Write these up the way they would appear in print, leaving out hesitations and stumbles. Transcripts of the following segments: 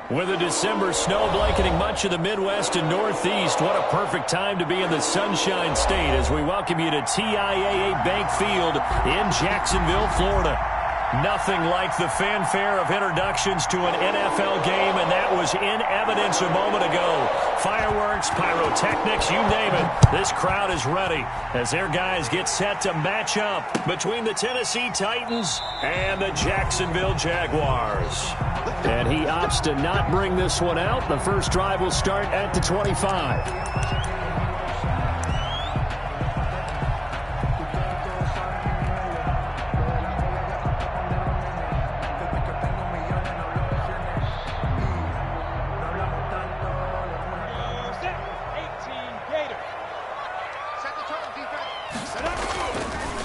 With a December snow blanketing much of the Midwest and Northeast, what a perfect time to be in the Sunshine State as we welcome you to TIAA Bank Field in Jacksonville, Florida. Nothing like the fanfare of introductions to an NFL game, and that was in evidence a moment ago. Fireworks, pyrotechnics, you name it. This crowd is ready as their guys get set to match up between the Tennessee Titans and the Jacksonville Jaguars. And he opts to not bring this one out. The first drive will start at the 25.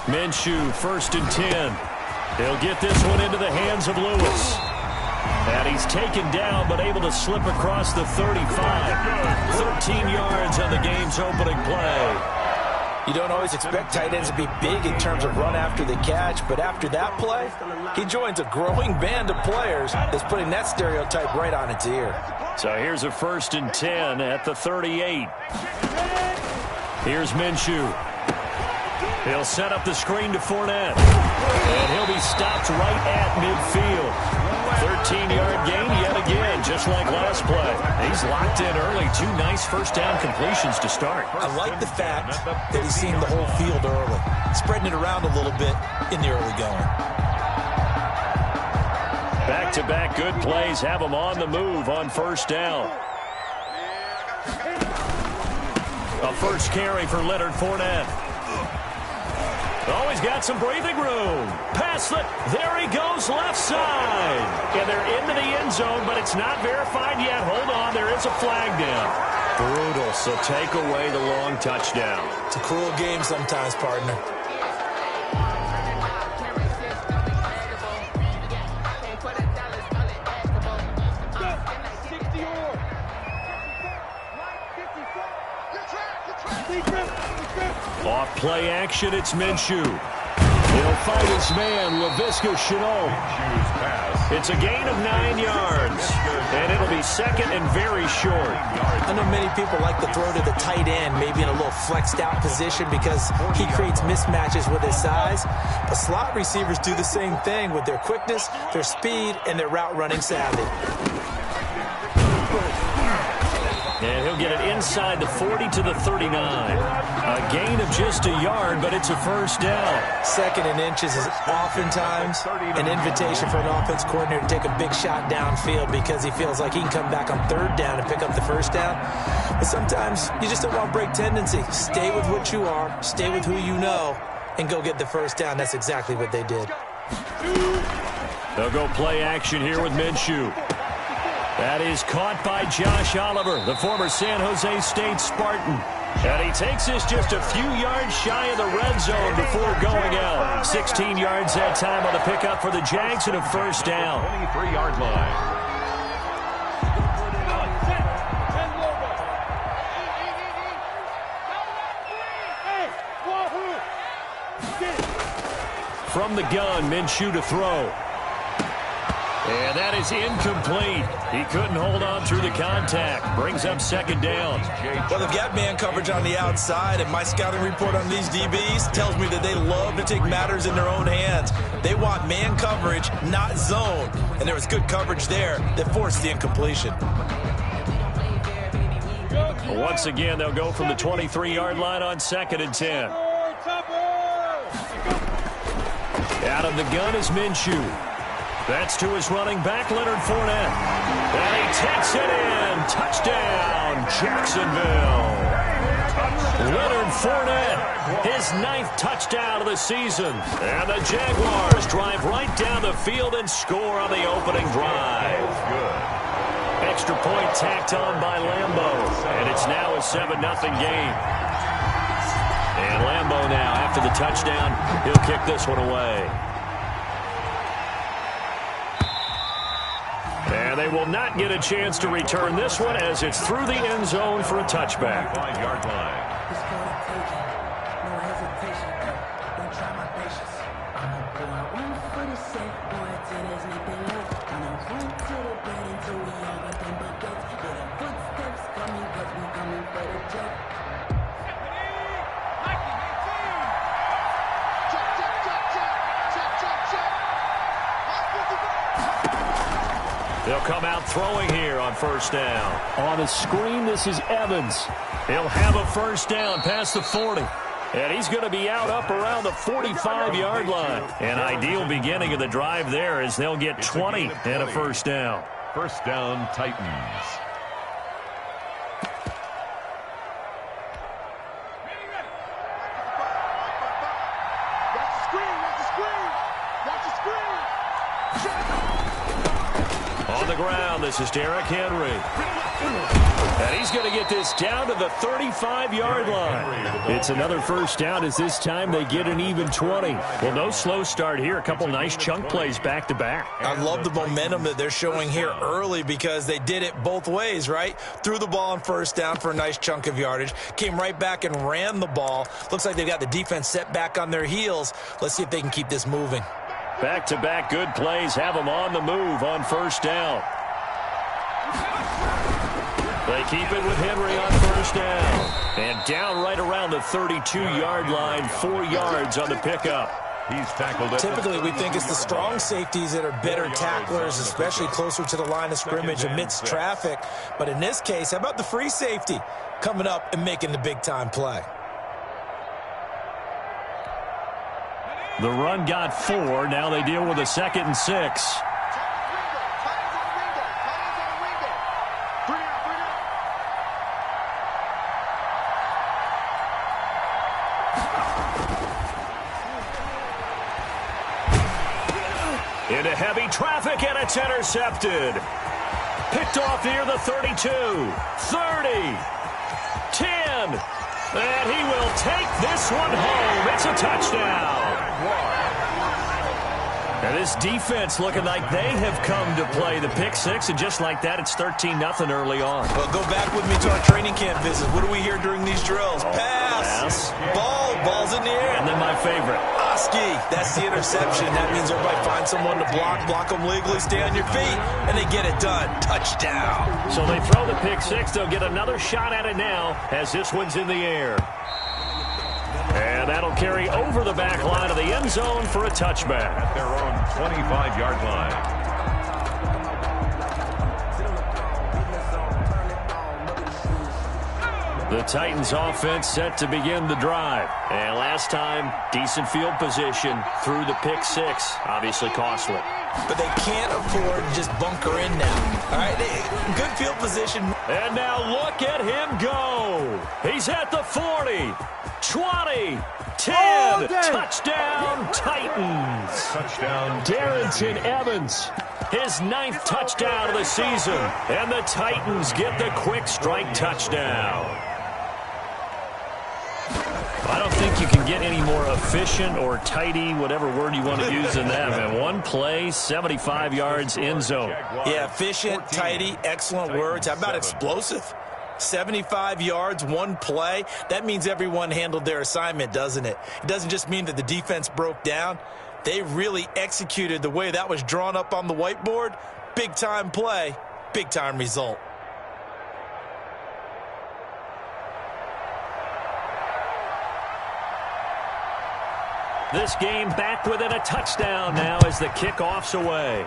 Minshew, 1st and 10. He'll get this one into the hands of Lewis. And he's taken down, but able to slip across the 35. 13 yards on the game's opening play. You don't always expect tight ends to be big in terms of run after the catch, but after that play, he joins a growing band of players that's putting that stereotype right on its ear. So here's a 1st and 10 at the 38. Here's Minshew. He'll set up the screen to Fournette. And he'll be stopped right at midfield. 13-yard gain yet again, just like last play. He's locked in early. 2 nice first down completions to start. I like the fact that he's seeing the whole field early, spreading it around a little bit in the early going. Back-to-back good plays have him on the move on first down. A first carry for Leonard Fournette. Oh, he's got some breathing room. There he goes, left side. And they're into the end zone, but it's not verified yet. Hold on, there is a flag down. Brutal, so take away the long touchdown. It's a cruel game sometimes, partner. Off play action, it's Minshew. He'll fight his man, Laviska Shenault. It's a gain of 9 yards, and it'll be second and very short. I know many people like to throw to the tight end, maybe in a little flexed out position because he creates mismatches with his size. But slot receivers do the same thing with their quickness, their speed, and their route running savvy. And he'll get it inside the 40 to the 39. A gain of just a yard, but it's a first down. 2nd and inches is oftentimes an invitation for an offense coordinator to take a big shot downfield because he feels like he can come back on 3rd down and pick up the first down. But sometimes you just don't want break tendency. Stay with what you are, stay with who you know, and go get the first down. That's exactly what they did. They'll go play action here with Minshew. That is caught by Josh Oliver, the former San Jose State Spartan. And he takes this just a few yards shy of the red zone before going out. 16 yards that time on the pickup for the Jags and a first down. 23-yard line. From the gun, Minshew to throw. And that is incomplete. He couldn't hold on through the contact. Brings up 2nd down. Well, they've got man coverage on the outside, and my scouting report on these DBs tells me that they love to take matters in their own hands. They want man coverage, not zone. And there was good coverage there that forced the incompletion. Once again, they'll go from the 23-yard line on 2nd and 10. Out of the gun is Minshew. That's to his running back, Leonard Fournette. And he takes it in. Touchdown, Jacksonville. Leonard Fournette, his 9th touchdown of the season. And the Jaguars drive right down the field and score on the opening drive. Extra point tacked on by Lambeau. And it's now a 7-0 game. And Lambeau now, after the touchdown, he'll kick this one away. And they will not get a chance to return this one as it's through the end zone for a touchback. 5-yard line. come out throwing here on first down. On the screen, this is Evans. He'll have a first down past the 40. And he's going to be out up around the 45-yard line. An ideal beginning of the drive there as they'll get 20 and a first down. First down, Titans. On the ground, this is Derrick Henry. And he's going to get this down to the 35-yard line. It's another first down as this time they get an even 20. Well, no slow start here. A couple nice chunk plays back-to-back. I love the momentum that they're showing here early because they did it both ways, right? Threw the ball on first down for a nice chunk of yardage. Came right back and ran the ball. Looks like they've got the defense set back on their heels. Let's see if they can keep this moving. Back-to-back good plays have them on the move on first down. They keep it with Henry on first down. And down right around the 32-yard line, 4 yards on the pickup. He's tackled. Typically, we think it's the strong safeties that are better tacklers, especially closer to the line of scrimmage amidst traffic. But in this case, how about the free safety coming up and making the big-time play? The run got 4. Now they deal with a 2nd and 6. Into heavy traffic, and it's intercepted. Picked off near the 32, 30, 10. And he will take this one home. It's a touchdown. And this defense looking like they have come to play the pick six, and just like that, it's 13-0 early on. Well, go back with me to our training camp visit. What do we hear during these drills? Pass. Ball's in the air. And then my favorite. Oski. That's the interception. That means everybody find someone to block them legally, stay on your feet, and they get it done. Touchdown. So they throw the pick six. They'll get another shot at it now as this one's in the air. And that'll carry over the back line of the end zone for a touchback. At their own 25-yard line. The Titans offense set to begin the drive. And last time, decent field position through the pick six. Obviously costly. But they can't afford to just bunker in now. All right, good field position. And now look at him go. He's at the 40, 20, 10. Touchdown, Titans. Touchdown. Darrington Evans, his 9th touchdown of the season. And the Titans get the quick strike touchdown. I don't think you can get any more efficient or tidy, whatever word you want to use in that, man. One play, 75 yards, end zone. Yeah, efficient, tidy, excellent words. How about explosive? 75 yards, one play. That means everyone handled their assignment, doesn't it? It doesn't just mean that the defense broke down. They really executed the way that was drawn up on the whiteboard. Big-time play, big-time result. This game back within a touchdown now as the kickoff's away.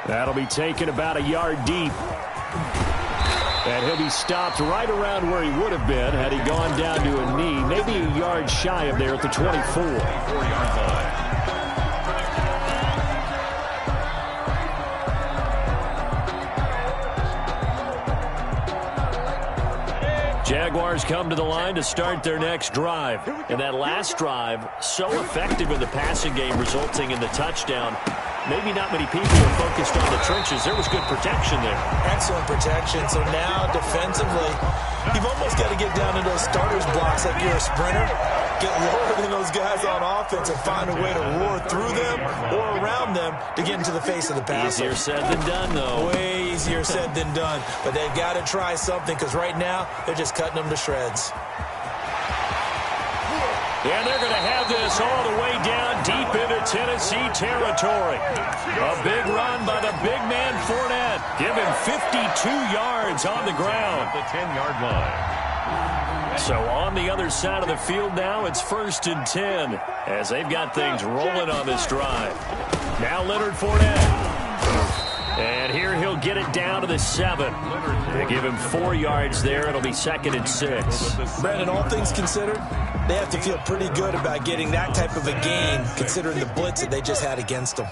That'll be taken about a yard deep. And he'll be stopped right around where he would have been had he gone down to a knee, maybe a yard shy of there at the 24. 4-yard line. Jaguars come to the line to start their next drive. And that last drive, so effective in the passing game, resulting in the touchdown. Maybe not many people were focused on the trenches. There was good protection there. Excellent protection. So now, defensively, you've almost got to get down into those starters blocks like you're a sprinter. Get lower than those guys on offense and find a way to roar through them or around them to get into the face of the passer. Easier said than done, though. Way easier said than done. But they've got to try something because right now they're just cutting them to shreds. And they're going to have this all the way down deep into Tennessee territory. A big run by the big man Fournette. Give him 52 yards on the ground. The 10-yard line. So on the other side of the field now, it's 1st and 10 as they've got things rolling on this drive. Now Leonard Fournette. And here he'll get it down to the 7. They give him 4 yards there. It'll be 2nd and 6. Brandon, all things considered, they have to feel pretty good about getting that type of a gain, considering the blitz that they just had against them.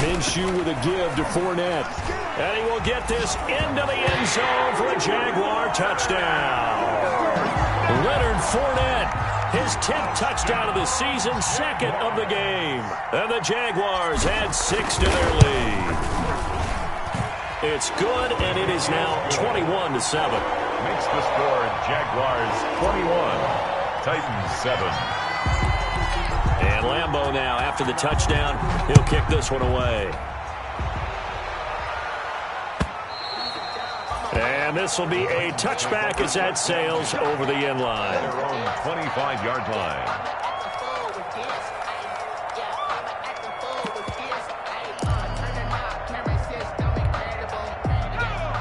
Minshew with a give to Fournette. And he will get this into the end zone for a Jaguar touchdown. Leonard Fournette, his 10th touchdown of the season, 2nd of the game. And the Jaguars add 6 to their lead. It's good, and it is now 21-7. Makes the score Jaguars 21, Titans 7. And Lambeau now, after the touchdown, he'll kick this one away. And this will be a touchback as that sails over the end line. Their own 25-yard line.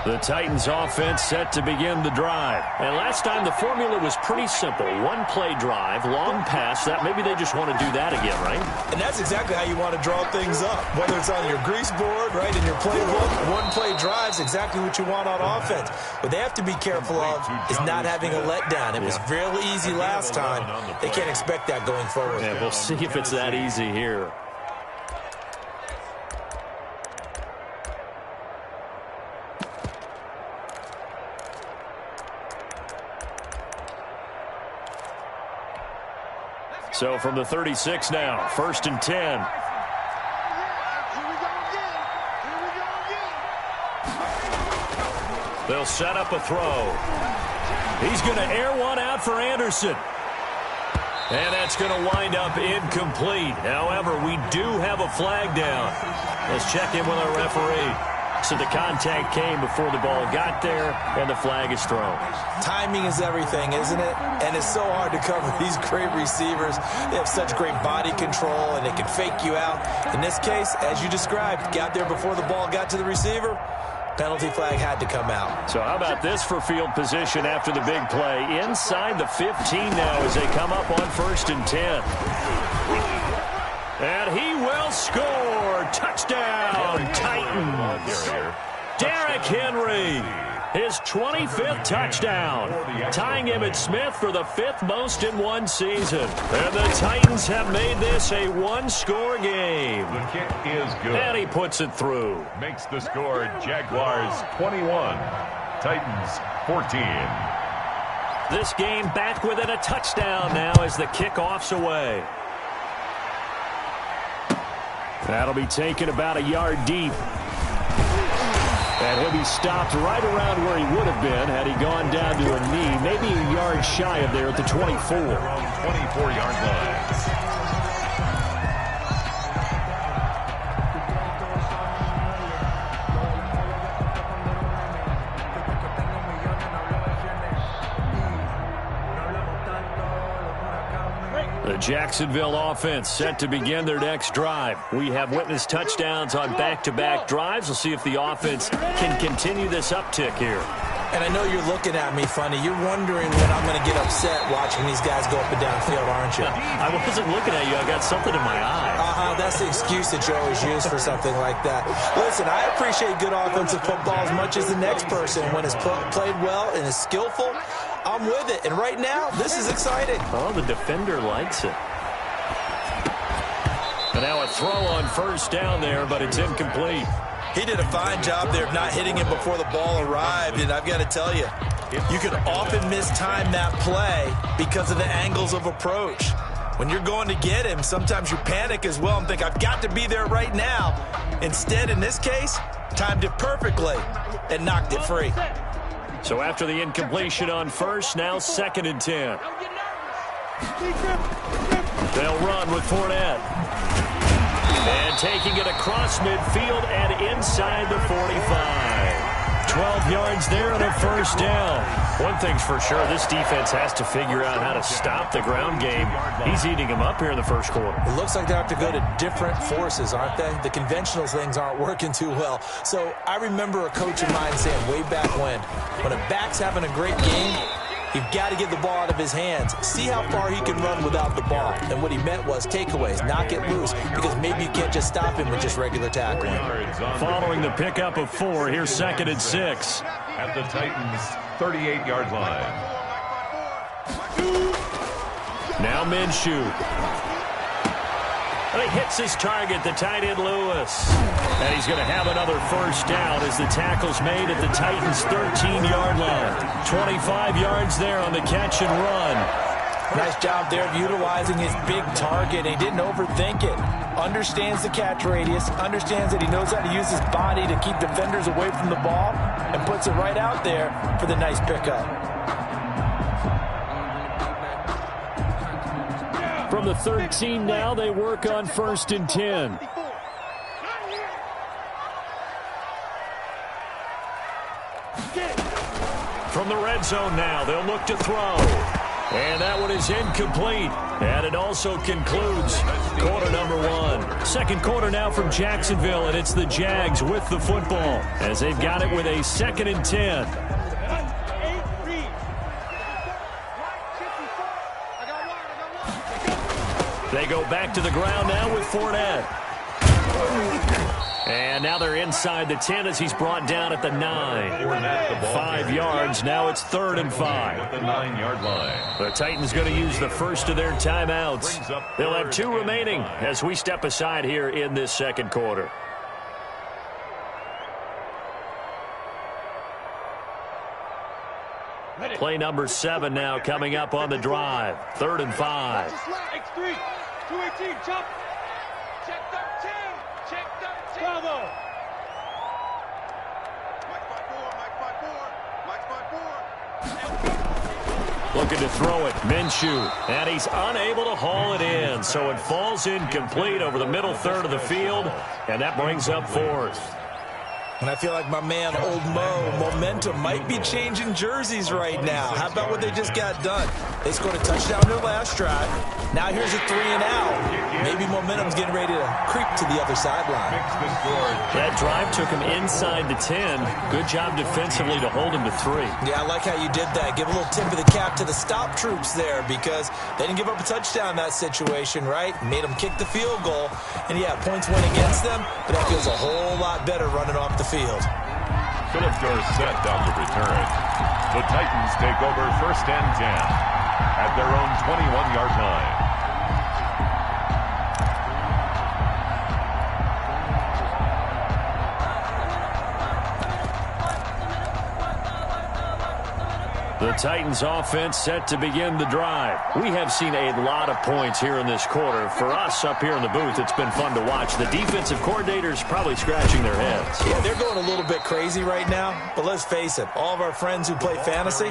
The Titans offense set to begin the drive. And last time the formula was pretty simple. One-play drive, long pass. That maybe they just want to do that again, right? And that's exactly how you want to draw things up. Whether it's on your grease board, right, in your playbook, one-play drive's exactly what you want on offense. What they have to be careful of is not having a letdown. It was real easy last time. They can't expect that going forward. Yeah, we'll see if it's that easy here. So from the 36 now, 1st and 10. They'll set up a throw. He's going to air one out for Anderson. And that's going to wind up incomplete. However, we do have a flag down. Let's check in with our referee. So the contact came before the ball got there, and the flag is thrown. Timing is everything, isn't it? And it's so hard to cover these great receivers. They have such great body control, and they can fake you out. In this case, as you described, got there before the ball got to the receiver. Penalty flag had to come out. So how about this for field position after the big play? Inside the 15 now as they come up on 1st and 10. And he will score. Touchdown, Titans. Derrick Henry, his 25th touchdown, tying Emmitt Smith for the 5th most in one season. And the Titans have made this a one-score game. The kick is good. And he puts it through. Makes the score Jaguars 21, Titans 14. This game back within a touchdown now as the kickoff's away. That'll be taken about a yard deep. And he'll be stopped right around where he would have been had he gone down to a knee, maybe a yard shy of there at the 24. 24-yard line. The Jacksonville offense set to begin their next drive. We have witnessed touchdowns on back-to-back drives. We'll see if the offense can continue this uptick here. And I know you're looking at me funny. You're wondering when I'm going to get upset watching these guys go up and down field, aren't you? I wasn't looking at you. I got something in my eye. That's the excuse that you always use for something like that. Listen, I appreciate good offensive football as much as the next person. When it's played well and is skillful, I'm with it. And right now, this is exciting. Oh, the defender likes it. And now a throw on 1st down there, but it's incomplete. He did a fine job there of not hitting him before the ball arrived, and I've got to tell you, you can often mistime that play because of the angles of approach. When you're going to get him, sometimes you panic as well and think, I've got to be there right now. Instead, in this case, timed it perfectly and knocked it free. So after the incompletion on 1st, now 2nd and 10. They'll run with Fournette. And taking it across midfield and inside the 45. 12 yards there and a first down. One thing's for sure, this defense has to figure out how to stop the ground game. He's eating him up here in the first quarter. It looks like they have to go to different forces, aren't they? The conventional things aren't working too well. So I remember a coach of mine saying way back when a back's having a great game, you've got to get the ball out of his hands. See how far he can run without the ball. And what he meant was takeaways, knock it loose, because maybe you can't just stop him with just regular tackling. Following the pickup of 4, here's 2nd and 6. At the Titans' 38-yard line. Now Minshew. And he hits his target, the tight end Lewis. And he's going to have another first down as the tackle's made at the Titans' 13-yard line. 25 yards there on the catch and run. Nice job there of utilizing his big target. He didn't overthink it. Understands the catch radius, understands that he knows how to use his body to keep defenders away from the ball, and puts it right out there for the nice pickup. From the 13 now, they work on 1st and 10. From the red zone now, they'll look to throw. And that one is incomplete. And it also concludes quarter number 1. Second quarter now from Jacksonville, and it's the Jags with the football as they've got it with a 2nd and 10. They go back to the ground now with Fournette. And now they're inside the 10 as he's brought down at the 9. 5 yards. Now it's 3rd and 5. At the 9-yard line. The Titans going to use the first of their timeouts. They'll have 2 remaining as we step aside here in this second quarter. Play number 7 now coming up on the drive. 3rd and 5. X3, 218, jump. Check 13. Check 13. Bravo. Looking to throw it. Minshew. And he's unable to haul it in. So it falls incomplete over the middle third of the field. And that brings up 4th. And I feel like my man, Old Mo, momentum might be changing jerseys right now. How about what they just got done? They scored a touchdown their last drive. Now here's a 3 and out. Maybe momentum's getting ready to creep to the other sideline. That drive took him inside the 10. Good job defensively to hold him to 3. Yeah, I like how you did that. Give a little tip of the cap to the stop troops there because they didn't give up a touchdown in that situation, right? Made them kick the field goal. And, yeah, points went against them, but that feels a whole lot better running off the field. Philip Dorsett on the return. The Titans take over 1st and 10 at their own 21-yard line. The Titans offense set to begin the drive. We have seen a lot of points here in this quarter. For us up here in the booth, it's been fun to watch. The defensive coordinators probably scratching their heads. Yeah, they're going a little bit crazy right now, but let's face it, all of our friends who play fantasy,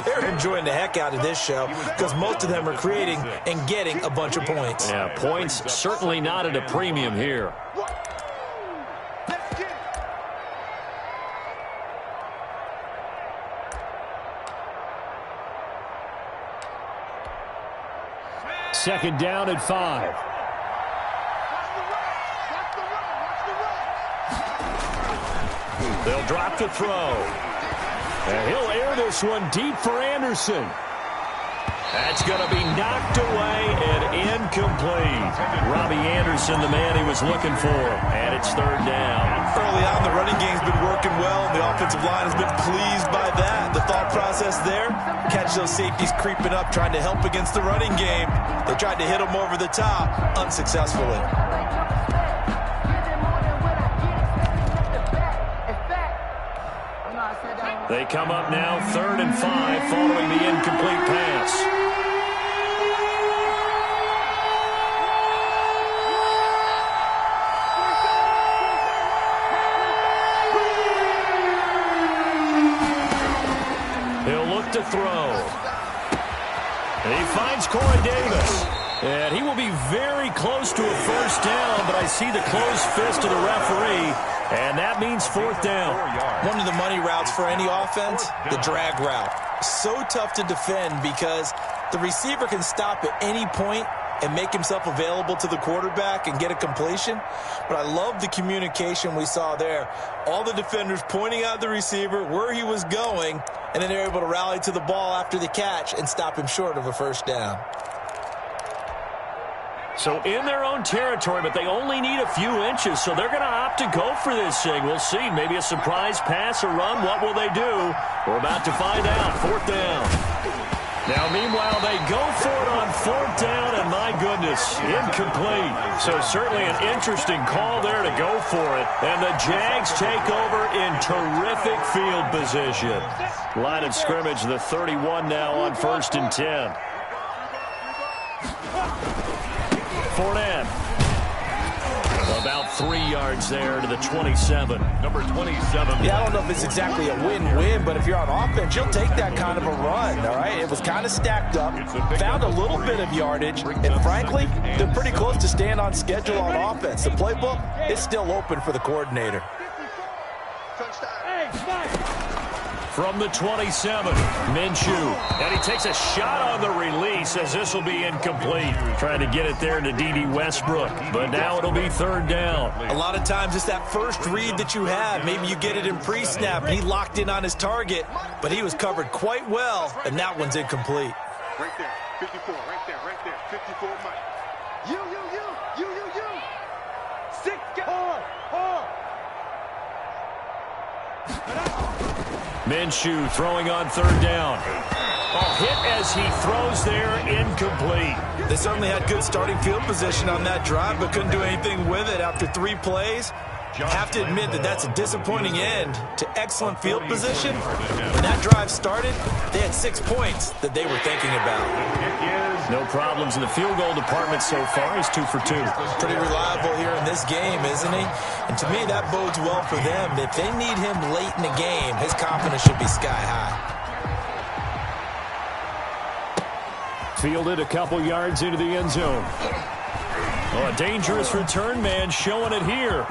they're enjoying the heck out of this show because most of them are creating and getting a bunch of points. Yeah, points certainly not at a premium here. Second down at 5. They'll drop to throw. And he'll air this one deep for Anderson. That's going to be knocked away and incomplete. Robbie Anderson, the man he was looking for. And it's 3rd down. Early on, the running game's been working well, and the offensive line has been pleased by that. The thought process there, catch those safeties creeping up, trying to help against the running game. They tried to hit them over the top, unsuccessfully. They come up now 3rd and 5 following the incomplete pass. He'll look to throw. And he finds Corey Davis. And he will be very close to a first down, but I see the closed fist of the referee, and that means fourth down. One of the money routes for any offense, the drag route. So tough to defend because the receiver can stop at any point and make himself available to the quarterback and get a completion. But I love the communication we saw there. All the defenders pointing out the receiver, where he was going, and then they're able to rally to the ball after the catch and stop him short of a first down. So in their own territory, but they only need a few inches, so they're going to opt to go for this thing. We'll see. Maybe a surprise pass or run. What will they do? We're about to find out. Fourth down. Now, meanwhile, they go for it on fourth down, and my goodness, incomplete. So certainly an interesting call there to go for it. And the Jags take over in terrific field position. Line of scrimmage, the 31 now on 1st and 10. Fournette. About 3 yards there to the 27. Number 27. Yeah, I don't know if it's exactly a win-win, but if you're on offense, you'll take that kind of a run, all right? It was kind of stacked up, found a little bit of yardage, and frankly, they're pretty close to staying on schedule on offense. The playbook is still open for the coordinator. From the 27, Minshew. And he takes a shot on the release as this will be incomplete. Trying to get it there to D.D. Westbrook. But now it'll be third down. A lot of times it's that first read that you have. Maybe you get it in pre-snap and he locked in on his target, but he was covered quite well, and that one's incomplete. Right there, 54, right there, 54, Mike. You. 6, four. Minshew throwing on third down. Hit as he throws there, incomplete. They certainly had good starting field position on that drive, but couldn't do anything with it after 3 plays. Have to admit that that's a disappointing end to excellent field position. When that drive started, they had 6 points that they were thinking about. No problems in the field goal department so far. He's 2 for 2. Pretty reliable here in this game, isn't he? And to me, that bodes well for them. If they need him late in the game, his confidence should be sky high. Fielded a couple yards into the end zone. A dangerous return man showing it here.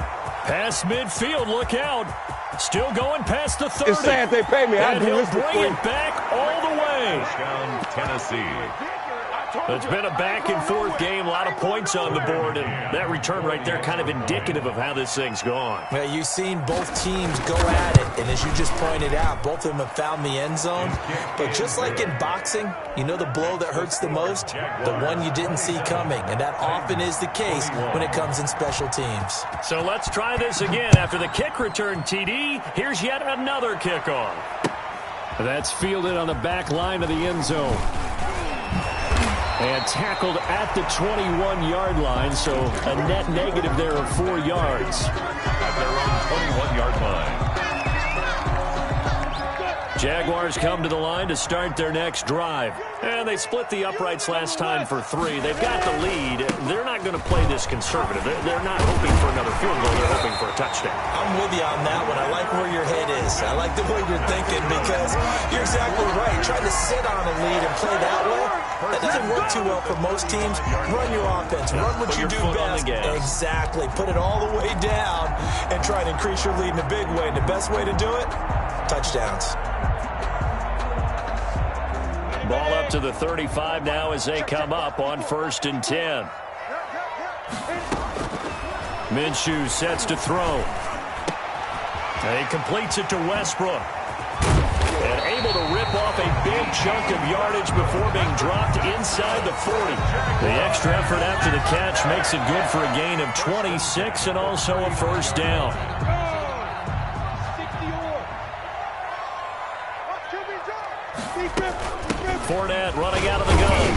Past midfield, look out. Still going past the 30. It's sad they pay me. And he'll bring it back all the way. Touchdown, Tennessee. It's been a back-and-forth game, a lot of points on the board, and that return right there kind of indicative of how this thing's gone. Well, you've seen both teams go at it, and as you just pointed out, both of them have found the end zone. But just like in boxing, you know the blow that hurts the most? The one you didn't see coming, and that often is the case when it comes in special teams. So let's try this again. After the kick return, TD, here's yet another kickoff. That's fielded on the back line of the end zone. And tackled at the 21-yard line, so a net negative there of 4 yards. At their own 21-yard line. Jaguars come to the line to start their next drive. And they split the uprights last time for 3. They've got the lead. They're not going to play this conservative. They're not hoping for another field goal. They're hoping for a touchdown. I'm with you on that one. I like where your head is. I like the way you're thinking because you're exactly right. Trying to sit on a lead and play that way, that doesn't work too well for most teams. Run your offense. Run what you do best. Exactly. Put it all the way down and try to increase your lead in a big way. And the best way to do it, touchdowns. Ball up to the 35 now as they come up on 1st and 10. Minshew sets to throw. And he completes it to Westbrook. And able to rip off a big chunk of yardage before being dropped inside the 40. The extra effort after the catch makes it good for a gain of 26 and also a first down. Fournette running out of the gun.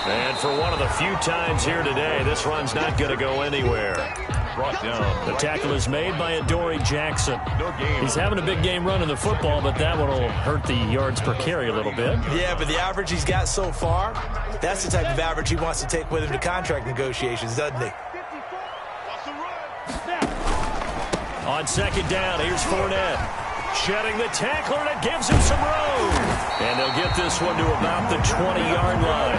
And for one of the few times here today, this run's not going to go anywhere. Brought down. The tackle is made by Adoree Jackson. He's having a big game running the football, but that one will hurt the yards per carry a little bit. Yeah, but the average he's got so far, that's the type of average he wants to take with him to contract negotiations, doesn't he? On second down, here's Fournette. Shedding the tackler, and it gives him some room. And they'll get this one to about the 20-yard line.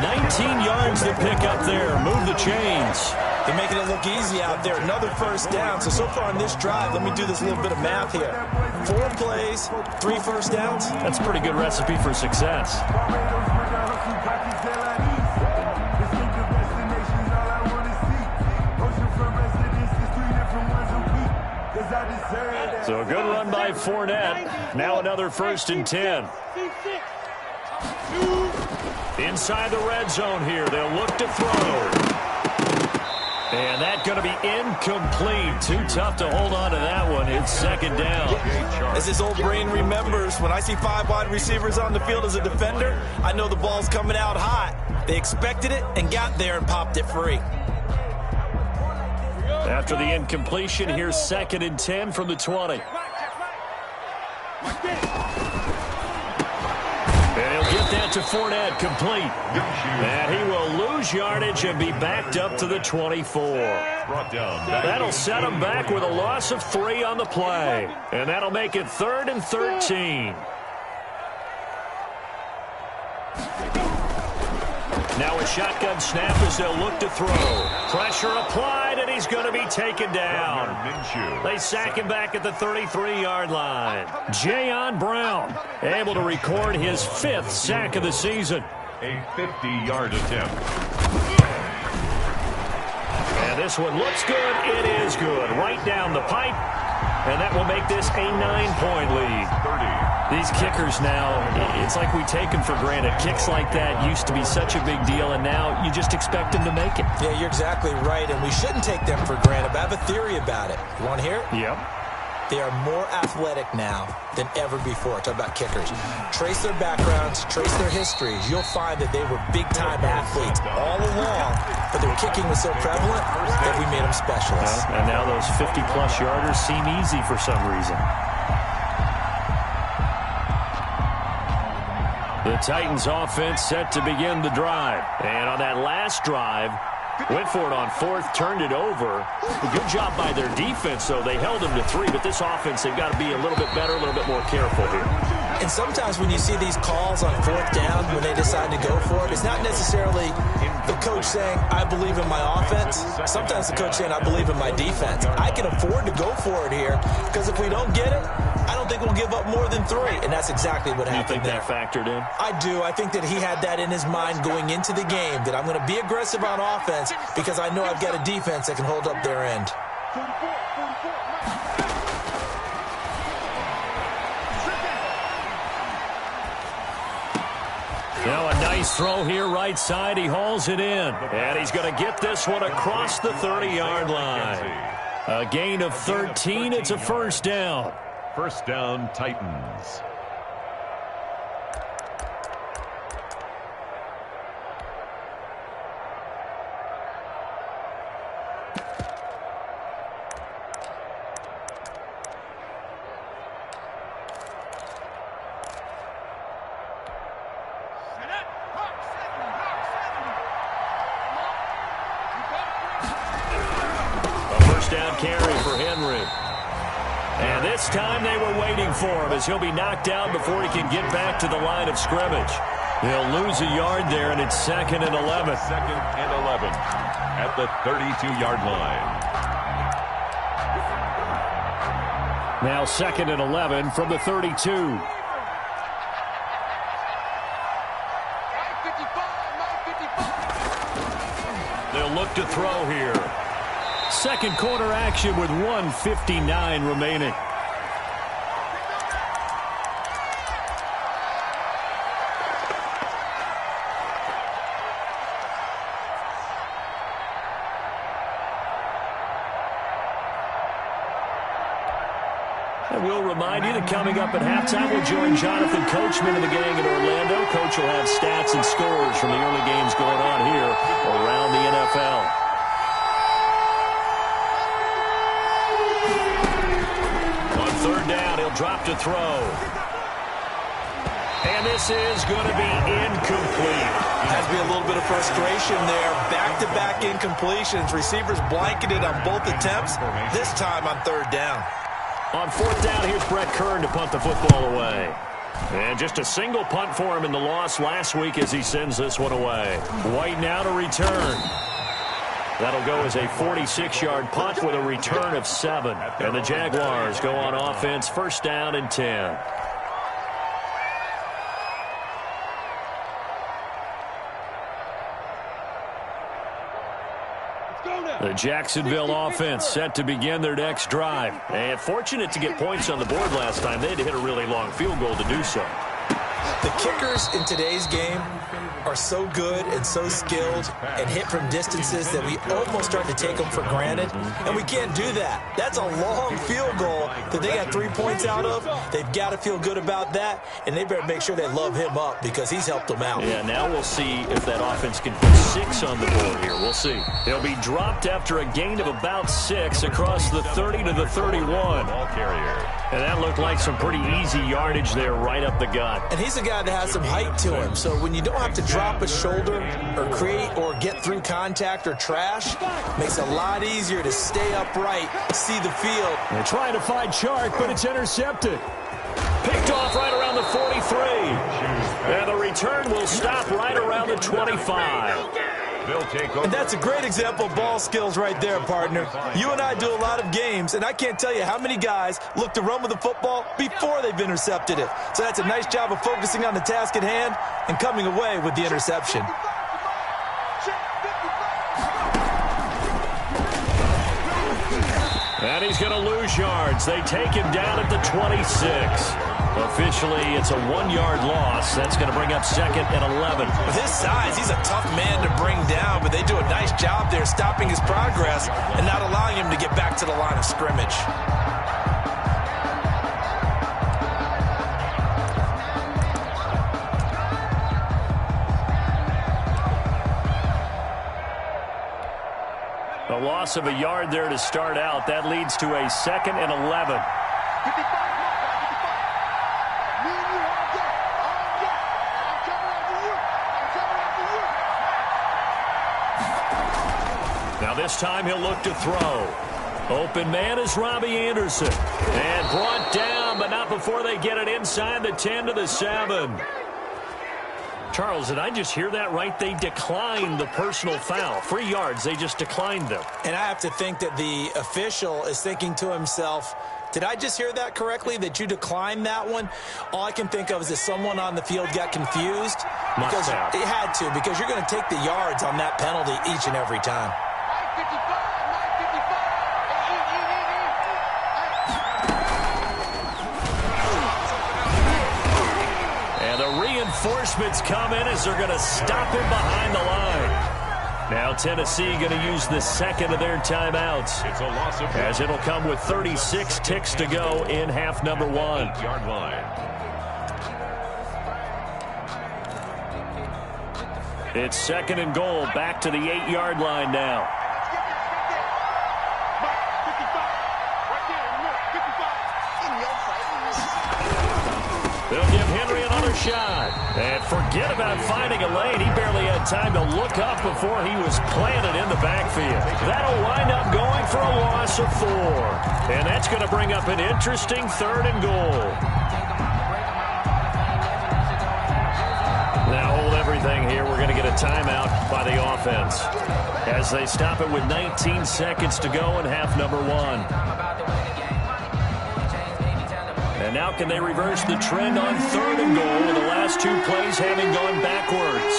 19 yards to pick up there. Move the chains. They're making it look easy out there. Another first down. So far on this drive, let me do this little bit of math here. 4 plays, 3 first downs. That's a pretty good recipe for success. So a good run by Fournette. Now another 1st and 10. Inside the red zone here. They'll look to throw. And that's going to be incomplete. Too tough to hold on to that one. It's 2nd down. As his old brain remembers, when I see 5 wide receivers on the field as a defender, I know the ball's coming out hot. They expected it and got there and popped it free. After the incompletion, here's 2nd and 10 from the 20. And he'll get that to Fournette, complete. And he will lose yardage and be backed up to the 24. That'll set him back with a loss of 3 on the play. And that'll make it 3rd and 13. Now a shotgun snap as they'll look to throw. Pressure applied, and he's going to be taken down. They sack him back at the 33-yard line. Jayon Brown able to record his 5th sack of the season. A 50-yard attempt. And this one looks good. It is good. Right down the pipe. And that will make this a 9-point lead. 30. These kickers now, it's like we take them for granted. Kicks like that used to be such a big deal, and now you just expect them to make it. Yeah, you're exactly right, and we shouldn't take them for granted. But I have a theory about it. You want to hear it? Yep. They are more athletic now than ever before. Talk about kickers. Trace their backgrounds, trace their histories. You'll find that they were big-time athletes all along, but their kicking was so prevalent that we made them specialists. And now those 50-plus yarders seem easy for some reason. The Titans offense set to begin the drive. And on that last drive, went for it on 4th, turned it over. A good job by their defense, though. They held them to 3, but this offense, they've got to be a little bit better, a little bit more careful here. And sometimes when you see these calls on 4th down, when they decide to go for it, it's not necessarily the coach saying, I believe in my offense. Sometimes the coach saying, I believe in my defense. I can afford to go for it here, because if we don't get it, I don't think we'll give up more than 3. And that's exactly what happened there. You think that factored in? I do. I think that he had that in his mind going into the game, that I'm going to be aggressive on offense because I know I've got a defense that can hold up their end. Now a nice throw here right side. He hauls it in. And he's going to get this one across the 30-yard line. A gain of 13. It's a 1st down. 1st down, Titans. Carry for Henry. And this time they were waiting for him as he'll be knocked down before he can get back to the line of scrimmage. They'll lose a yard there, and it's 2nd and 11. 2nd and 11 at the 32-yard line. Now 2nd and 11 from the 32. They'll look to throw here. 2nd quarter action with 1:59 remaining. I will remind you that coming up at halftime, we'll join Jonathan Coachman and the gang in Orlando. Coach will have stats and scores from the early games going on here around the NFL. Drop to throw. And this is going to be incomplete. Has to be a little bit of frustration there. Back-to-back incompletions. Receivers blanketed on both attempts. This time on 3rd down. On 4th down, here's Brett Kern to punt the football away. And just a single punt for him in the loss last week as he sends this one away. White now to return. That'll go as a 46-yard punt with a return of 7. And the Jaguars go on offense, first down and 10. The Jacksonville offense set to begin their next drive. And fortunate to get points on the board last time. They had to hit a really long field goal to do so. The kickers in today's game are so good and so skilled and hit from distances that we almost start to take them for granted, and we can't do that. That's a long field goal that they got 3 points out of. They've got to feel good about that, and they better make sure they love him up because he's helped them out. Yeah, now we'll see if that offense can put 6 on the board here. We'll see. He'll be dropped after a gain of about 6 across the 30 to the 31. Ball carrier. And that looked like some pretty easy yardage there right up the gut. And he's a guy that has some height to him, so when you don't have to drop a shoulder or create or get through contact or trash, makes it a lot easier to stay upright, see the field. They're trying to find Chark, but it's intercepted. Picked off right around the 43. And the return will stop right around the 25. They'll take over. And that's a great example of ball skills right there, partner. You and I do a lot of games, and I can't tell you how many guys look to run with the football before they've intercepted it. So that's a nice job of focusing on the task at hand and coming away with the interception. And he's going to lose yards. They take him down at the 26. Officially, it's a 1-yard loss. That's going to bring up second and 11. With his size, he's a tough man to bring down, but they do a nice job there stopping his progress and not allowing him to get back to the line of scrimmage. A loss of a yard there to start out. That leads to a second and 11. Now this time he'll look to throw. Open man is Robbie Anderson. And brought down, but not before they get it inside the 10 to the 7. Charles, did I just hear that right? They declined the personal foul. 3 yards, they just declined them. And I have to think that the official is thinking to himself, did I just hear that correctly, that you declined that one? All I can think of is that someone on the field got confused. Because it had to, because you're going to take the yards on that penalty each and every time. And the reinforcements come in as they're going to stop him behind the line. Now Tennessee going to use the second of their timeouts. It's a loss of as it'll come with 36 ticks to go in half number 1. 8-yard line. It's second and goal, back to the 8-yard line now. They'll give Henry another shot. And forget about finding a lane. He barely had time to look up before he was planted in the backfield. That'll wind up going for a loss of 4. And that's going to bring up an interesting third and goal. Now hold everything here. We're going to get a timeout by the offense as they stop it with 19 seconds to go in half number 1. And now can they reverse the trend on third and goal with the last 2 plays having gone backwards?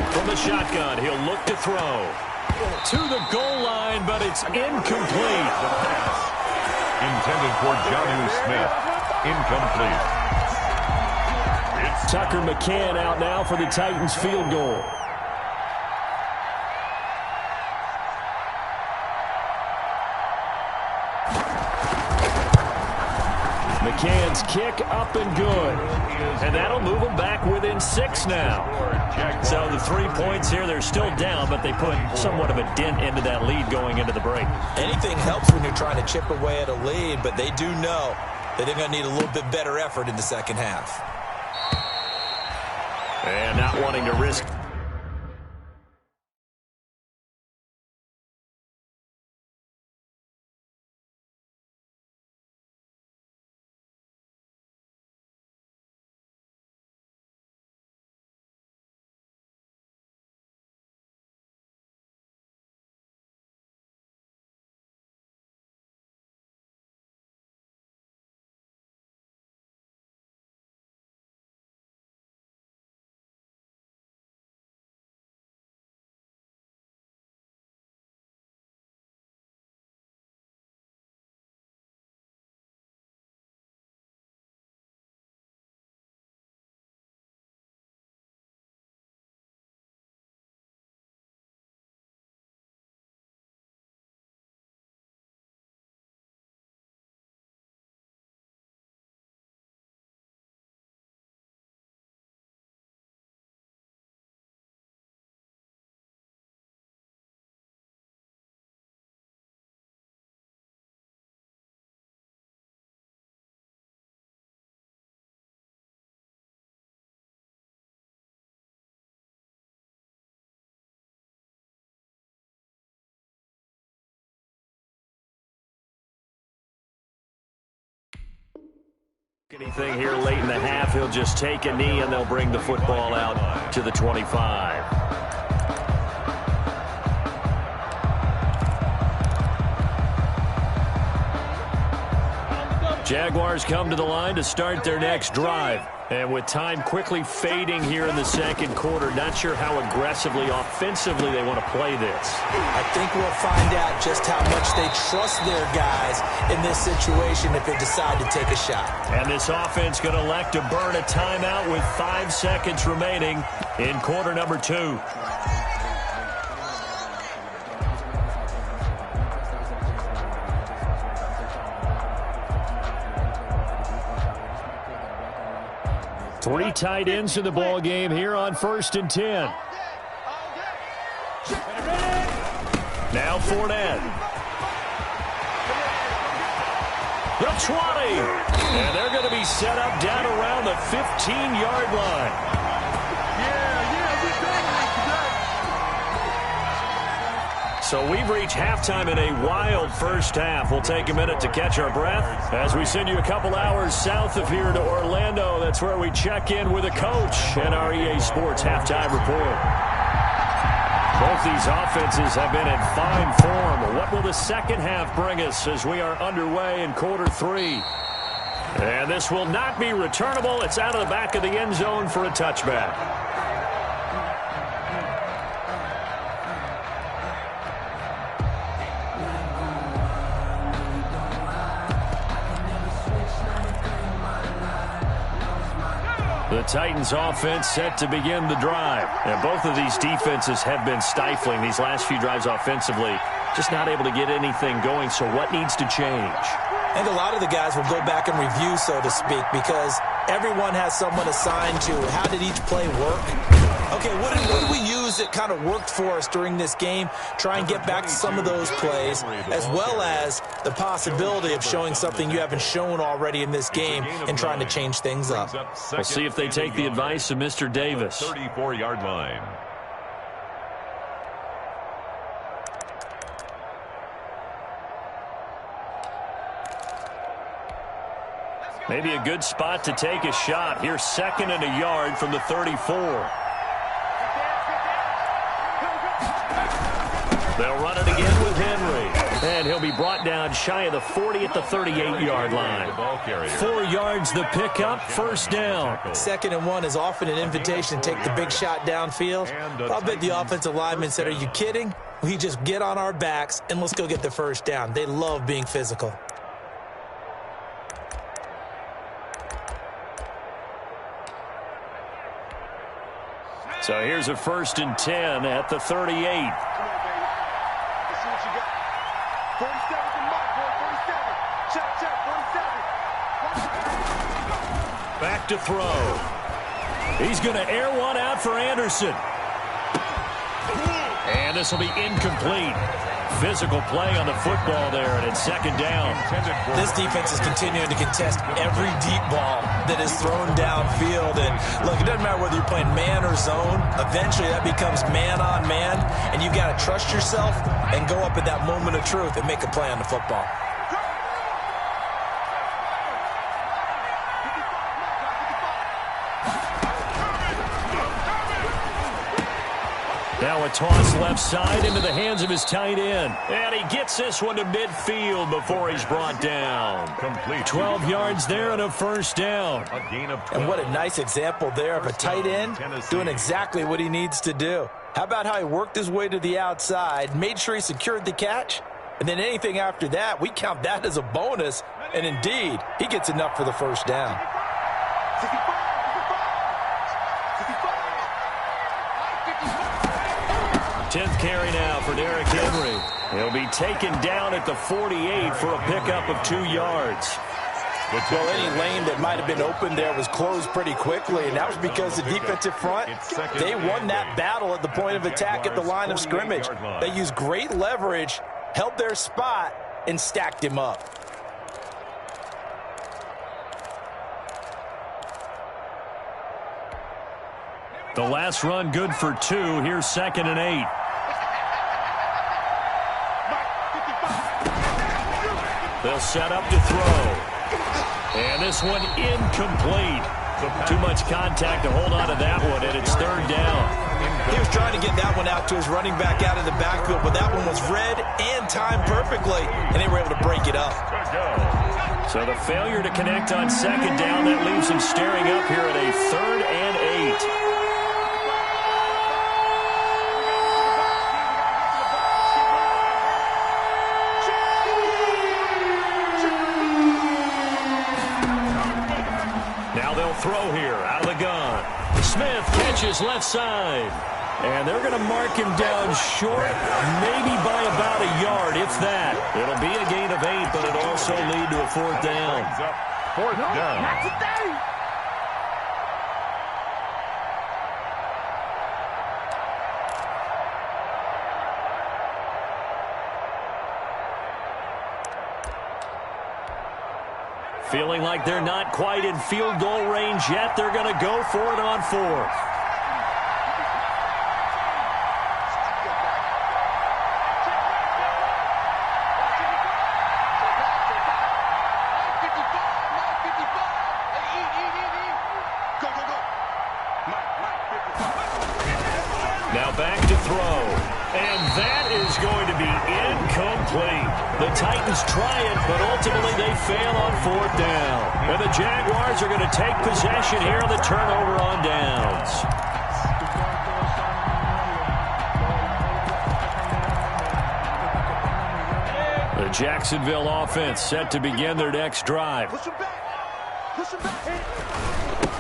From the shotgun, he'll look to throw. To the goal line, but it's incomplete. The pass intended for Jonnu Smith. Incomplete. It's Tucker McCann out now for the Titans field goal. McCann's kick up and good. And that'll move them back within 6 now. So the 3 points here, they're still down, but they put somewhat of a dent into that lead going into the break. Anything helps when you're trying to chip away at a lead, but they do know that they're going to need a little bit better effort in the second half. And not wanting to risk Anything here late in the half, he'll just take a knee and they'll bring the football out to the 25. Jaguars come to the line to start their next drive. And with time quickly fading here in the second quarter, not sure how aggressively, offensively they want to play this. I think we'll find out just how much they trust their guys in this situation if they decide to take a shot. And this offense going to elect to burn a timeout with 5 seconds remaining in quarter number 2. Three tight ends in the ball game here on 1st and 10. Now Fournette. The 20. And they're going to be set up down around the 15-yard line. So we've reached halftime in a wild first half. We'll take a minute to catch our breath as we send you a couple hours south of here to Orlando. That's where we check in with a coach and our EA Sports halftime report. Both these offenses have been in fine form. What will the second half bring us as we are underway in quarter 3? And this will not be returnable. It's out of the back of the end zone for a touchback. The Titans offense set to begin the drive. And both of these defenses have been stifling these last few drives offensively. Just not able to get anything going. So what needs to change? I think a lot of the guys will go back and review, so to speak, because everyone has someone assigned to how did each play work. Okay, what did we use that kind of worked for us during this game? Try and get back to some of those plays, as well as the possibility of showing something you haven't shown already in this game and trying to change things up. We'll see if they take the advice of Mr. Davis. 34-yard line. Maybe a good spot to take a shot. Here's 2nd and a yard from the 34. They'll run it again with Henry. And he'll be brought down shy of the 40 at the 38-yard line. 4 yards the pickup, 1st down. 2nd and 1 is often an invitation to take the big shot downfield. I'll bet the offensive lineman said, are you kidding? We just get on our backs and let's go get the 1st down. They love being physical. So here's a 1st and 10 at the 38. Back to throw. He's going to air one out for Anderson. And this will be incomplete. Physical play on the football there, and it's 2nd down. This defense is continuing to contest every deep ball that is thrown downfield. And look, it doesn't matter whether you're playing man or zone. Eventually that becomes man on man, and you've got to trust yourself and go up at that moment of truth and make a play on the football. Now a toss left side into the hands of his tight end. And he gets this one to midfield before he's brought down. 12 yards there and a 1st down. And what a nice example there of a tight end doing exactly what he needs to do. How about how he worked his way to the outside, made sure he secured the catch, and then anything after that, we count that as a bonus. And indeed, he gets enough for the 1st down. 10th carry now for Derrick Henry. He'll be taken down at the 48 for a pickup of 2 yards. Well, any lane that might have been open there was closed pretty quickly, and that was because the defensive front, they won that battle at the point of attack at the line of scrimmage. They used great leverage, held their spot, and stacked him up. The last run good for 2. Here's 2nd and 8. They'll set up to throw. And this one incomplete. Too much contact to hold on to that one, and it's third down. He was trying to get that one out to his running back out of the backfield, but that one was read and timed perfectly, and they were able to break it up. So the failure to connect on second down, that leaves him staring up here at a 3rd and 8. Throw here out of the gun. Smith catches left side. And they're going to mark him down short, maybe by about a yard, if that. It'll be a gain of 8, but it'll also lead to a 4th down. 4th down. Not today. Feeling like they're not quite in field goal range yet. They're going to go for it on 4th. Now back to throw. And that is going to be incomplete. The Titans try it, but ultimately they fail on 4th down. And the Jaguars are going to take possession here on the turnover on downs. The Jacksonville offense set to begin their next drive. Push him back. Push him back.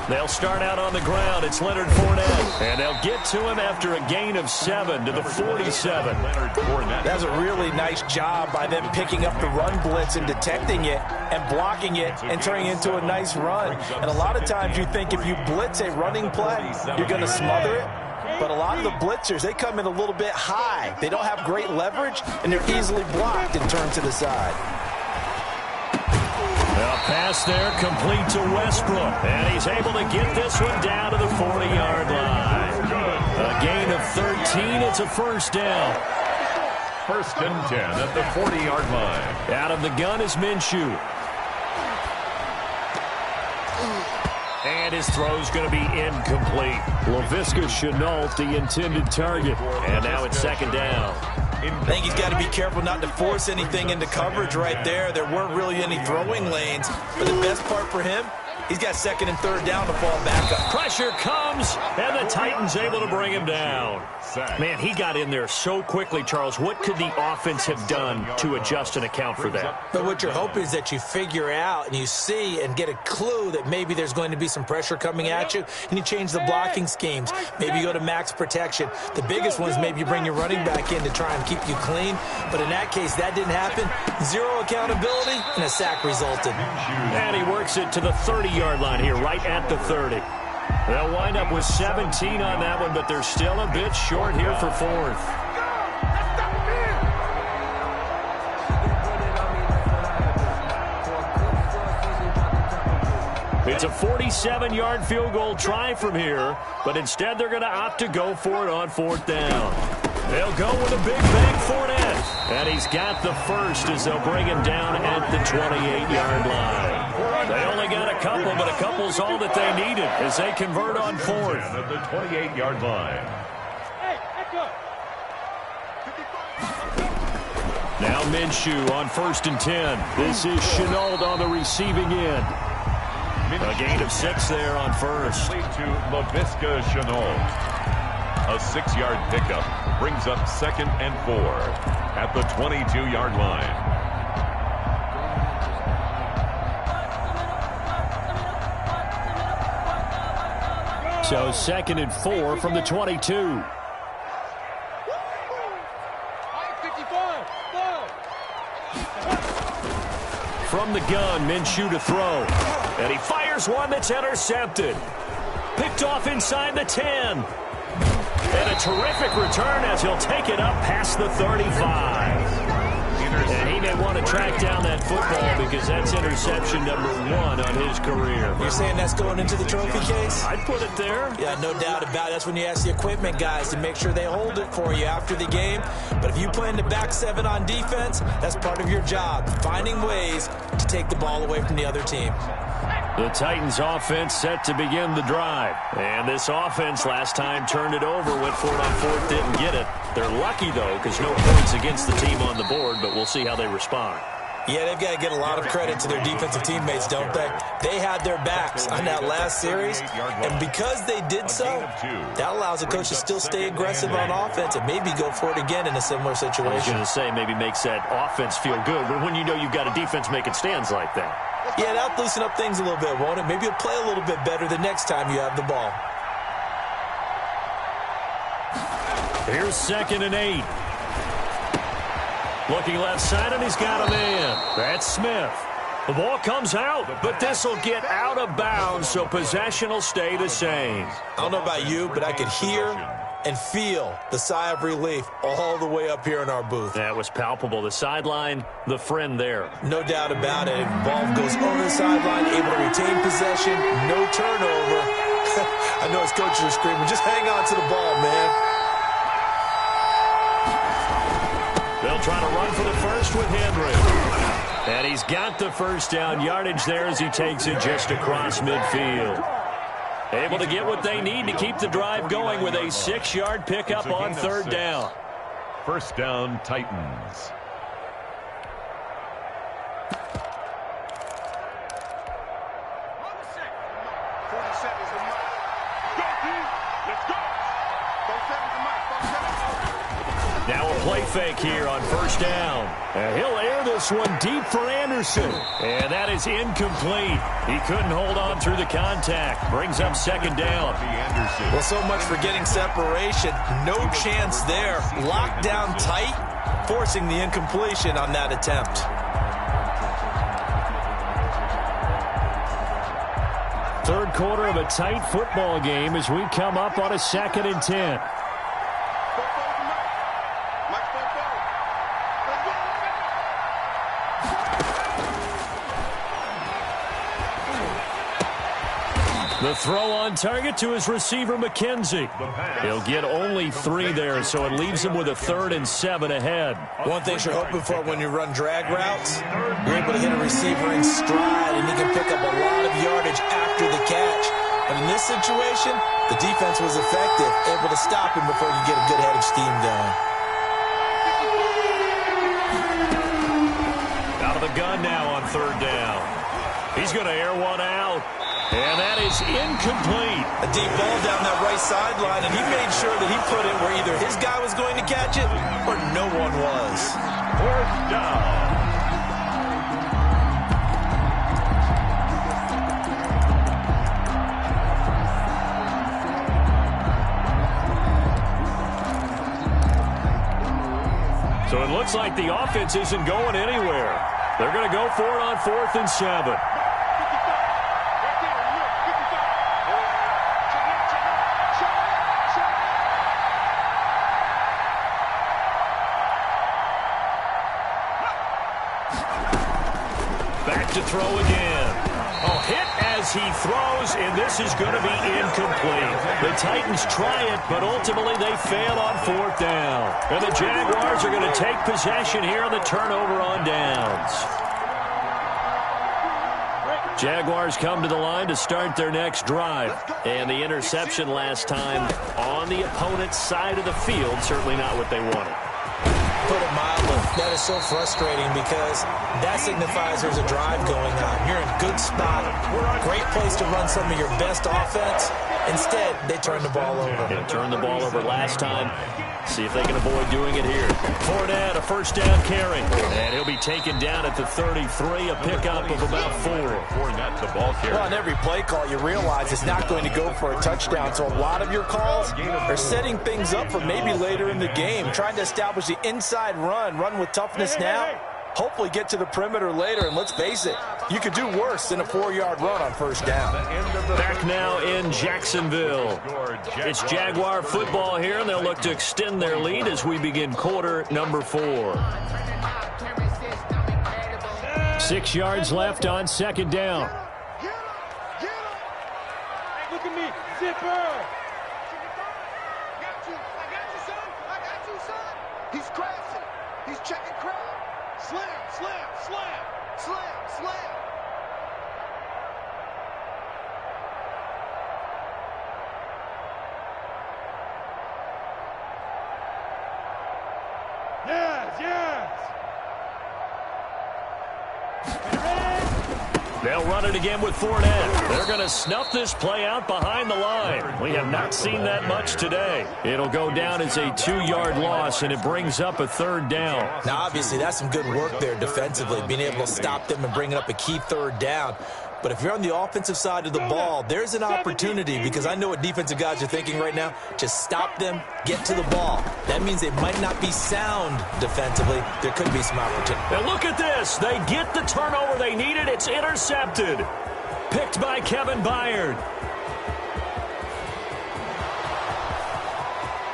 They'll start out on the ground. It's Leonard Fournette. And they'll get to him after a gain of 7 to the 47. That's a really nice job by them picking up the run blitz and detecting it and blocking it and turning it into a nice run. And a lot of times you think if you blitz a running play, you're going to smother it. But a lot of the blitzers, they come in a little bit high. They don't have great leverage, and they're easily blocked and turned to the side. Pass there complete to Westbrook. And he's able to get this one down to the 40-yard line. A gain of 13. It's a 1st down. 1st and 10 at the 40-yard line. Out of the gun is Minshew. And his throw's going to be incomplete. Laviska Shenault, the intended target. And now it's 2nd down. I think he's got to be careful not to force anything into coverage right there. There weren't really any throwing lanes. But the best part for him, he's got 2nd and 3rd down to fall back up. Pressure comes, and the Titans able to bring him down. Man, he got in there so quickly, Charles. What could the offense have done to adjust and account for that? But what you're hoping is that you figure out and you see and get a clue that maybe there's going to be some pressure coming at you, and you change the blocking schemes. Maybe you go to max protection. The biggest one is maybe you bring your running back in to try and keep you clean. But in that case, that didn't happen. 0 accountability, and a sack resulted. And he works it to the 30-yard line here, right at the 30. They'll wind up with 17 on that one, but they're still a bit short here for 4th. It's a 47-yard field goal try from here, but instead they're going to opt to go for it on 4th down. They'll go with a big bang Fournette. And he's got the first as they'll bring him down at the 28-yard line. They only got a couple, but a couple's all that they needed as they convert on 4th. At the 28-yard line. Now Minshew on 1st and 10. This is Shenault on the receiving end. A gain of 6 there on 1st. To Laviska Shenault. A 6-yard pickup brings up 2nd and 4 at the 22-yard line. So 2nd and 4 from the 22. From the gun, Minshew to throw. And he fires one that's intercepted. Picked off inside the 10. And a terrific return as he'll take it up past the 35. And he may want to track down that football because that's interception number 1 on his career. You're saying that's going into the trophy case? I'd put it there. Yeah, no doubt about it. That's when you ask the equipment guys to make sure they hold it for you after the game. But if you play in the back 7 on defense, that's part of your job, finding ways to take the ball away from the other team. The Titans offense set to begin the drive. And this offense last time turned it over, went for it on 4th, didn't get it. They're lucky, though, because no points against the team on the board, but we'll see how they respond. Yeah, they've got to get a lot of credit to their defensive teammates, don't they? They had their backs on that last series, and because they did so, that allows the coach to still stay aggressive on offense and maybe go for it again in a similar situation. I was going to say maybe makes that offense feel good, but when you know you've got a defense making stands like that. Yeah, that'll loosen up things a little bit, won't it? Maybe you'll play a little bit better the next time you have the ball. Here's 2nd and 8. Looking left side, and he's got a man. That's Smith. The ball comes out, but this will get out of bounds, so possession will stay the same. I don't know about you, but I could hear and feel the sigh of relief all the way up here in our booth. That was palpable. The sideline, the friend there. No doubt about it. Ball goes over the sideline, able to retain possession, no turnover. I know his coaches are screaming, just hang on to the ball, man. They'll try to run for the first with Henry. And he's got the first down yardage there as he takes it just across midfield. Able to get what they need to keep the drive going with a 6-yard pickup on 3rd down. First down, Titans. Now a play fake here on 1st down. And he'll air this one deep for Anderson. And that is incomplete. He couldn't hold on through the contact. Brings up 2nd down. Well, so much for getting separation. No chance there. Locked down tight, forcing the incompletion on that attempt. Third quarter of a tight football game as we come up on a 2nd and 10. The throw on target to his receiver, McKenzie. He'll get only 3 there, so it leaves him with a 3rd and 7 ahead. One thing you're hoping for when you run drag routes, you're able to hit a receiver in stride, and he can pick up a lot of yardage after the catch. But in this situation, the defense was effective, able to stop him before he could get a good head of steam going. Out of the gun now on 3rd down. He's going to air one out. And that is incomplete. A deep ball down that right sideline, and he made sure that he put it where either his guy was going to catch it or no one was. 4th down. So it looks like the offense isn't going anywhere. They're going to go for it on 4th and 7. Back to throw again. Oh, hit as he throws, and this is going to be incomplete. The Titans try it, but ultimately they fail on 4th down. And the Jaguars are going to take possession here on the turnover on downs. Jaguars come to the line to start their next drive. And the interception last time on the opponent's side of the field, certainly not what they wanted. Put it mildly, that is so frustrating because that signifies there's a drive going on. You're in a good spot, great place to run some of your best offense. Instead, they turn the ball over. They turned the ball over last time. See if they can avoid doing it here. Fournette, a 1st down carry. And he'll be taken down at the 33, a pickup of about 4. Fournette, the ball carrier. Well, on every play call, you realize it's not going to go for a touchdown. So a lot of your calls are setting things up for maybe later in the game, trying to establish the inside run with toughness now. Hopefully get to the perimeter later, and let's face it, you could do worse than a 4-yard run on 1st down. Back now in Jacksonville. It's Jaguar football here, and they'll look to extend their lead as we begin quarter number 4. 6 yards left on second down. Get him! Get him! Hey, look at me. Zipper! I got you, son. I got you, son. He's crashing. He's checking crowd. Slam, slam, slam. Slam, slam. Yes, yes. They'll run it again with Fournette. They're going to snuff this play out behind the line. We have not seen that much today. It'll go down as a 2-yard loss, and it brings up a third down. Now, obviously, that's some good work there defensively, being able to stop them and bringing up a key third down. But if you're on the offensive side of the ball, there's an opportunity, because I know what defensive guys are thinking right now. Just stop them, get to the ball. That means they might not be sound defensively. There could be some opportunity. Now look at this. They get the turnover they needed. It's intercepted. Picked by Kevin Byard.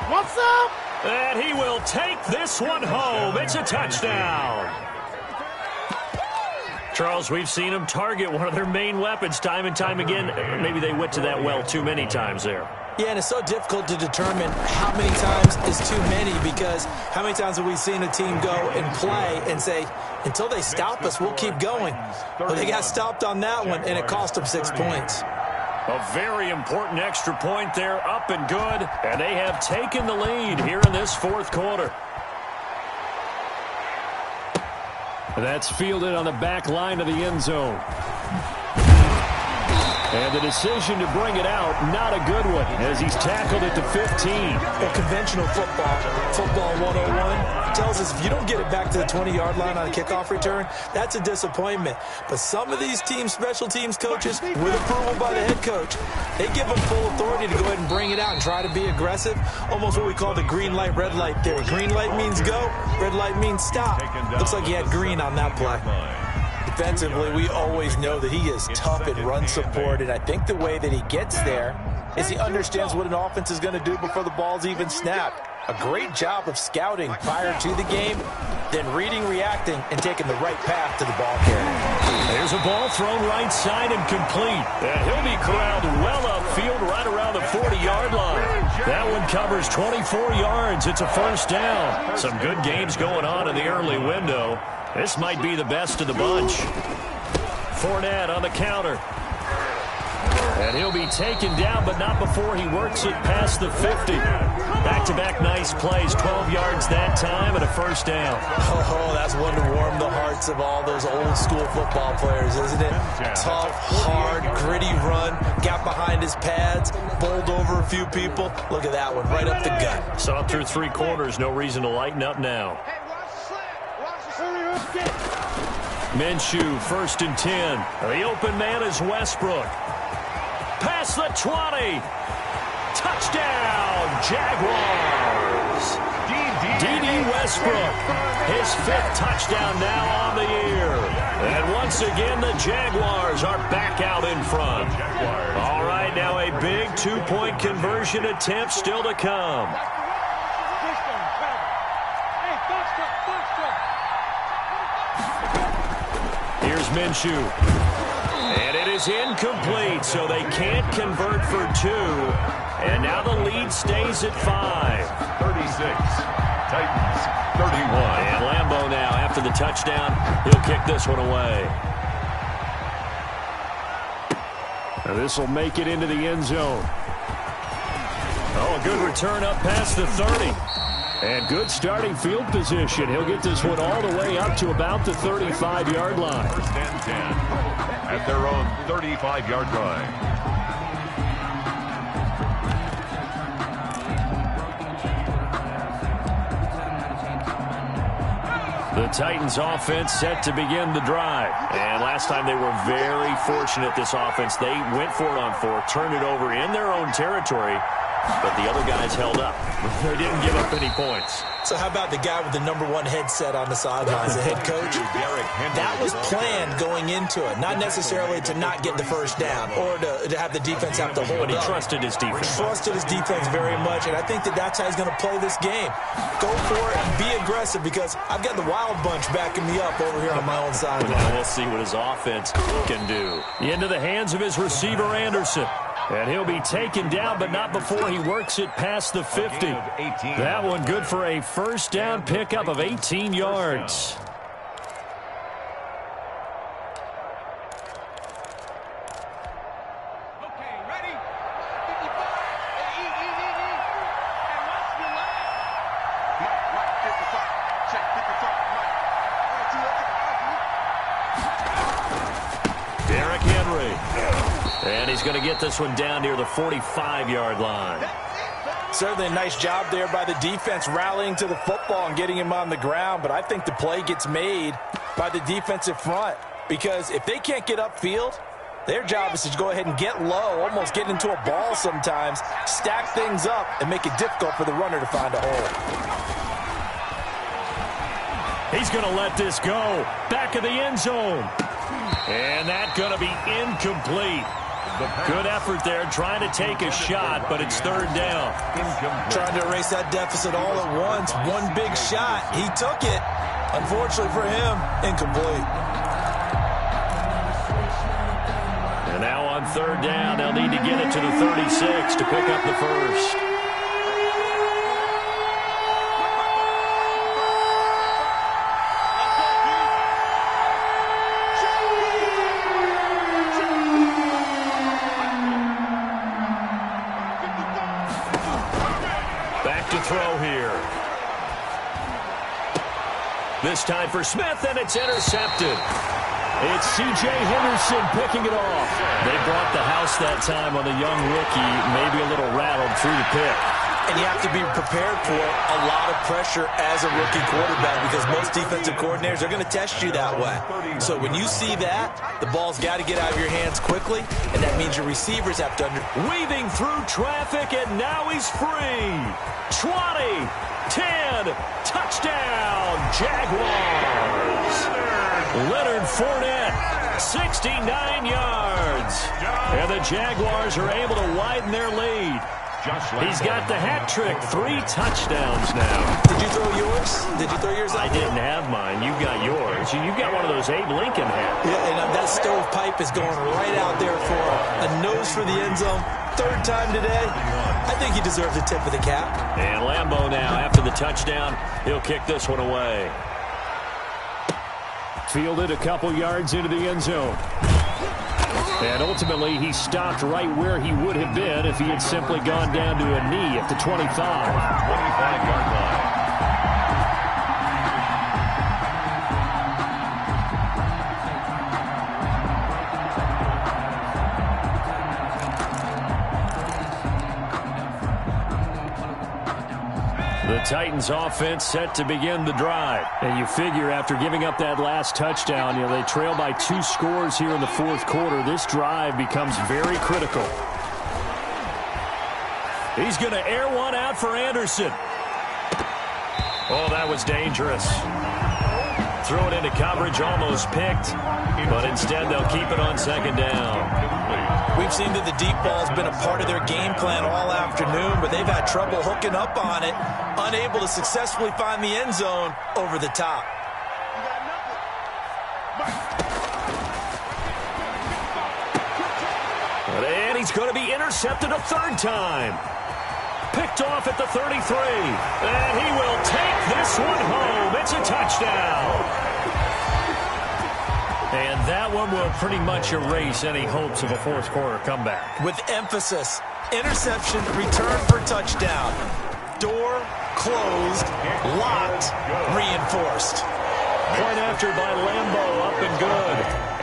What's up? And he will take this one home. It's a touchdown. Charles, we've seen them target one of their main weapons time and time again. Maybe they went to that well too many times there. Yeah, and it's so difficult to determine how many times is too many, because how many times have we seen a team go and play and say, until they stop us, we'll keep going. Well, they got stopped on that one, and it cost them 6 points. A very important extra point there, up and good, and they have taken the lead here in this fourth quarter. That's fielded on the back line of the end zone. And the decision to bring it out, not a good one, as he's tackled at the 15. Well, conventional football 101, tells us if you don't get it back to the 20-yard line on a kickoff return, that's a disappointment. But some of these teams, special teams coaches, with approval by the head coach, they give them full authority to go ahead and bring it out and try to be aggressive, almost what we call the green light, red light theory. Green light means go, red light means stop. Looks like he had green on that play. Defensively, we always know that he is tough in run support, and I think the way that he gets there is he understands what an offense is going to do before the ball's even snapped. A great job of scouting prior to the game, then reading, reacting, and taking the right path to the ball carrier. There's a ball thrown right side and complete. And he'll be corralled well upfield right around the 40-yard line. That one covers 24 yards. It's a first down. Some good games going on in the early window. This might be the best of the bunch. Fournette on the counter. And he'll be taken down, but not before he works it past the 50. Back-to-back nice plays, 12 yards that time, and a first down. Oh, that's one to warm the hearts of all those old-school football players, isn't it? Tough, hard, gritty run, got behind his pads, bowled over a few people. Look at that one, right up the gut. Saw it through 3 quarters, no reason to lighten up now. Minshew, 1st and 10. The open man is Westbrook. Past the 20. Touchdown, Jaguars. D.D. Westbrook, his 5th touchdown now on the year. And once again, the Jaguars are back out in front. All right, now a big 2-point conversion attempt still to come. Here's Minshew. And it is incomplete, so they can't convert for 2. And now the lead stays at 5. 36. Titans, 31. And Lambeau now, after the touchdown, he'll kick this one away. This will make it into the end zone. Oh, a good return up past the 30. And good starting field position. He'll get this one all the way up to about the 35-yard line. 1st and 10 at their own 35-yard line. The Titans offense set to begin the drive. And last time they were very fortunate, this offense. They went for it on 4, turned it over in their own territory, but the other guys held up. They didn't give up any points. So how about the guy with the #1 headset on the sidelines, the head coach? That was planned going into it, not necessarily to not get the first down or to have the defense have to hold up. But he trusted his defense. Trusted his defense very much, and I think that's how he's going to play this game. Go for it and be aggressive, because I've got the wild bunch backing me up over here on my own sideline. We'll see what his offense can do. Into the hands of his receiver, Anderson. And he'll be taken down, but not before he works it past the 50. That one good for a first down pickup of 18 yards. Okay, ready? 55. And watch the line. Right, 55. Check 55. Right. Derrick Henry. And he's going to get this one down near the 45-yard line. Certainly a nice job there by the defense rallying to the football and getting him on the ground, but I think the play gets made by the defensive front, because if they can't get upfield, their job is to go ahead and get low, almost get into a ball sometimes, stack things up, and make it difficult for the runner to find a hole. He's going to let this go. Back of the end zone. And that's going to be incomplete. Good effort there, trying to take a shot, but it's third down. Trying to erase that deficit all at once. One big shot. He took it. Unfortunately for him, incomplete. And now on third down, they'll need to get it to the 36 to pick up the first. Throw here. This time for Smith, and it's intercepted. It's C.J. Henderson picking it off. They brought the house that time on the young rookie, maybe a little rattled through the pick. And you have to be prepared for a lot of pressure as a rookie quarterback, because most defensive coordinators are going to test you that way. So when you see that, the ball's got to get out of your hands quickly, and that means your receivers have to weaving through traffic, and now he's free. 20, 10, touchdown, Jaguars. Leonard Fournette, 69 yards. And the Jaguars are able to widen their lead. He's got the hat trick, 3 touchdowns now. Did you throw yours? Did you throw yours out? I didn't have mine. You got yours. You've got one of those Abe Lincoln hats. Yeah, and that stovepipe is going right out there for a nose for the end zone. Third time today. I think he deserves a tip of the cap. And Lambeau now, after the touchdown, he'll kick this one away. Fielded a couple yards into the end zone. And ultimately, he stopped right where he would have been if he had simply gone down to a knee at the 25. 25-yard line. The Titans offense set to begin the drive. And you figure after giving up that last touchdown, they trail by 2 scores here in the fourth quarter. This drive becomes very critical. He's going to air one out for Anderson. Oh, that was dangerous. Throw it into coverage, almost picked. But instead, they'll keep it on second down. We've seen that the deep ball's been a part of their game plan all afternoon, but they've had trouble hooking up on it, unable to successfully find the end zone over the top. And he's going to be intercepted a third time. Picked off at the 33. And he will take this one home. It's a touchdown. And that one will pretty much erase any hopes of a fourth quarter comeback. With emphasis, interception, return for touchdown. Door closed, locked, reinforced. Point after by Lambeau, up and good.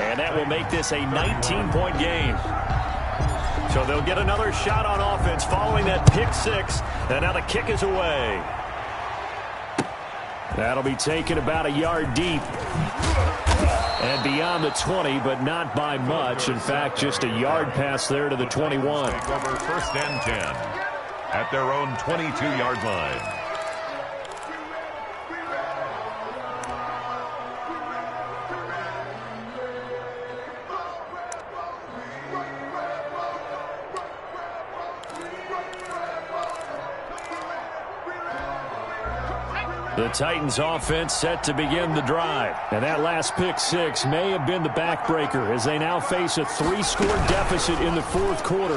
And that will make this a 19-point game. So they'll get another shot on offense following that pick 6. And now the kick is away. That'll be taken about a yard deep. And beyond the 20, but not by much. In fact, just a yard pass there to the 21. Take over first and 10. at their own 22-yard line. The Titans offense set to begin the drive. And that last pick six may have been the backbreaker as they now face a 3-score deficit in the fourth quarter.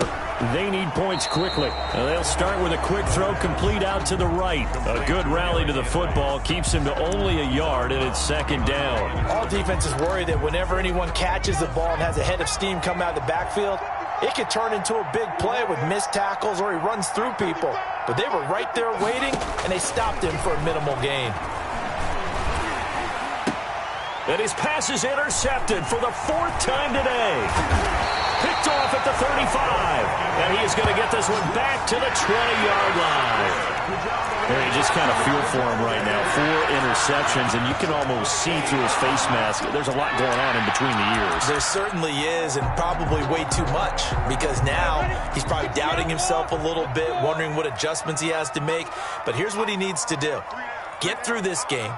They need points quickly. They'll start with a quick throw complete out to the right. A good rally to the football keeps him to only a yard, and it's second down. All defenses worry that whenever anyone catches the ball and has a head of steam come out of the backfield, it could turn into a big play with missed tackles or he runs through people. But they were right there waiting, and they stopped him for a minimal gain. And his pass is intercepted for the 4th time today. Picked off at the 35. And he is going to get this one back to the 20-yard line. There, you just kind of feel for him right now. 4 interceptions, and you can almost see through his face mask. There's a lot going on in between the ears. There certainly is, and probably way too much, because now he's probably doubting himself a little bit, wondering what adjustments he has to make. But here's what he needs to do. Get through this game.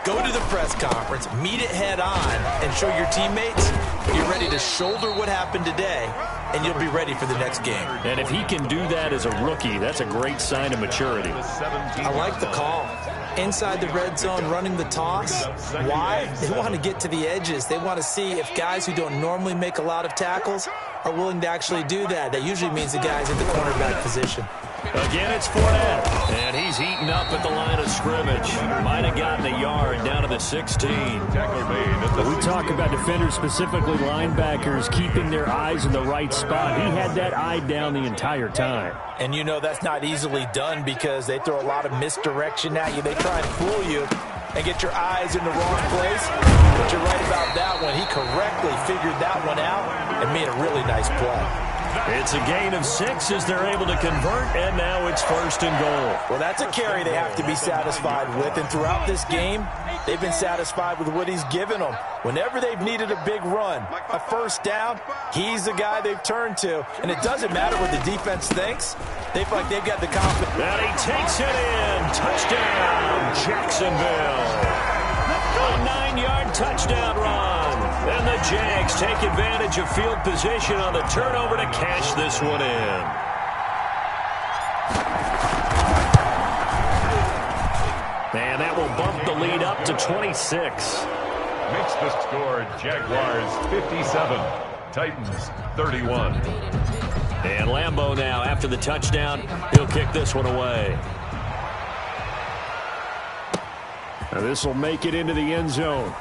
Go to the press conference, meet it head on, and show your teammates you're ready to shoulder what happened today, and you'll be ready for the next game. And if he can do that as a rookie, that's a great sign of maturity. I like the call. Inside the red zone, running the toss. Why? They want to get to the edges. They want to see if guys who don't normally make a lot of tackles are willing to actually do that. That usually means the guys in the cornerback position. Again, it's Fournette, and he's heating up at the line of scrimmage. Might have gotten a yard down to the 16. We talk about defenders, specifically linebackers, keeping their eyes in the right spot. He had that eye down the entire time. And you know that's not easily done because they throw a lot of misdirection at you. They try and fool you and get your eyes in the wrong place. But you're right about that one. He correctly figured that one out and made a really nice play. It's a gain of 6 as they're able to convert, and now it's 1st and goal. Well, that's a carry they have to be satisfied with, and throughout this game, they've been satisfied with what he's given them. Whenever they've needed a big run, a first down, he's the guy they've turned to, and it doesn't matter what the defense thinks. They feel like they've got the confidence. And he takes it in. Touchdown, Jacksonville. A 9-yard touchdown run. And the Jags take advantage of field position on the turnover to cash this one in. And that will bump the lead up to 26. Makes the score Jaguars 57, Titans 31. And Lambeau now, after the touchdown, he'll kick this one away. Now this will make it into the end zone.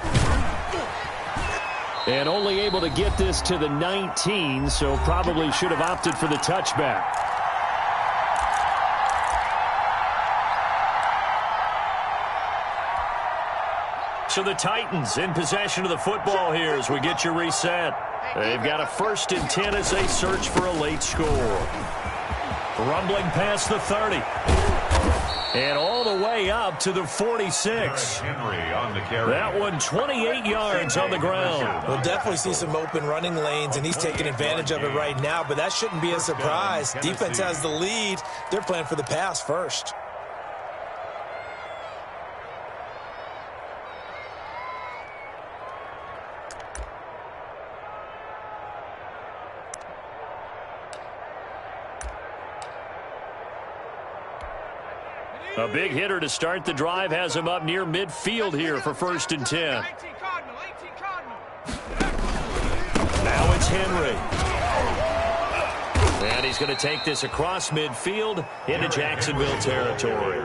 And only able to get this to the 19, so probably should have opted for the touchback. So the Titans in possession of the football here as we get you reset. They've got a 1st and 10 as they search for a late score. Rumbling past the 30. And all the way up to the 46. Henry on the carry. That one 28 yards on the ground. We'll definitely see some open running lanes, and he's taking advantage of it right now, but that shouldn't be a surprise. Defense has the lead. They're playing for the pass first. A big hitter to start the drive has him up near midfield here for 1st and 10. Now it's Henry. And he's going to take this across midfield into Jacksonville territory.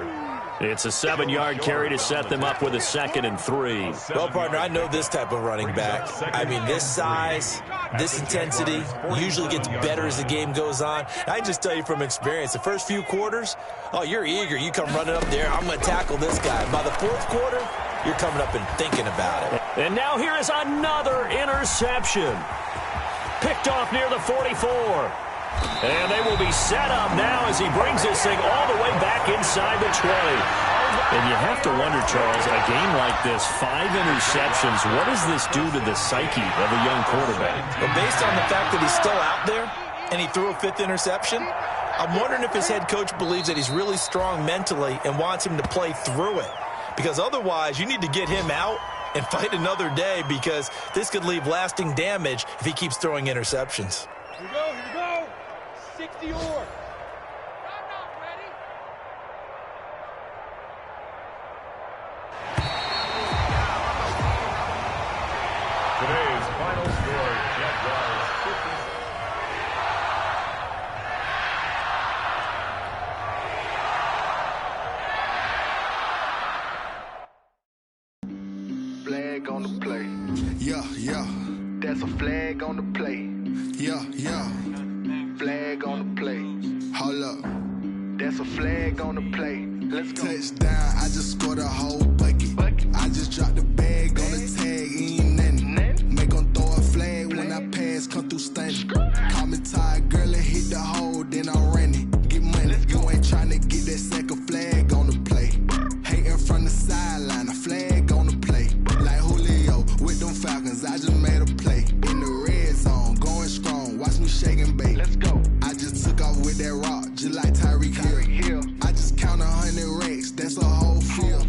It's a 7-yard carry to set them up with a 2nd and 3. Well, partner, I know this type of running back. I mean, this size, this intensity usually gets better as the game goes on. I just tell you from experience, the first few quarters, oh, you're eager. You come running up there, I'm going to tackle this guy. By the 4th quarter, you're coming up and thinking about it. And now here is another interception. Picked off near the 44. And they will be set up now as he brings this thing all the way back inside the 20. And you have to wonder, Charles, a game like this, 5 interceptions, what does this do to the psyche of a young quarterback? Well, based on the fact that he's still out there and he threw a 5th interception, I'm wondering if his head coach believes that he's really strong mentally and wants him to play through it. Because otherwise, you need to get him out and fight another day, because this could leave lasting damage if he keeps throwing interceptions. Here we go. 60 or. Today's final score, Jaguars 50. Flag on the play. Yeah, yeah. That's a flag on the play. Yeah, yeah. Flag on the play. Hold up. That's a flag on the play. Let's go. Touchdown, I just scored a whole bucket. I just dropped the bag on the tag, ain't nothing. Make them throw a flag when I pass, come through stunning. Call me tired, girl, and hit the hole, then I'm running. Get money, you ain't tryna get that second flag on the play. Hating from the sideline, a flag on the play. Like Julio with them Falcons, I just made a play. In the red zone, going strong, watch me shake and bake. Let's go. I just took off with that rock, just like Tyreek Hill. I just count 100 racks, that's a whole field.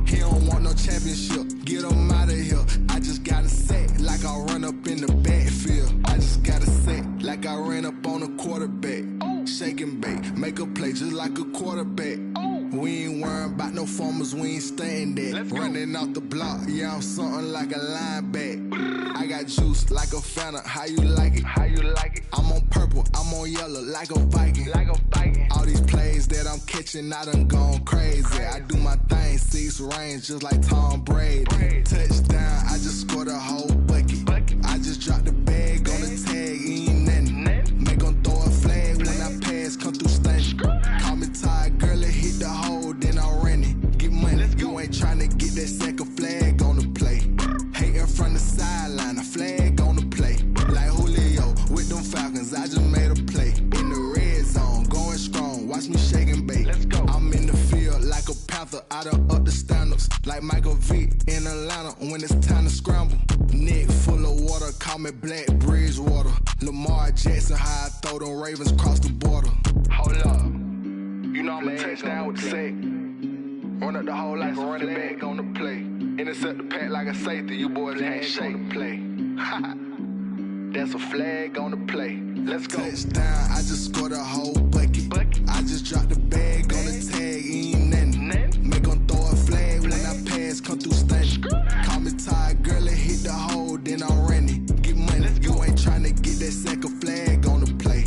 He don't want no championship, get him out of here. I just got a set, like I run up in the backfield. I just got a set, like I ran up on a quarterback. Shake and bake, make a play just like a quarterback. We ain't worrying about no formers, we ain't staying there. Running off the block, yeah, I'm something like a linebacker. I got juice like a Fanta, how you like it? How you like it? I'm on purple, I'm on yellow, like a Viking. Like a Viking. All these plays that I'm catching, I done gone crazy. I do my thing, 6 range, just like Tom Brady. Touchdown, I just scored a whole bucket. I just dropped the bag on the tag, ain't nothing. Make them throw a flag when I pass, come through stunning. Call me tired, girl, and hit the hole, then I'm running. Get money, you ain't tryna get that second flag on the play. Hating from the sideline, a flag on the play. Like Julio with them Falcons, I just made a play. In the red zone, going strong, watch me shake and bake. Let's go. I'm in the field like a Panther, I done up the standards. Like Michael Vick in Atlanta when it's time to scramble. Neck full of water, call me Black Bridgewater. Lamar Jackson, how I throw them Ravens cross the border. Hold up. You know I'm a touchdown with the sack. Run up the hole like a running back on the play. Intercept the pack like a safety. You boys ain't shake the play. That's a flag on the play. Let's go. Touchdown, I just scored a whole bucket. I just dropped the bag on the tag, ain't nothing. Make them throw a flag when I pass, come through stunning. Call me tired, girl, and hit the hole, then I'm running. Get money, you ain't tryna get that second flag on the play.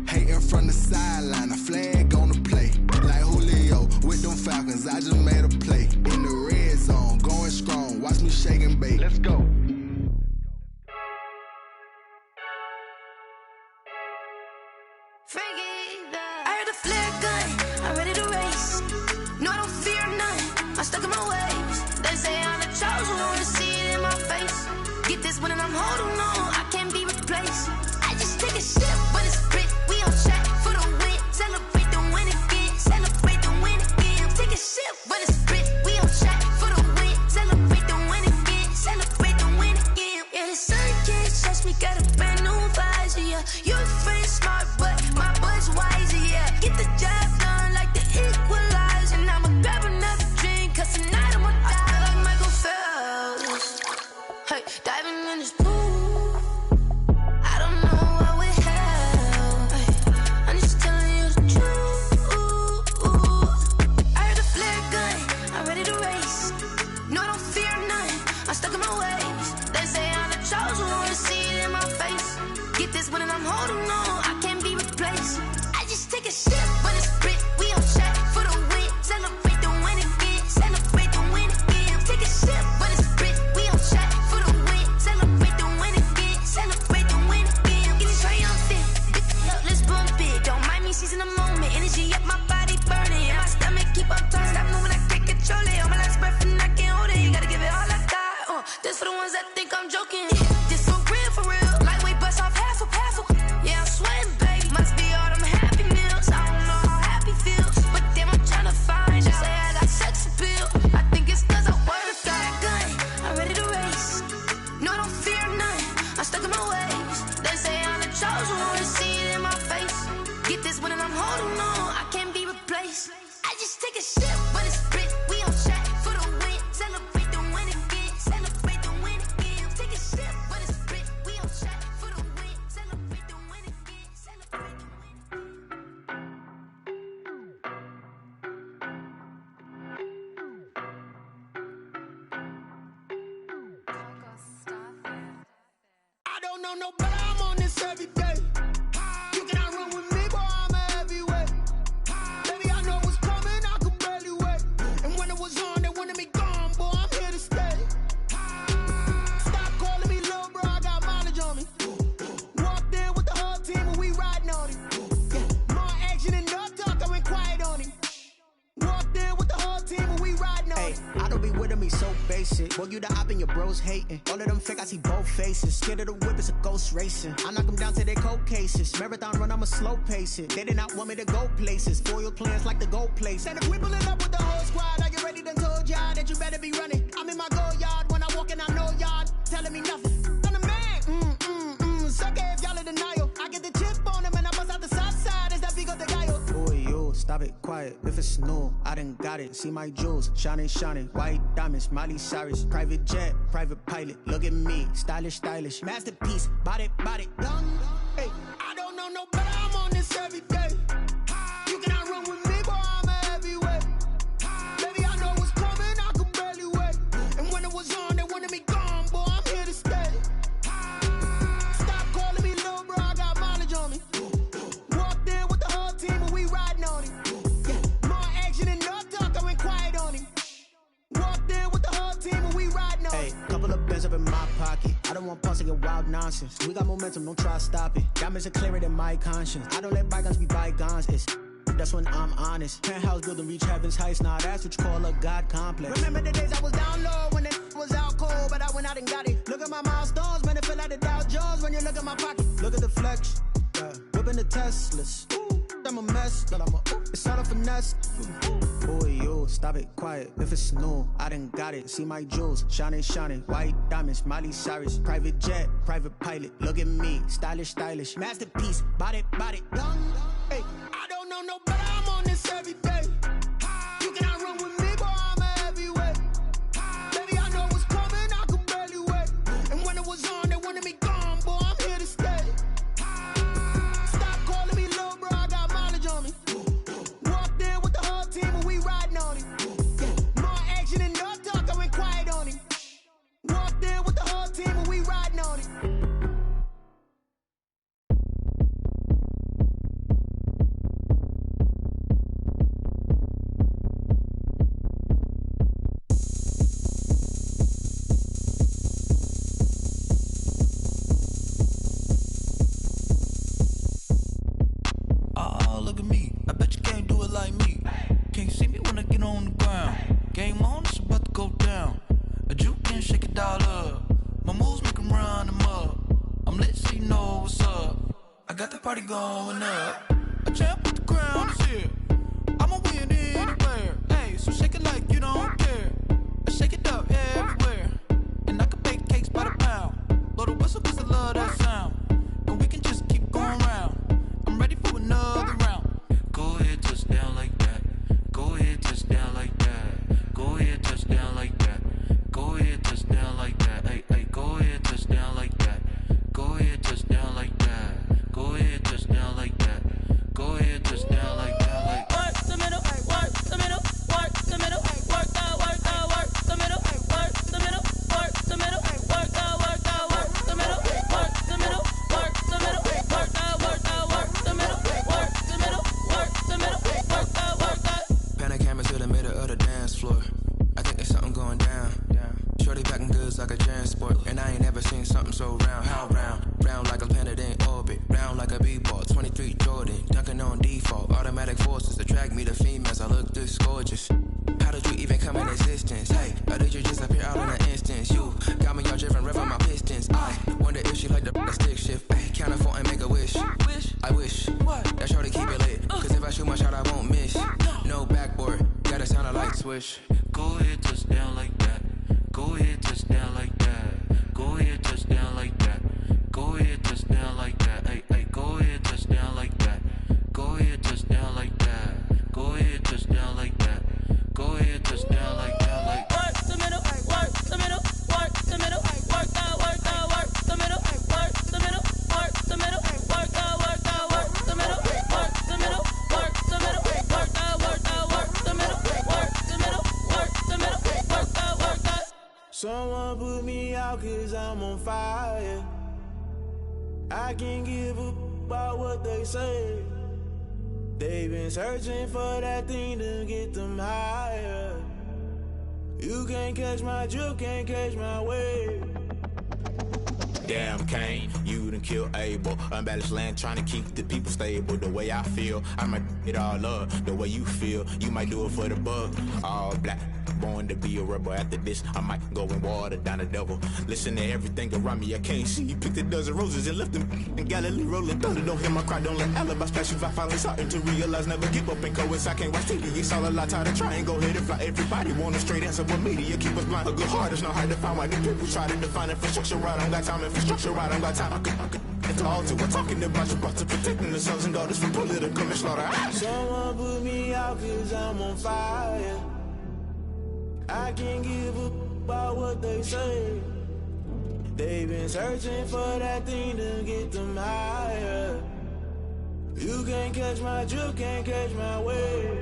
Hating from the sideline, a flag on the play. Like Julio with them Falcons, I just made a play. In the red zone, going strong, watch me shake and bake. Let's go. I heard the flare gun, I'm ready to race. No, I don't fear none, I'm stuck in my ways. They say I'm the chosen one, to see it in my face. Get this one and I'm holding on, I can't be replaced. I just take a sip when it's split, we on track for the win. Celebrate the win again, celebrate the win again. Take a sip when it's split, we on track for the win. Celebrate the win again, celebrate the win again. Yeah, the sun can't touch me, got a brand new visor, yeah. You're a friend smart, but my bud's wiser, yeah. Get the job done like the equalizer. And I'ma grab another drink, cause tonight I'ma die like Michael Phelps. Hey, diving in this pool. a sip, but it's spit. We on track for the win. Celebrate the win again. Celebrate the win again. Take a sip, but it's spit. We on track for the win. Celebrate the win again. Celebrate the I don't know no better, I'm on this every day. You cannot run with me, boy, I'm a heavyweight. Baby, I know what's coming, I could barely wait. And when it was on, they wanted me gone, boy, I'm here to stay. Stop calling me little bro, I got mileage on me. Walked in with the whole team and we riding on it. Yeah, more action and no talk, I went quiet on him. Walked in with the whole team and we riding on it. I don't be with me so basic. Boy, you the op and your bros hating. All of them fake, I see both faces. Scared of the whip, it's a ghost racing. I knock them down to their cold cases. Marathon run, I'ma slow pace it. They did not want me to go places. Foil plans like the gold place. And if we pulling up with the whole squad, are you ready? Done told y'all that you better be running. I'm in my go yard when I walk in, I know y'all telling me nothing. I'm the man, suck it if y'all in denial. I get the chip on them and I bust out the south side. Is that Vigo de Gallo? Boy, you, stop it, quiet. If it's new, I done got it. See my jewels, shining, shining. White diamonds, Miley Cyrus. Private jet, private pilot. Look at me, stylish, stylish. Masterpiece, body, done. Hey, I don't know no better, I'm on this every day. You cannot run with me, boy, I'm a heavyweight. Baby, I know what's coming, I could barely wait. And when it was on, they wanted me gone, boy, I'm here to stay. Stop calling me little bro, I got mileage on me. Walked in with the whole team and we riding on it. Yeah, more action and no talk, I went quiet on him. Walked in with the whole team and we riding on it. hey, couple of bands up in my pocket. I don't want pause to get wild nonsense. We got momentum, don't try to stop it. Diamonds are clearer than my conscience. I don't let bygones be bygones. It's that's when I'm honest. Penthouse building, reach heaven's heights. Nah, that's what you call a God complex. Remember the days I was down low when it was out cold, but I went out and got it. Look at my milestones, man, it feel like the Dow Jones when you look at my pocket. Look at the flex, whipping the Teslas. I'm a mess, but it's all a finesse. Boy, you, stop it, quiet. If it's new, I done got it. See my jewels, shining, shining. White diamonds, Miley Cyrus. Private jet, private pilot. Look at me, stylish, stylish. Masterpiece, body, done. Hey, I don't know no better, I'm on this every day. You cannot run with me, boy, I'm a heavyweight. Baby, I know what's coming, I could barely wait. And when it was on, they wanted me gone, boy, I'm here to stay. Stop calling me little bro, I got mileage on me. Walked in with the whole team and we riding on it. Yeah, more action and no talk, I went quiet on him. Walked in with the whole team and we riding on it. Oh, look at me. I bet you can't do it like me. Can't see me when I get on the ground. Game on, it's about to go down. A juke can shake it all up. My moves make 'em run them up. I'm lit so you know what's up. I got the party going up. A champ with the crown is here. I'ma win anywhere. Hey, so shake it like you don't care. I shake it up everywhere. And I can bake cakes by the pound. Blow the whistle 'cause I love that sound. And we can just keep going round. I'm ready for another round. Go ahead, touch down like that. Go ahead, touch down like that. Go ahead, touch down like that. Go ahead, touch down like that. Hey, hey, go ahead, touch down like that. Go ahead, touch down like that. Go ahead, touch down like that. Go ahead, touch down like that. Like work the middle, work the middle, work the middle, work the middle, work the middle, work the middle, work the middle, work the middle, work the middle, work the middle, work the middle, work the middle, work the. Pan a camera to the middle of the dance floor. I think there's something going down. Shorty packing goods like a transport, and I ain't never seen something so round. How round? Round like a planet in orbit, round like a b-ball. 23 Jordan, dunking on default. Automatic forces attract me to females. I look this gorgeous. How did you even come in existence? Hey, or did you just appear out in an instance? You got me all driven, revving my pistons. I wonder if she like the stick shift. Hey, count a 4 and make a wish. I wish that shorty keep it lit. Cause if I shoot my shot, I won't miss. No backboard, gotta sound a light switch. go ahead, touch down like that. Go ahead, touch down like that. Go ahead, touch down like that. Go ahead, touch down like that. Hey, hey, go ahead, touch down like that. Go ahead, touch down like that. Go ahead, touch down like that. out 'cause I'm on fire. I can't give up about what they say. They've been searching for that thing to get them higher. You can't catch my drift, can't catch my wave. Damn, Kane, you done killed Abel. Unbalanced land, trying to keep the people stable. The way I feel, I might it all up. The way you feel, you might do it for the buck. All black, born to be a rebel. After this, I might go and water down the devil. Listen to everything around me, I can't see. Picked a dozen roses and left them in Galilee rolling thunder. Don't hear my cry, don't let alibis pass you. I finally starting to realize, never give up and coincide. Can't watch TV, it's all a lot. Tired of trying, go ahead and fly. Everybody want a straight answer, but media keep us blind. A good heart is not hard to find. Why the people try to define infrastructure right? I don't got time, infrastructure right, I don't got time. I could it's all to we're talking about you, brought to protecting the sons and daughters from political manslaughter. Someone put me out 'cause I'm on fire. I can't give up about what they say. They've been searching for that thing to get them higher. You can't catch my drift, can't catch my wave.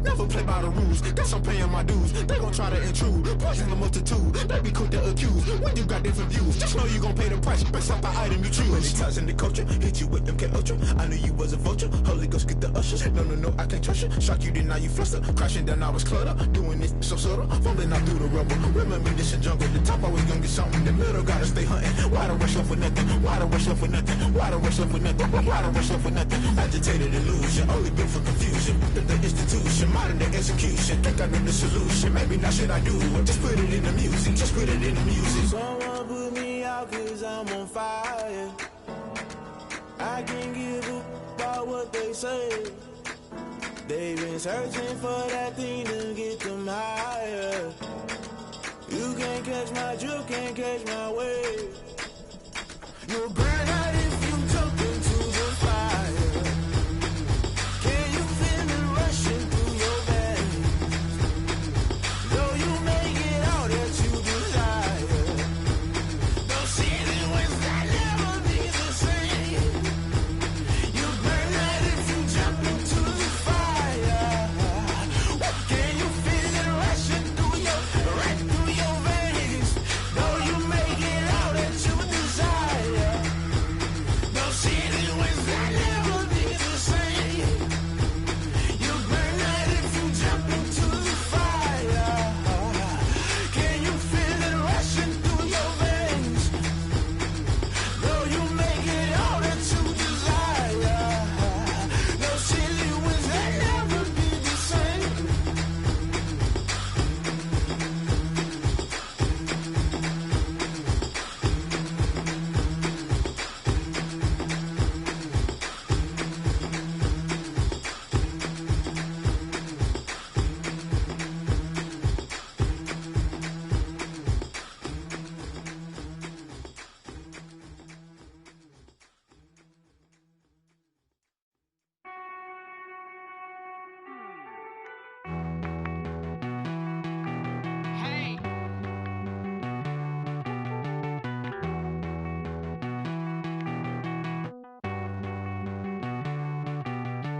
Never play by the rules, guess I'm paying my dues. They gon' try to intrude, poison the multitude. They be quick to accuse, when you got different views. Just know you gon' pay the price, based off the item you choose. Many times in the culture, hit you with MK Ultra. I knew you was a vulture, Holy Ghost get the ushers. No, I can't trust you. Shock you, then now you fluster. Crashing down, I was cluttered. Doing this so subtle, falling out through the rubble. Remember this in jungle, the top always gonna get something. The middle gotta stay hunting. Why the rush left for nothing? Why the rush left for nothing? Why the rush left for nothing? Why the rush left for nothing? Agitated illusion, only built for confusion. The institution, modern day execution. Think I know the solution. Maybe not should I do it? Just put it in the music. Just put it in the music. Someone put me out 'cause I'm on fire. I can't give up about what they say. They've been searching for that thing to get them higher. You can't catch my drift, can't catch my wave. You'll burn out if you jump into the fire. Can you feel it rushing through your veins? Though you make it all that you desire. No ceiling was that never be the same. You burn out if you jump into the fire. Can you feel it rushing right through your veins? Though you make it all that you desire. No ceiling was that never be the same. You burn out if you jump into the fire. Can you feel it rushing through your veins? Though you make it all that you desire. No ceiling was that never be the same.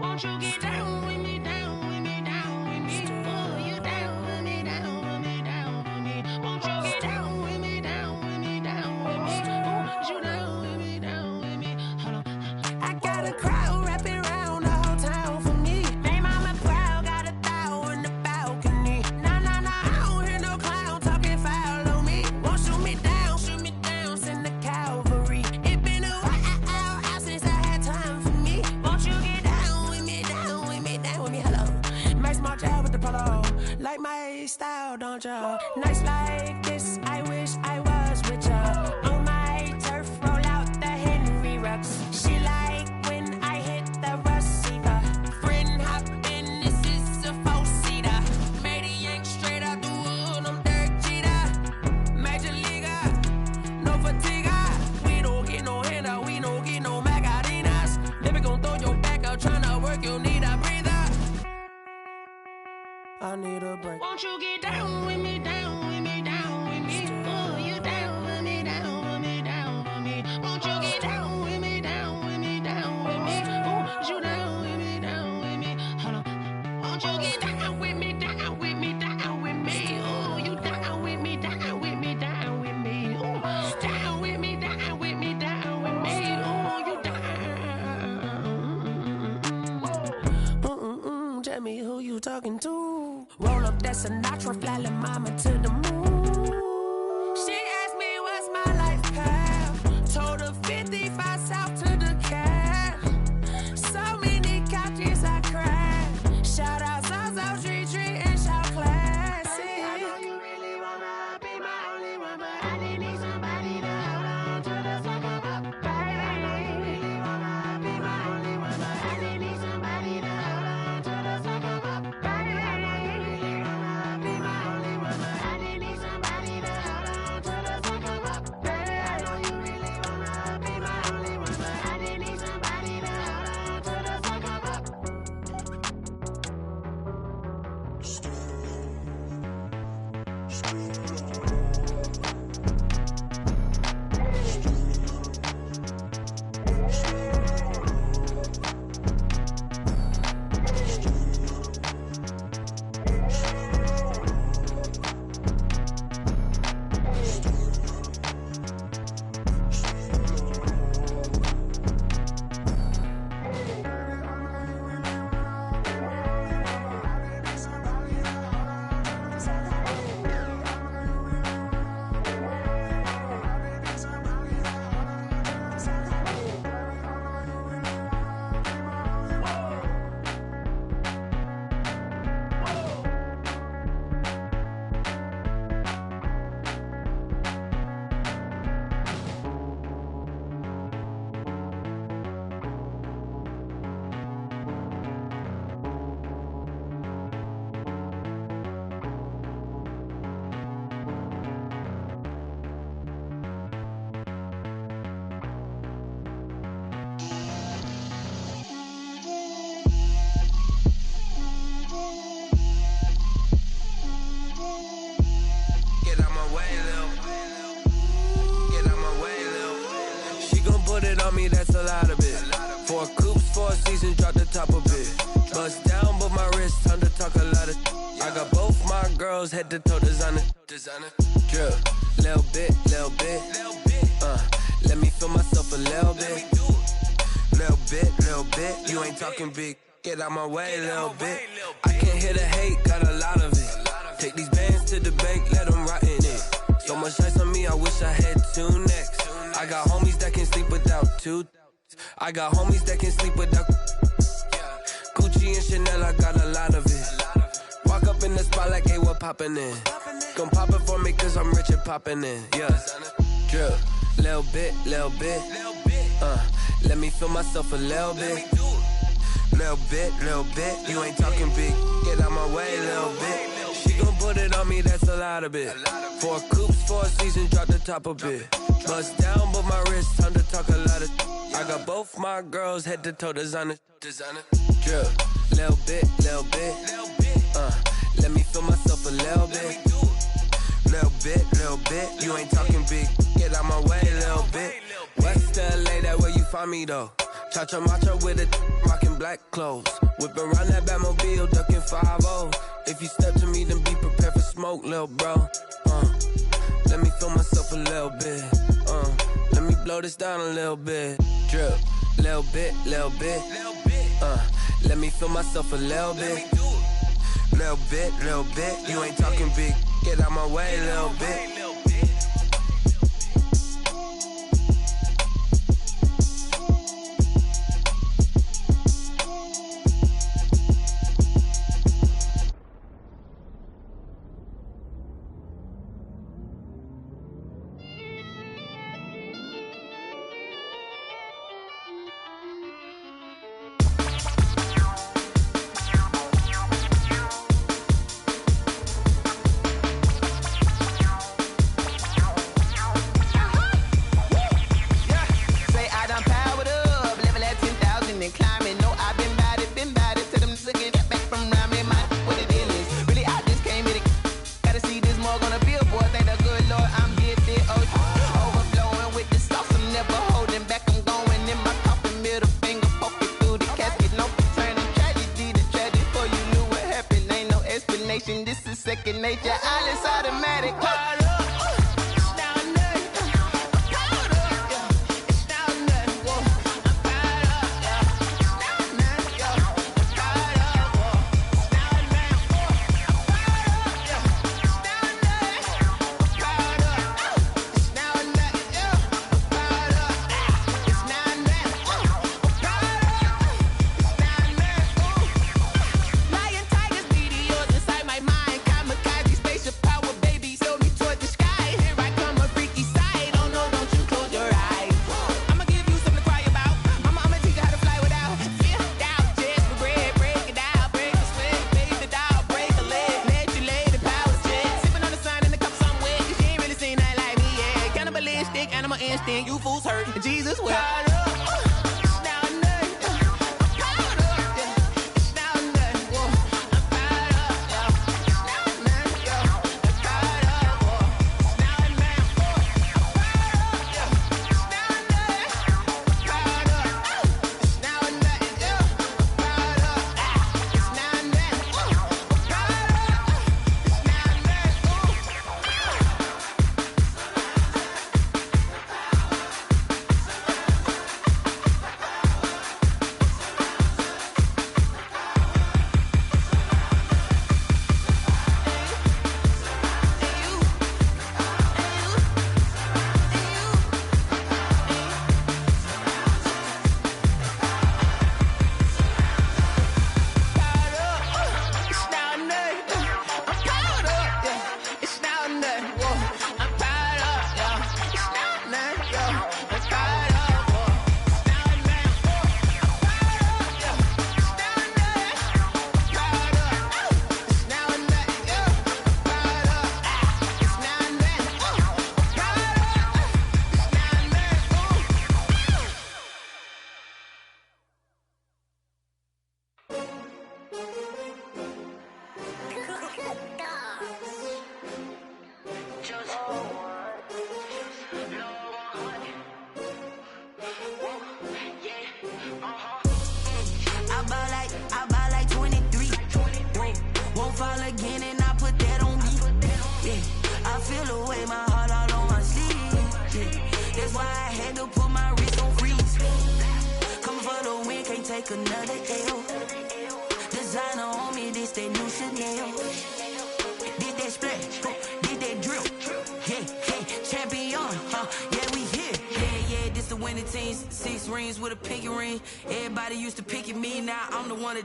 Won't you get down with me, down with me, down with me? Oh, you down with me, down with me, down with me. Won't you get down with me, down with me, down with me? Oh, you down with me, down with me? Hold on. I got a crowd wrapping around the whole town for me. Hey, mama proud, got a thou in the balcony. Nah, I don't hear no clown talking foul on me. Won't shoot me down, send the cavalry. It been a while since I had time for me. Won't you get down with me, down with me, down with me? Hello. Max March out with the polo. Like my style, don't ya? Nights like this, I wish I was with ya. On my turf, roll out the Henry Rux. She like when I hit the receiver. Friend hop in, this is a four-seater. Made a yank straight out the wood, I'm Derek Jeter. Major leaguer, no fatigue. We don't get no handout, we don't get no Magarinas. Baby gon' throw your back out, tryna work, you need a breather. I need a break. Won't you get down with me, down with me, talking to. Roll up that Sinatra, fly la mama to the moon. She asked me what's my life path. Told her 55 south to the cab. So many couches I cried. Shout out South Street and shout classic. I know you really wanna be my only one, but I didn't need somebody to hold on to the second up. Baby, I know you really wanna be my only one, but I didn't need somebody to hold on to the second up. Baby, I know you really wanna be my only one, but I didn't need somebody to hold on to the second up. Baby, I know you really wanna be my only one, but I didn't need somebody to hold on to the second up. That's a lot of it. 4 coops, 4 seasons, drop the top of it. Bust down, but my wrist, time to talk a lot of. I got both my girls, head to toe designer. Drip, little bit. Let me feel myself a little bit. Little bit. You ain't talking big. Get out my way, little bit. I can't hear the hate, got a lot of it. Take these bands to the bank, let them rot in it. So much ice on me, I wish I had 2 necks. I got homies that can sleep without 2. I got homies that can sleep without Gucci and Chanel, I got a lot of it. Walk up in the spot like, hey, what poppin' in? Gon' pop it for me cause I'm rich and poppin' in. Yeah, drip, little bit. Let me feel myself a little bit. Little bit. You ain't talking big, get out my way, little bit. She gon' put it on me, that's a lot of it. 4 coops, 4 seasons, drop the top of it. Bust down, but my wrist, time to talk a lot of. I got both my girls, head to toe designer. Drip, little bit. Let me feel myself a little bit. Little bit. You ain't talking big, get out my way, little bit. West LA, that where you find me though. Cha-cha matcha with it, rockin' black clothes. Whippin' around that Batmobile, duckin' 5-0. If you step to me, then be prepared for smoke, lil' bro. Let me feel myself a little bit. Let me blow this down a little bit. Drip, little bit. Let me feel myself a little bit. Little bit. You ain't talking big. Get out my way, little bit. second nature. All is automatic.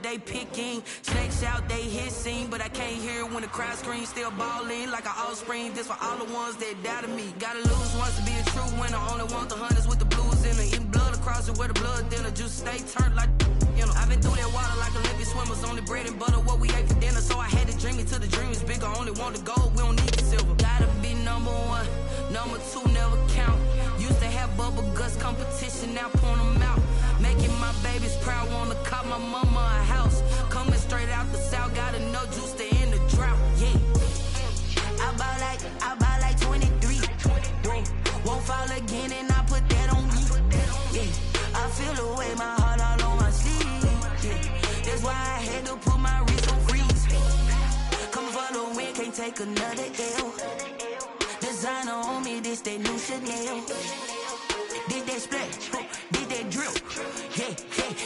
They picking, snakes out, they hissing, but I can't hear when the crowd screams. Still balling like an offspring. This for all the ones that doubted me. Gotta lose once to be a true winner. Only want the hunters with the blues in it. Eating blood across it where the blood dinner. Juice stay turned like you know. I've been through that water like Olympic swimmers. Only bread and butter what we ate for dinner. So I had to dream it till the dream is bigger. Only want the gold, we don't need the silver. Gotta be number one, number two never count. Used to have bubble guts competition, now point them out. Making my babies proud, wanna call my mama a house. Coming straight out the south, gotta know juice to end the drought. Yeah, I buy like 23. Won't fall again, and I put that on me. Yeah, I feel the way, my heart all on my sleeve. Yeah, that's why I had to put my wrist on freeze. Come for the win, can't take another L. Designer on me, this that new Chanel. Did that splash, did that drill. Yeah,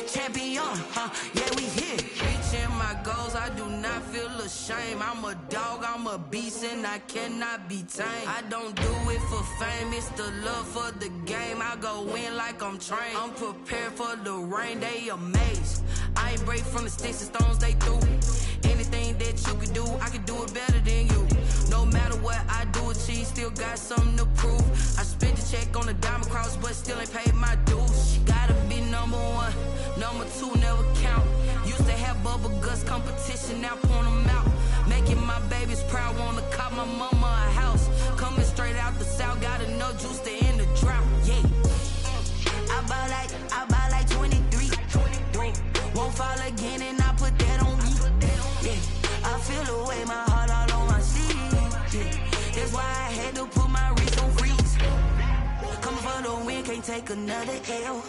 champion, yeah, we here. Reaching my goals, I do not feel ashamed. I'm a dog, I'm a beast, and I cannot be tamed. I don't do it for fame, it's the love for the game. I go in like I'm trained. I'm prepared for the rain, they amazed. I ain't break from the sticks and stones they threw. Anything that you can do, I can do it better than you. No matter what I do, achieve, still got something to prove. I spent the check on the diamond cross, but still ain't paid my dues. Gotta be number one, number two never count. Used to have bubble guts competition, now point them out. Making my babies proud, wanna call my mama a house. Coming straight out the south, gotta know juice to end the drought. Yeah, I buy like 23. Won't fall again, and I put that on me. Yeah, I feel the way, my heart all on my sleeve. Yeah, that's why I had to put my wrist on freeze. Coming for the win, can't take another L.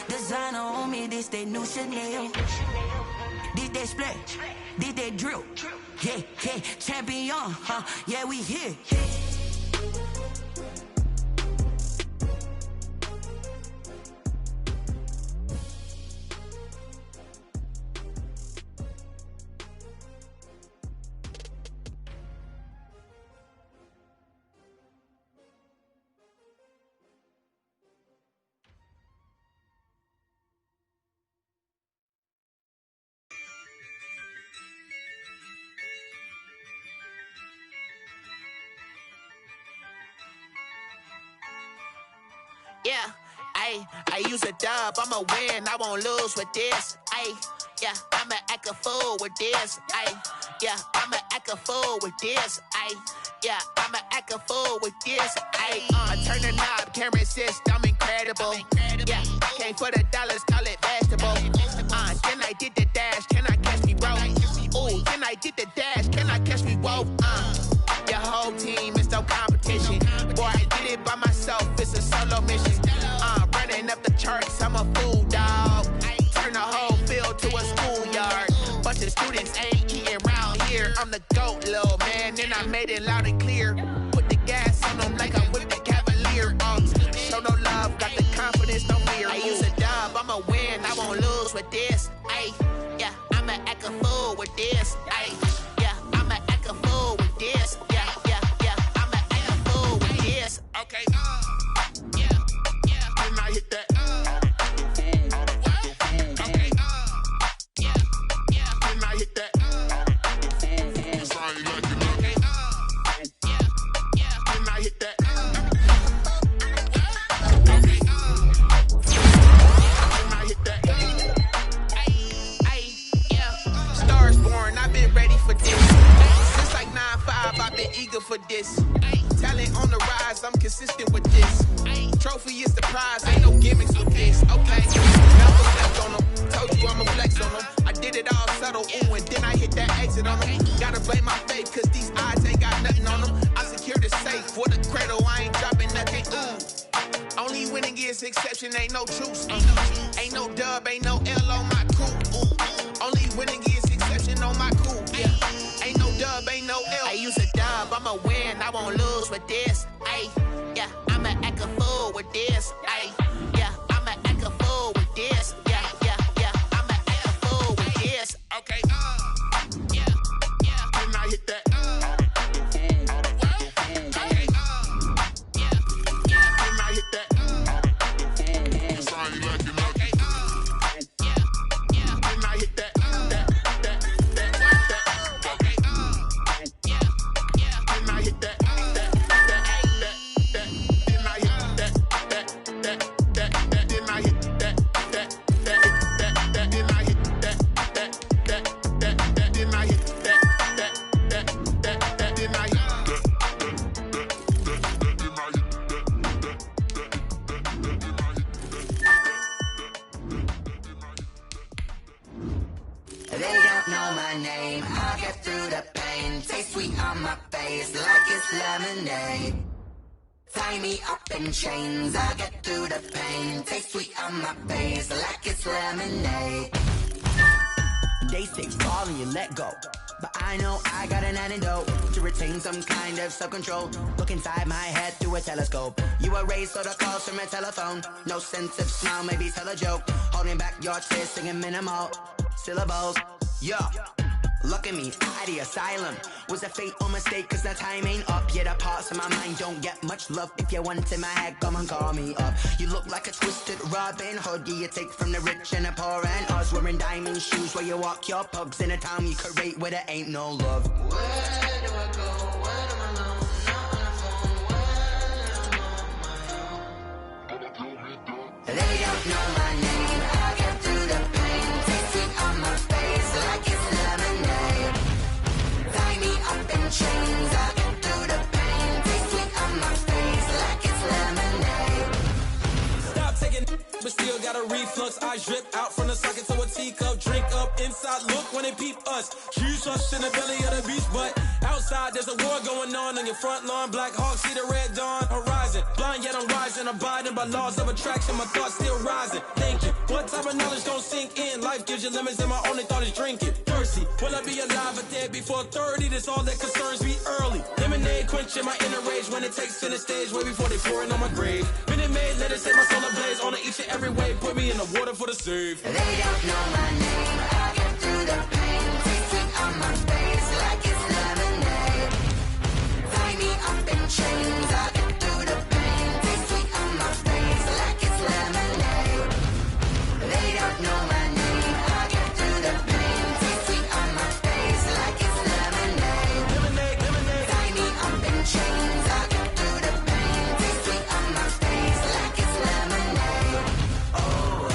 Designer on me, this that new Chanel. Did that splash, did that drill. Yeah, champion, yeah, we here. Yeah, I use a dub, I'ma win, I won't lose with this. Yeah, I'ma act a fool with this. Yeah, I'ma act a fool with this. Yeah, I'ma act a fool with this. I turn the knob, camera assist, I'm incredible. Yeah, came for the dollars, call it vegetable. Then I did the dash, can I catch me, bro? Ooh, then I did the dash, can I catch me, whoa? Your whole team is no competition. Boy, I did it by myself, it's a solo mission. Running up the charts, I'm a fool, dog. Turn the whole field to a schoolyard. Bunch of students ain't eating round here. I'm the GOAT, little man, and I made it loud and clear. Put the gas on them like I'm with the Cavalier. Show no love, got the confidence, no fear. I use a dub, I'ma win, I won't lose with this. Yeah, I'ma act a fool with this. Yeah, I'ma act a fool with this. Yeah, I'ma act a fool with this. Okay, yeah, and I hit that. Okay, yeah, and I hit that. Eager for this. Talent on the rise, I'm consistent with this. Trophy is the prize, ain't no gimmicks with this. Okay, never slept on them. Told you I'ma flex on them. I did it all subtle, ooh, and then I hit that exit on them. Gotta blame my faith, cause these odds ain't got nothing on them. I secured the safe for the cradle, I ain't dropping nothing, ooh. Only winning is exception, ain't no truce. Ain't no dub, ain't no L on my crew, ooh. Only winning is exception on my crew, yeah. Ain't no dub, ain't no L. I use a dub, I'ma win, I won't lose with this. Yeah, I'ma act a fool with this. Yeah, I'ma act a fool with this. Yeah, I'ma act a fool with this. Okay, yeah, and I hit that. Okay, yeah, and I hit that. Sorry, like it, okay, yeah, and I hit that. Lemonade. Tie me up in chains, I get through the pain. Taste sweet on my face, like it's lemonade. They say fall and you let go, but I know I got an antidote to retain some kind of self-control. Look inside my head through a telescope. You erase all the calls from a telephone. No sense of smile, maybe tell a joke. Holding back your tears, singing minimal syllables. Yeah. Look at me, out the asylum. Was a fate or mistake, cause the time ain't up. Yeah, the parts of my mind don't get much love. If you want in my head, come and call me up. You look like a twisted Robin Hood. Yeah, you take from the rich and the poor and us. Wearing diamond shoes where you walk your pugs in a town you create where there ain't no love. Where do I go? When am I alone? Not on the phone. When I'm on my own. They don't know my name. I get through the pain. Taste it on my face like it's lemonade. Tie me up in chains. I get through the pain. Taste it on my face like it's lemonade. Stop taking, but still got a reflux. I drip out from the socket to a teacup. Drink up inside, look when they peep us. Choose us in the belly of the beast, but outside there's a war going on your front lawn. Black Hawk, see the red dawn horizon. Blind yet I'm rising, abiding by laws of attraction. My thoughts still rising, thinking what type of knowledge don't sink in? Life gives you limits and my only thought is drinking. Thirsty, will I be alive or dead before 30? That's all that concerns me early. Lemonade quenching my inner rage when it takes center stage way before they pour it on my grave. Minute Maid, let it set my soul ablaze on each and every way. Put me in the water for the save. They don't know my name. I get through the pain. Taste it on my face like it's lemonade. Tie me up in chains. I get through the pain. Taste it on my face like it's lemonade. They don't know my name. I get through the pain. Taste it on my face like it's lemonade. Lemonade. Tie me up in chains. I get through the pain. Taste it on my face like it's lemonade. Oh.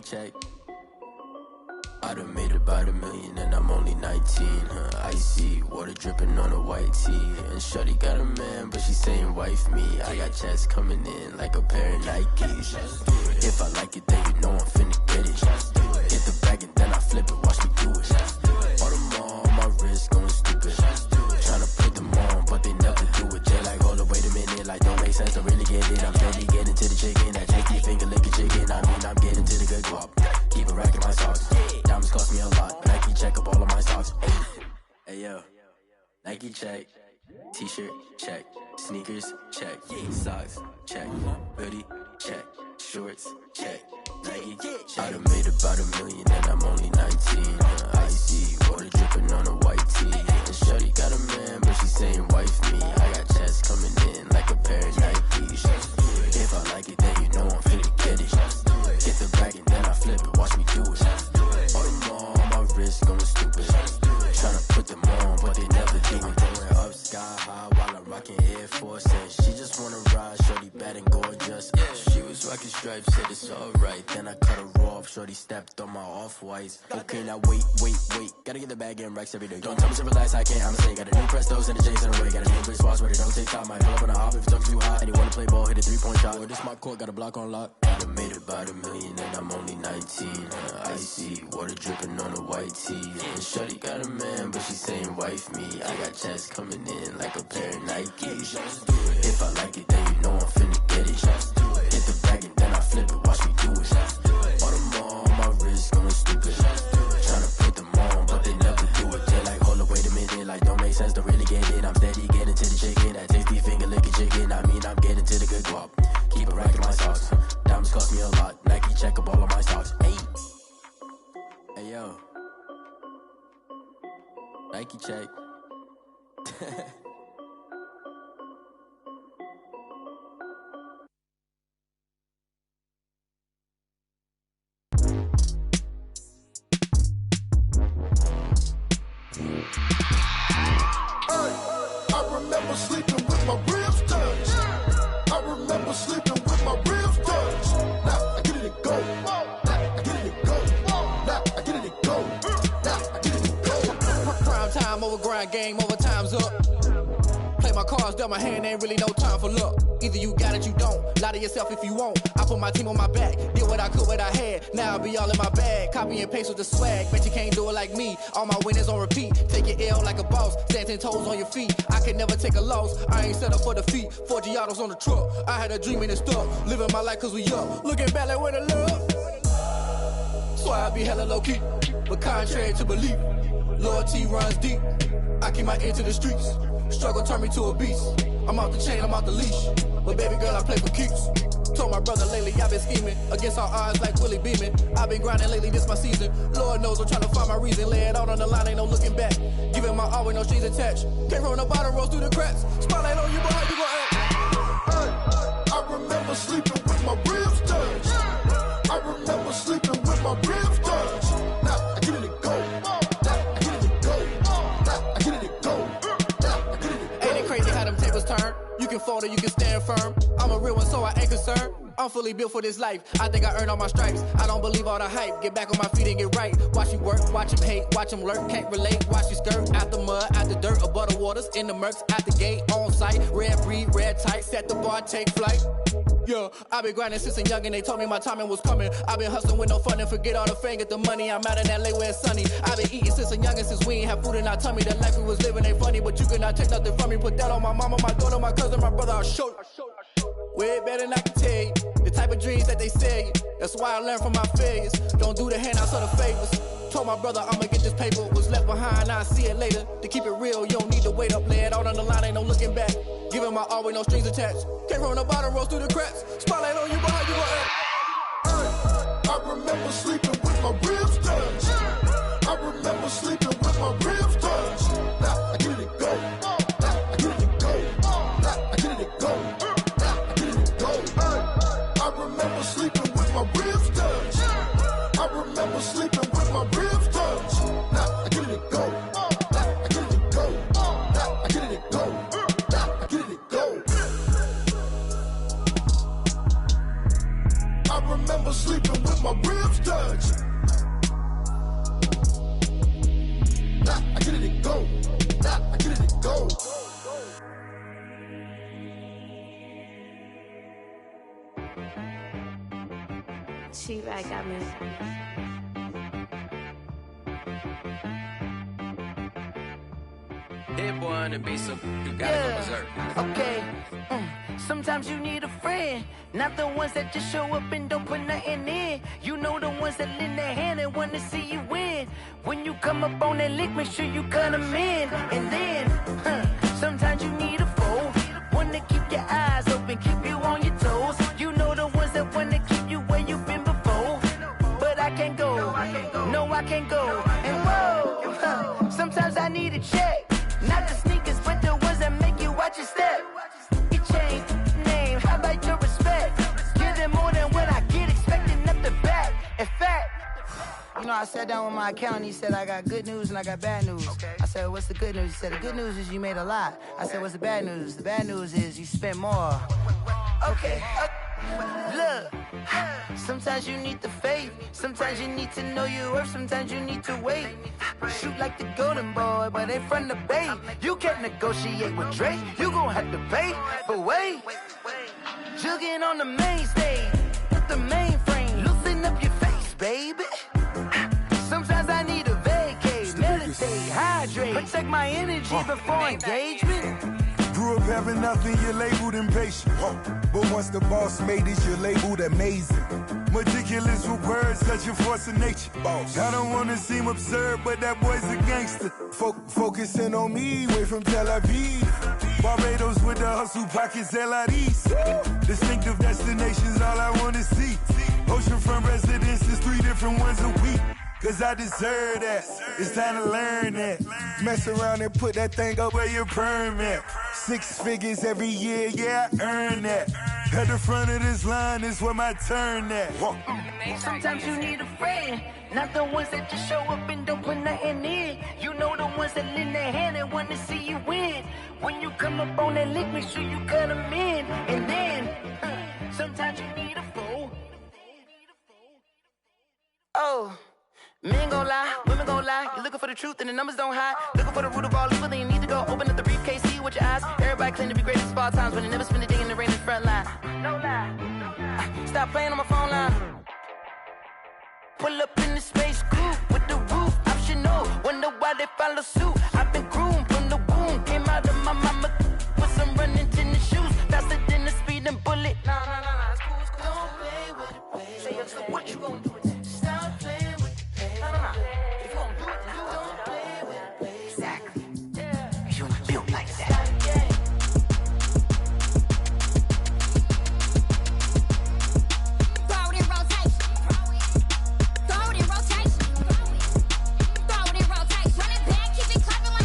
check. I done made about $1 million and I'm only 19, icy, water dripping on a white tee. And shorty got a man, but she saying wife me. I got checks coming in like a pair of Nikes. If I like it, then you know I'm finna get it. Hit the bag and then I flip it, watch me do it. All them on my wrist going stupid. Tryna put them on, but they never do it. They like, hold up, wait a minute, like don't make sense, don't really get it. I'm steady getting to the chicken, that tasty finger licking chicken. I mean, I'm getting to the good guap. Keep a rack in my socks. Diamonds cost me a lot. Nike check up all of my socks. Hey yo, Nike check. T-shirt check. Sneakers check. Socks check. Hoodie check. Shorts check. Nike check. I done made about $1 million and I'm only 19. Icy, water dripping on a white tee. And shorty got a man, but she saying wife me. I got checks coming in like a pair of Nikes. If I like it, then you know I'm finna get it. Get the bag and then I flip it, watch me do it. All them on my wrist going stupid. Tryna put them on, but they never do it. Going up sky high while I'm rocking Air Force. And she just wanna ride, shorty bad and gorgeous. She was rocking stripes, said it's alright. Then I cut her off, shorty stepped on my off-whites. Okay, now wait. Gotta get the bag and racks every day. Don't tell me to relax, I can't, I'ma say. Got a new Prestos and a J's in the way. Got a new bitch watch, but it don't take time. Might pull up on a hop if it's talking too hot. And you wanna play ball, hit a 3-point shot. Well, this my court, got a block on lock. I done made about $1 million and I'm only 19. Icy, water dripping on a white tee. And shorty got a man, but she saying wife me. I got checks coming in like a pair of Nikes. If I like it, then you know I'm finna get it. Hit the bag and then I flip it, watch me do it. All them on my wrist going stupid. Tryna put them on, but they never do it. They like, hold up, wait a minute, like don't make sense, don't really get it. I'm steady getting to the chicken, that tasty finger licking chicken. I mean, I'm getting to the good guap. Keep a rack in my socks. Diamonds cost me a lot. Nike check up all of my socks. Hey yo, Nike check. I remember sleeping with my ribs touched. I remember sleeping with my ribs touched. Now I get it and go. Now I get it and go. Now I get it and go. Now I get it and go. Prime time over grind game, over time's up. Play my cards, dealt my hand, ain't really no time for luck. Either you got it, you don't. Lie to yourself if you won't. I put my team on my back, did what I could, what I had. Now I be all in my bag, copy and paste with the swag. Bet you can't do it like me. All my winners on repeat. Take your L like a boss, stand 10 toes on your feet. I can never take a loss. I ain't set up for defeat. 4 Giottos on the truck. I had a dream and it stuck. Living my life cause we up. Looking back like where the love. So I be hella low key, but contrary to belief, loyalty runs deep. I keep my ear to the streets. Struggle turned me to a beast. I'm out the chain, I'm out the leash. But baby girl, I play for keeps. Told my brother lately I've been scheming against all odds like Willie Beeman. I've been grinding lately, this my season. Lord knows I'm trying to find my reason. Lay it out on the line, ain't no looking back. Giving my all with no strings attached. Can't roll no bottle, rolls through the cracks. Spotlight on you, but how you gon' act? I remember sleeping with my ribs touched. I remember sleeping with my ribs touched. Now I get it and go. Now I get it and go. Now I get it and go. Now I get it and go. Ain't it crazy how them tables turn? You can fold or you can stand firm. I'm a real one, so I ain't concerned. I'm fully built for this life. I think I earned all my stripes. I don't believe all the hype. Get back on my feet and get right. Watch you work, watch him hate, watch him lurk. Can't relate, watch you skirt. Out the mud, out the dirt, above the waters, in the murks, out the gate, on site. Red breed, red tight, set the bar, take flight. Yeah, I been grinding since a young and they told me my timing was coming. I been hustling with no fun and forget all the fame, get the money. I'm out in LA where it's sunny. I been eating since a young and since we ain't have food in our tummy. The life we was living ain't funny, but you cannot take nothing from me. Put that on my mama, my daughter, my cousin, my brother, I'll show you. Way better than I can tell you. The type of dreams that they sell you. That's why I learned from my failures. Don't do the handouts or the favors. Told my brother I'ma get this paper. Was left behind, I'll see it later. To keep it real, you don't need to wait up. Lay it out on the line, ain't no looking back. Giving my all with no strings attached. Can't roll no bottle, rolls through the cracks. Spotlight on you, but how you gon' act? I remember sleeping with my ribs touched. I remember sleeping with my ribs touched. Now I get it and go. Now I get it and go. Now I get it and go. Now I get it and go. I remember sleeping with my ribs touched. I remember sleeping with my ribs touched. Now I get it and go. Now I get it and go. Now I get it and go. Now I get it and go. I remember sleeping with my ribs touched. Hit boy on the beat, so you gotta go berserk. Okay. Sometimes you need a friend, not the ones that just show up and don't put nothing in. You know the ones that lend their hand and wanna see you win. When you come up on that lick, make sure you cut them in. And then, sometimes you need a foe, one to keep your eyes open, keep you on your toes. You know the ones that wanna keep you where you've been before. But I can't go, no I can't go. And whoa, sometimes I need a check, not the sneakers, but the ones that make you watch your step. Change name, how about your respect? Give them more than what I get, expecting up the back. In fact, you know, I sat down with my accountant, he said, I got good news and I got bad news. I said, what's the good news? He said, the good news is you made a lot. I said, what's the bad news? The bad news is you spent more. Okay, look, sometimes you need the faith, sometimes you need to know your worth, sometimes you need to wait. Shoot like the golden boy, but ain't from the bay. You can't negotiate with Drake, you gon' have to pay. But wait, jugging on the main stage, with the mainframe, loosen up your face, baby. Sometimes I need a vacate, meditate, hydrate, protect my energy before engagement. Grew up having nothing, you're labeled impatient. But once the boss made it, you're labeled amazing. Meticulous with words, such a force of nature. I don't wanna seem absurd, but that boy's a gangster. Focusing on me, way from Tel Aviv. Barbados with the hustle pockets, LIDs. Distinctive destinations, all I wanna see. Oceanfront residences, 3 different ones a week. Cause I deserve that, it's time to learn that. Mess around and put that thing up where your permit. 6 figures every year, yeah, I earn that. At the front of this line is where my turn at. Sometimes you need a friend, not the ones that just show up and don't put nothing in. You know the ones that lend their hand and wanna see you win. When you come up on that lick, make sure you cut them in. And then, sometimes you need a foe. Oh. Men gon' lie, women gon' lie. You're looking for the truth and the numbers don't hide. Looking for the root of all evil, then you need to go open up the briefcase, see with your eyes. Everybody claim to be great at all times, but they never spend a day in the rain in the front line. No lie, stop playing on my phone line. Pull up in the space coupe with the roof optional. Wonder why they follow suit. I've been groomed from the womb, came out of my mama with some running tennis shoes, faster than the speeding bullet. Nah, it's cool, it's cool. Don't play with it, baby. Say so what you gon' do? Stop playing. If you gon' do it, then don't play with it, baby. Exactly. Yeah. You ain't built like that. Throw it in rotation. Throw it in rotation. Throw it in rotation. Run it back, keep it clapping like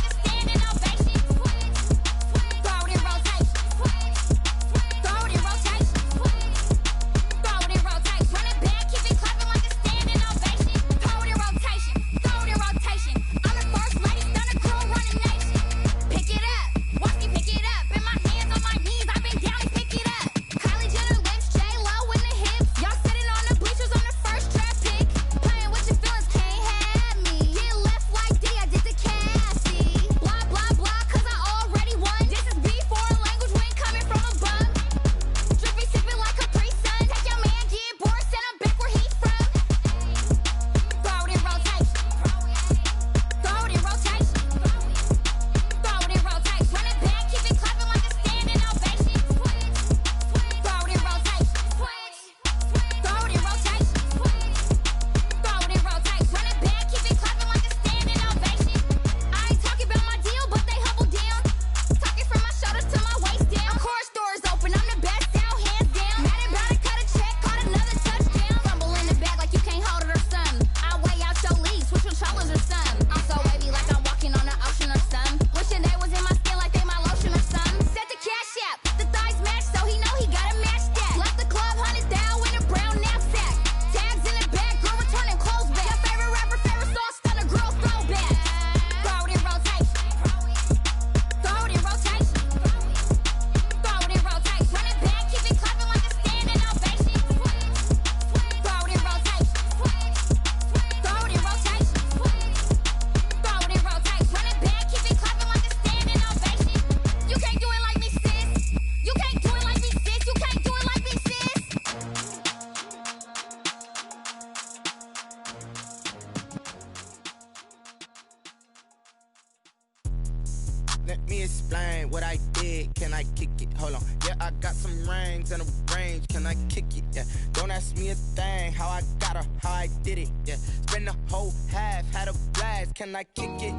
Let me explain what I did. Can I kick it? Hold on. Yeah, I got some rings and a range. Can I kick it? Yeah. Don't ask me a thing. How I got her, how I did it. Yeah. Spend the whole half, had a blast. Can I kick it?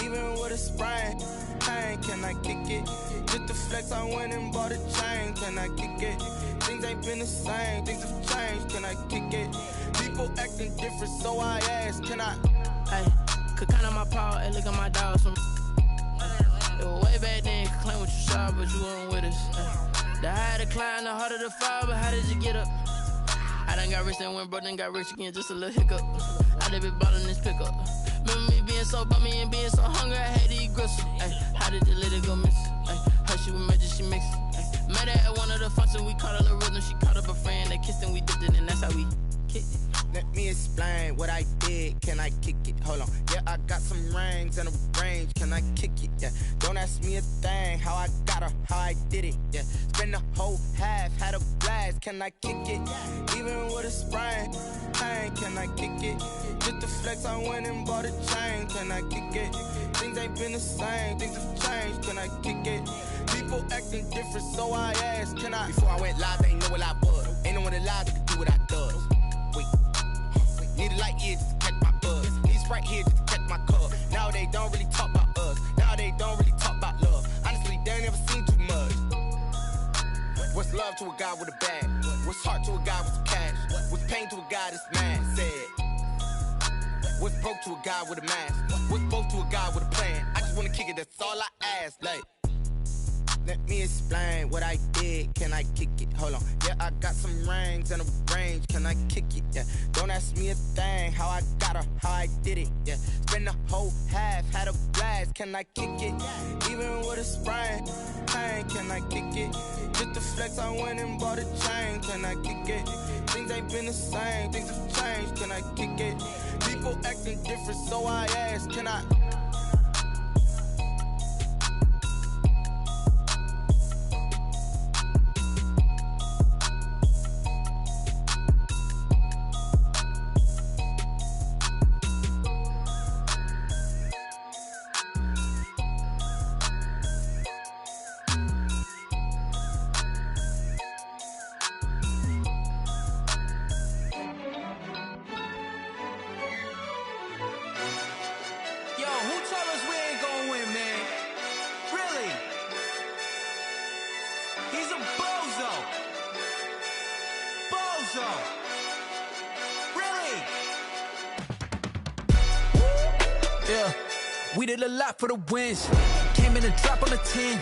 Even with a sprain. Pain, can I kick it? Just the flex, I went and bought a chain. Can I kick it? Things ain't been the same. Things have changed. Can I kick it? People acting different, so I ask. Can I? Hey, could count on my paw and look at my dogs from. Way back then, could claim what you saw, but you weren't with us. The higher the climb, the harder the fall, but how did you get up? I done got rich and went broke, then got rich again, just a little hiccup. I done been ballin' this pickup. Remember me being so bummy and being so hungry, I had to eat gristle. Ay, how did the lady go miss? Ay, how she was magic, she mixed. Met her at one of the functions, we caught a little rhythm, she caught up a friend, they kissed and we dipped it, and that's how we kicked it. Let me explain what I did. Can I kick it? Hold on. Yeah, I got some rings and a range. Can I kick it? Yeah. Don't ask me a thing. How I got her, how I did it. Yeah. Spend the whole half, had a blast. Can I kick it? Even with a sprain. Pain, can I kick it? Just the flex, I went and bought a chain. Can I kick it? Things ain't been the same. Things have changed. Can I kick it? People acting different, so I asked. Can I? Before I went live, they ain't know what I was. Ain't no one alive that could do what I does. Wait. Need a light here just to catch my buzz. Need Sprite here just to catch my cup. Now they don't really talk about us. Now they don't really talk about love. Honestly, they ain't never seen too much. What's love to a guy with a bag? What's heart to a guy with some cash? What's pain to a guy that's mad? Said. What's broke to a guy with a mask? What's both to a guy with a plan? I just wanna kick it, that's all I ask. Like, let me explain what I did. Can I kick it? Hold on. Yeah, I got some rings and a range. Can I kick it? Yeah. Don't ask me a thing. How I got her, how I did it. Yeah. Spend the whole half, had a blast. Can I kick it? Even with a sprain. Pain, can I kick it? Just the flex, I went and bought a chain. Can I kick it? Things ain't been the same. Things have changed. Can I kick it? People acting different, so I ask. Can I? We did a lot for the wins. Came in and drop on the 10.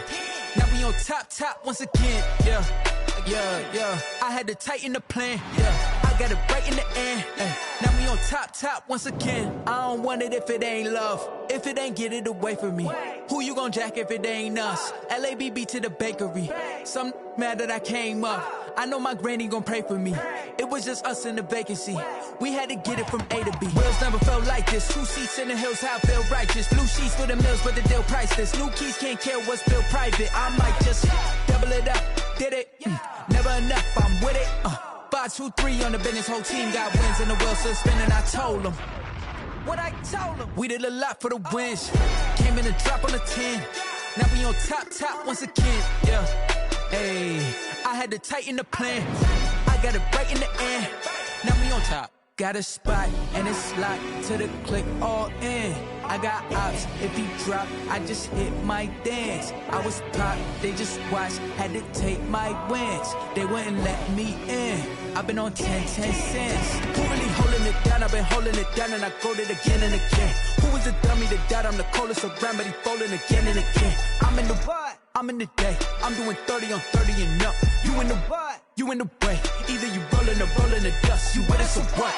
Now we on top once again. Yeah. I had to tighten the plan. Yeah. I got it right in the end. Now we on top once again. I don't want it if it ain't love. If it ain't, get it away from me. Who you gon' jack if it ain't us? LABB to the bakery. Some mad that I came up. I know my granny gon' pray for me. It was just us in the vacancy. We had to get it from A to B. Wheels never felt like this. 2 seats in the hills, how I feel righteous. Blue sheets for the mills, but the deal priceless. New keys can't care what's built private. I might just double it up. Did it? Never enough, I'm with it. 5, 2, 3 on the business. Whole team got wins and the wheels still spinning. I told them what I told them. We did a lot for the wins. Came in and drop on the 10. Now we on top once again. Yeah. Hey, I had to tighten the plan. I got it right in the end. Now we on top. Got a spot and it's locked to the click all in. I got ops, if he drop, I just hit my dance. I was pop, they just watched, had to take my wins. They wouldn't let me in. I've been on 10 cents. Who really holding it down? I've been holding it down and I go it again and again. Who was the dummy that died? I'm the coldest around, but he folding again and again. I'm in the what? I'm in the day. I'm doing 30 on 30 and up. You in the what? You in the way. Either you rolling or rolling the dust. You with us or what?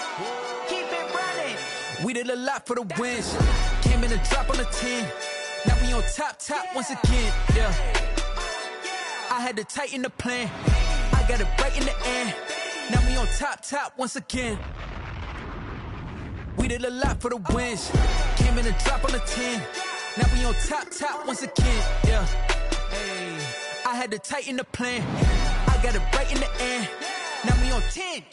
Keep it running. We did a lot for the wins. Came in and drop on the 10. Now we on top once again. Yeah. I had to tighten the plan. I got it right in the end. Now we on top once again. We did a lot for the wins. Came in and drop on the 10. Now we on top once again. Yeah. Hey, I had to tighten the plan. I got it right in the end. Now we on 10.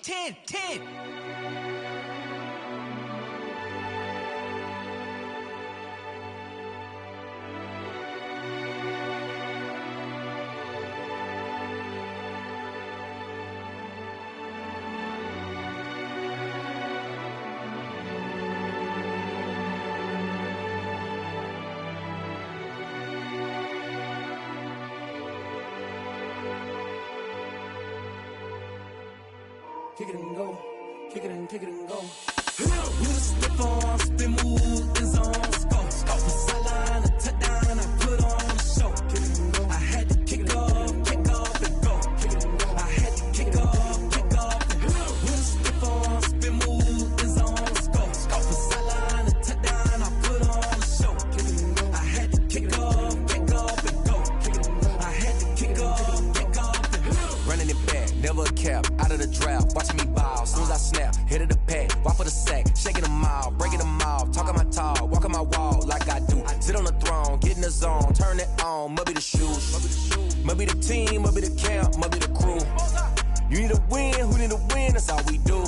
kick it and go, kick it and go. With a stiff on, spin move, is on, scope. From sideline to touchdown, I put on a show. I had to kick off and go. I had to kick off and go. With a stiff on, spin move, is on, scope. From sideline to touchdown, I put on a show. I had to kick off and go. I had to kick off and go. Running it back, never a cap, out of the drought. Watching me ball, soon as I snap, hit of the pack, walk for the sack, shaking them all, breaking them off, talking my talk, walking my wall like I do. Sit on the throne, get in the zone, turn it on, must be the shoes, must be the team, must be the camp, must be the crew. You need a win, who need a win, that's all we do.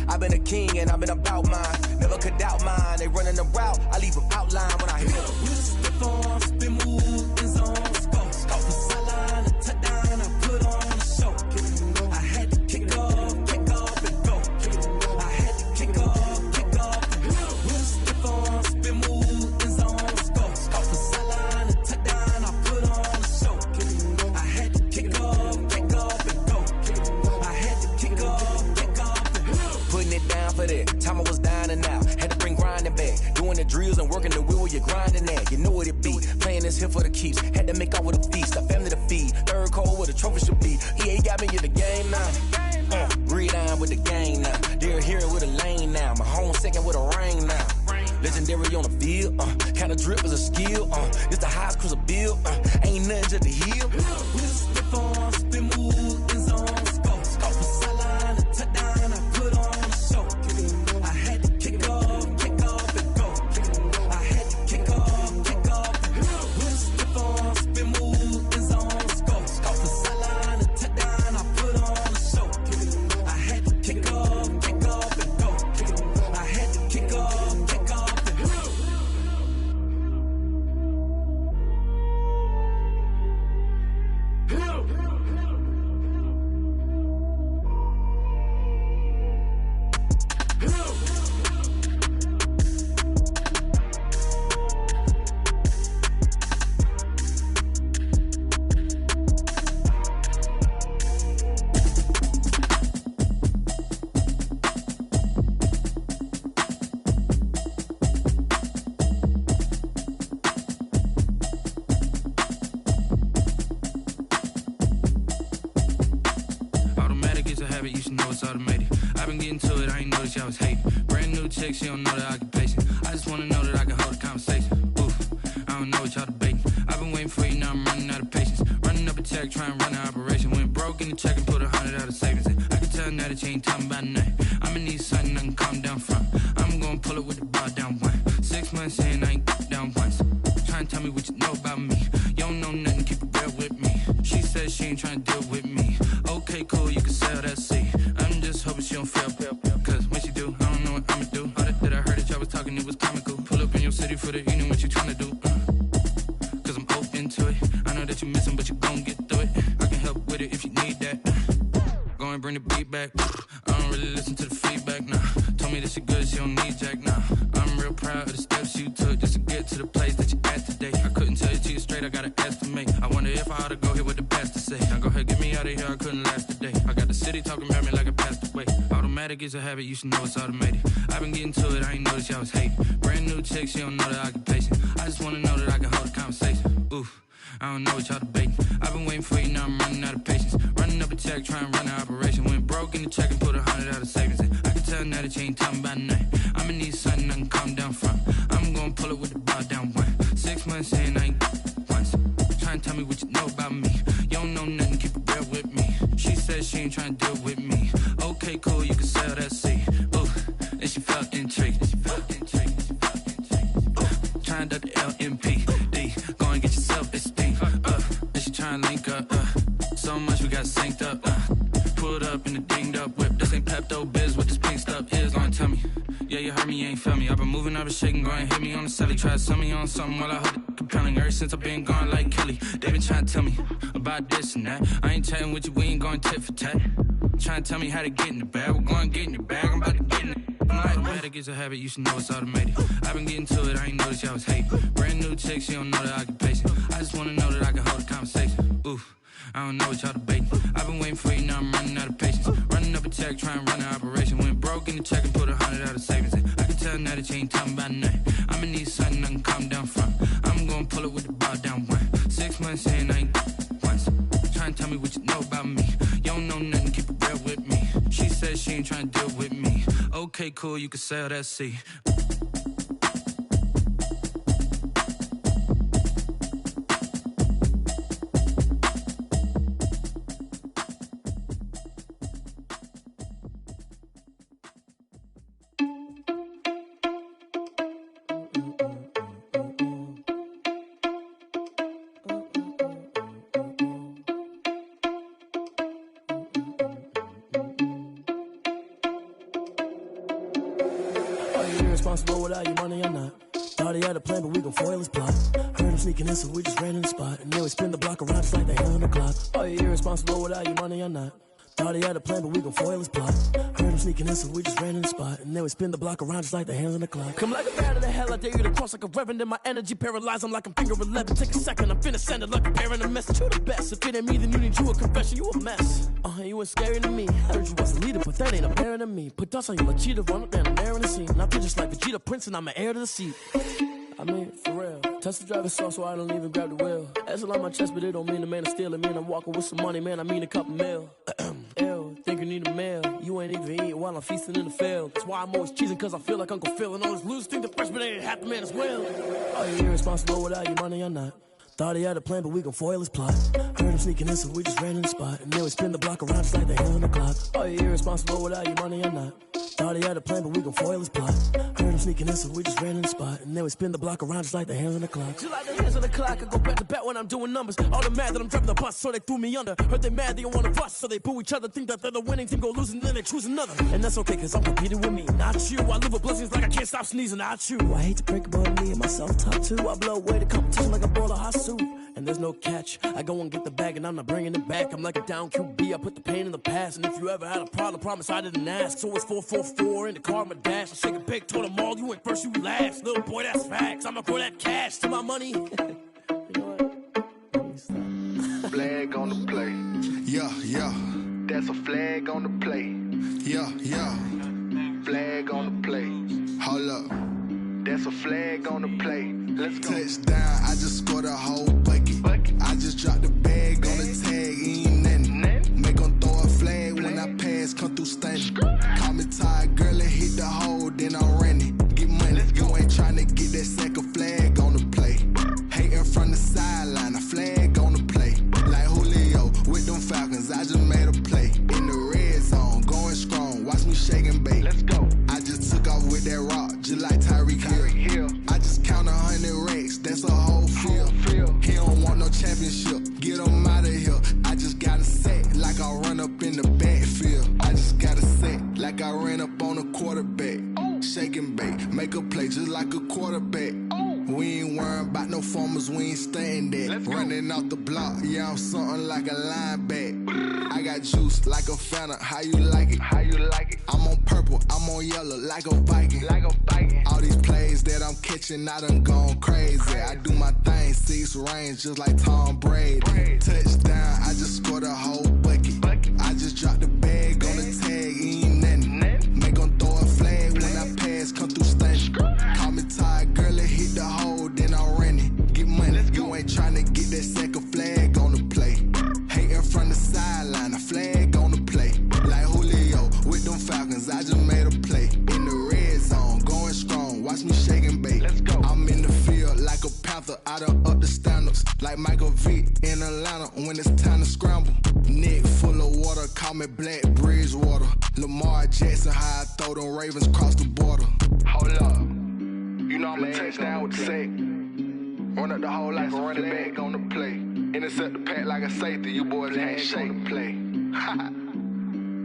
I've been a king and I've been about mine, never could doubt mine. They running the route, I leave them outline when I hit them. With a stiff on, spin move, is on, scope. From sideline to touchdown, I put on a show. I had to kick off and go. I had to kick off. With a stiff on, spin move, is on, scope. From sideline to touchdown, I put on a show. I had to kick off and go. I had to kick off and go. Putting it down for that, time I was down and out, had to bring grinding back, doing the drills and working the wheel where you're grinding at, you know what it be, playing this here for the keeps, had to make out with a feast, a family to feed, third cold where the trophy should be, EA got me in the game now, read on with the game now, they're here with a lane now, my home second with a rain now, legendary on the field, kind of drip is a skill, it's the highest cruiser bill, ain't nothing just to heal. With a stiff on, spin move, is on, scope. From sideline to touchdown, I put on a show. I had to kick off and go. I had to kick off. With a stiff on, spin move, is on, scope. From sideline to touchdown, I put on a show. I had to kick off and go. I had to kick off and go. Automatic is a habit, you should know it's automated. I've been getting to it, I ain't noticed y'all was hating. Brand new chick, she don't know the occupation. I just wanna know that I can hold a conversation. Oof, I don't know what y'all debating. I've been waiting for you, now I'm running out of patience. Running up a check, trying to run an operation. Went broke in the check and put 100 out of savings in. I can tell now that you ain't talking about nothing. I'ma need something I can calm down from. I'm gonna pull it with the bar down one. 6 months in, I ain't down once. Trying to tell me what you know about me. You don't know nothing, keep it real with me. She says she ain't trying to deal with me. Okay, cool, you can sell that seat. I'm just hoping she don't fail. Cause when she do, I don't know what I'ma do. All that I heard that y'all was talking, it was comical. Pull up in your city for the evening, what you trying to do? Cause I'm open to it. I know that you missing, but you gon' get through it. I can help with it if you need that. Go and bring the beat back. I don't really listen to the feedback, nah. Told me that she good, she don't need jack, nah. I'm real proud of the steps you took just to get to the place that you at today. I couldn't tell you to you straight, I gotta estimate. I wonder if I ought to go here with the pastor say. Now go ahead, get me out of here, I couldn't last today. I got the city talking about me like I passed away. Automatic is a habit, you should know it's automated. I've been getting to it, I ain't noticed y'all was hating. Brand new chick, she don't know the occupation. I just wanna know that I can hold a conversation. Oof, I don't know what y'all debating. I've been waiting for you, now I'm running out of patience. Running up a check, trying to run an operation. Went broke in the check and put 100 out of savings in. I can tell now that you ain't talking about nothing. I'ma need something I can calm down from. I'm gonna pull it with the bar down one. 6 months in, I ain't once. Trying to tell me what you know about me. You don't know nothing, keep it real with me. She says she ain't trying to deal with me. Okay, cool, you can sell that seat. Ooh, and she felt intrigued. Trying to the LMPD. Go and get yourself esteem. And she trying to link up. So much we got synced up. Pulled up in the dinged up whip. This ain't Pepto Biz, what this pink stuff is. Gonna tell me. Yeah, you heard me, you ain't felt me. I've been moving, I've been shaking, go and hit me on the celly. Try to sell me on something while I hold it compelling. Ever since I've been gone like Kelly. They been trying to tell me about this and that. I ain't chatting with you, we ain't going tit for tat. Trying to tell me how to get in the bag. We're going to get in the bag, I'm about to get in it. Automatic is a habit, you should know it's automated. I've been getting to it, I ain't noticed y'all was hating. Brand new chick, she don't know the occupation. I just wanna know that I can hold a conversation. Oof, I don't know what y'all debating. I've been waiting for you, now I'm running out of patience. Running up a check, trying to run an operation. Went broke in the check and put 100 out of savings in. I can tell now that you ain't talking about nothing. I'ma need something I can calm down from. I'm gonna pull it with the bar down one. 6 months in, I ain't once. Trying to tell me what you know about me. You don't know nothing, keep it real with me. She said she ain't trying to deal with me. Okay, cool, you can sell that seat. Irresponsible without your money or not. Thought he had a plan, but we gon' foil his plot. Heard him sneaking in, so we just ran in the spot. And then we spin the block around just like the hand on the clock. Are you irresponsible without your money or not? Thought he had a plan, but we gon' foil his plot. Heard him sneaking in, so we just ran in the spot. And then we spin the block around just like the hands on the clock. Come like a bat of the hell, I dare you to cross like a reverend. And my energy paralyzed, I'm like I'm finger 11. Take a second, I'm finna send it like a bearing a message. You the best, if it ain't me, then you need you a confession. You a mess, you ain't scary to me. Heard you was a leader, but that ain't apparent to me. Put dust on you like cheetah, run up down the air in the scene. And I feel just like Vegeta Prince, and I'm an heir to the seat. I mean, for real. Touch the driver's soft, so I don't even grab the wheel. That's on my chest, but it don't mean the man is stealing. Mean I'm walking with some money, man, I mean a couple mil. Ew, think you need a meal. You ain't even eating while I'm feasting in the field. That's why I'm always cheesing, cause I feel like Uncle Phil. And all this losers think the freshman ain't half the man as well. Are you irresponsible without your money or not? Thought he had a plan, but we gon' foil his plot. Heard him sneaking in, so we just ran in the spot. And then we spin the block around just like the hand on the clock. Are you irresponsible without your money or not? Thought he had a plan, but we gon' foil his plot. Heard him sneaking in, so we just ran in the spot. And then we spin the block around just like the hands on the clock. Just like the hands on the clock, I go back to back when I'm doing numbers. All the mad that I'm driving the bus, so they threw me under. Heard they mad, they don't wanna bust, so they boo each other. Think that they're the winning team, go losing, then they choose another. And that's okay, cause I'm competing with me, not you. I live with blessings like I can't stop sneezing, not you. I hate to break it, but me and myself top two. I blow away the competition like a bowl of hot soup. And there's no catch, I go and get the bag and I'm not bringing it back. I'm like a down QB, I put the pain in the past. And if you ever had a problem, promise I didn't ask. So it's 444 in the car, my dash. I shake a big, told them all, you ain't first, you last. Little boy, that's facts, I'ma throw that cash to my money. You know what? Flag on the play. Yeah, yeah. That's a flag on the play. Yeah, yeah. Flag on the play. Hold up. That's a flag on the play. Let's go. Touchdown, I just scored a whole bucket. I just dropped the bag on the tag, ain't nothing. Make them throw a flag when I pass, come through stunning. Call me tired, girl, and hit the hole, then I'm running. Get money, you ain't tryna get that second flag on the play. Hating from the sideline, a flag on the play. Like Julio with them Falcons, I just made a play. In the red zone, going strong, watch me shake and bake. Let's go. I just took off with that rock, just like Tyreek Hill. I just count 100 racks, that's a whole field. He don't want no championship, get him out of here. I just got a set, like I run up in the backfield. I just got a set, like I ran up on a quarterback. Shake and bake, make a play just like a quarterback. We ain't worrying about no formers, we ain't staying there. Running off the block, yeah, I'm something like a linebacker. I got juice like a Fanta, how you like it? How you like it? I'm on purple, I'm on yellow, like a Viking. Like a Viking. All these plays that I'm catching, I done gone crazy. I do my thing, 6 range, just like Tom Brady. Touchdown, I just scored a whole bucket. I just dropped the bag on the tag, ain't nothing. Make them throw a flag when I pass, come through stunning. Call me tired, girl, and hit the hole, then I'm running. Get money, you ain't tryna get that second flag on the play. Hating from the sideline, a flag on the play. Like Julio with them Falcons, I just made a play. In the red zone, going strong, watch me shake and bake. Let's go. I'm in the field like a Panther, I done up the standards. Like Michael Vick in Atlanta when it's time to scramble. Neck full of water, call me Black Bridgewater. Lamar Jackson, how I throw them Ravens cross the border. Hold up. You know I'm a touchdown with the sack. Run up the hole like a running back on the play. Intercept the pack like a safety. You boys ain't shake the play.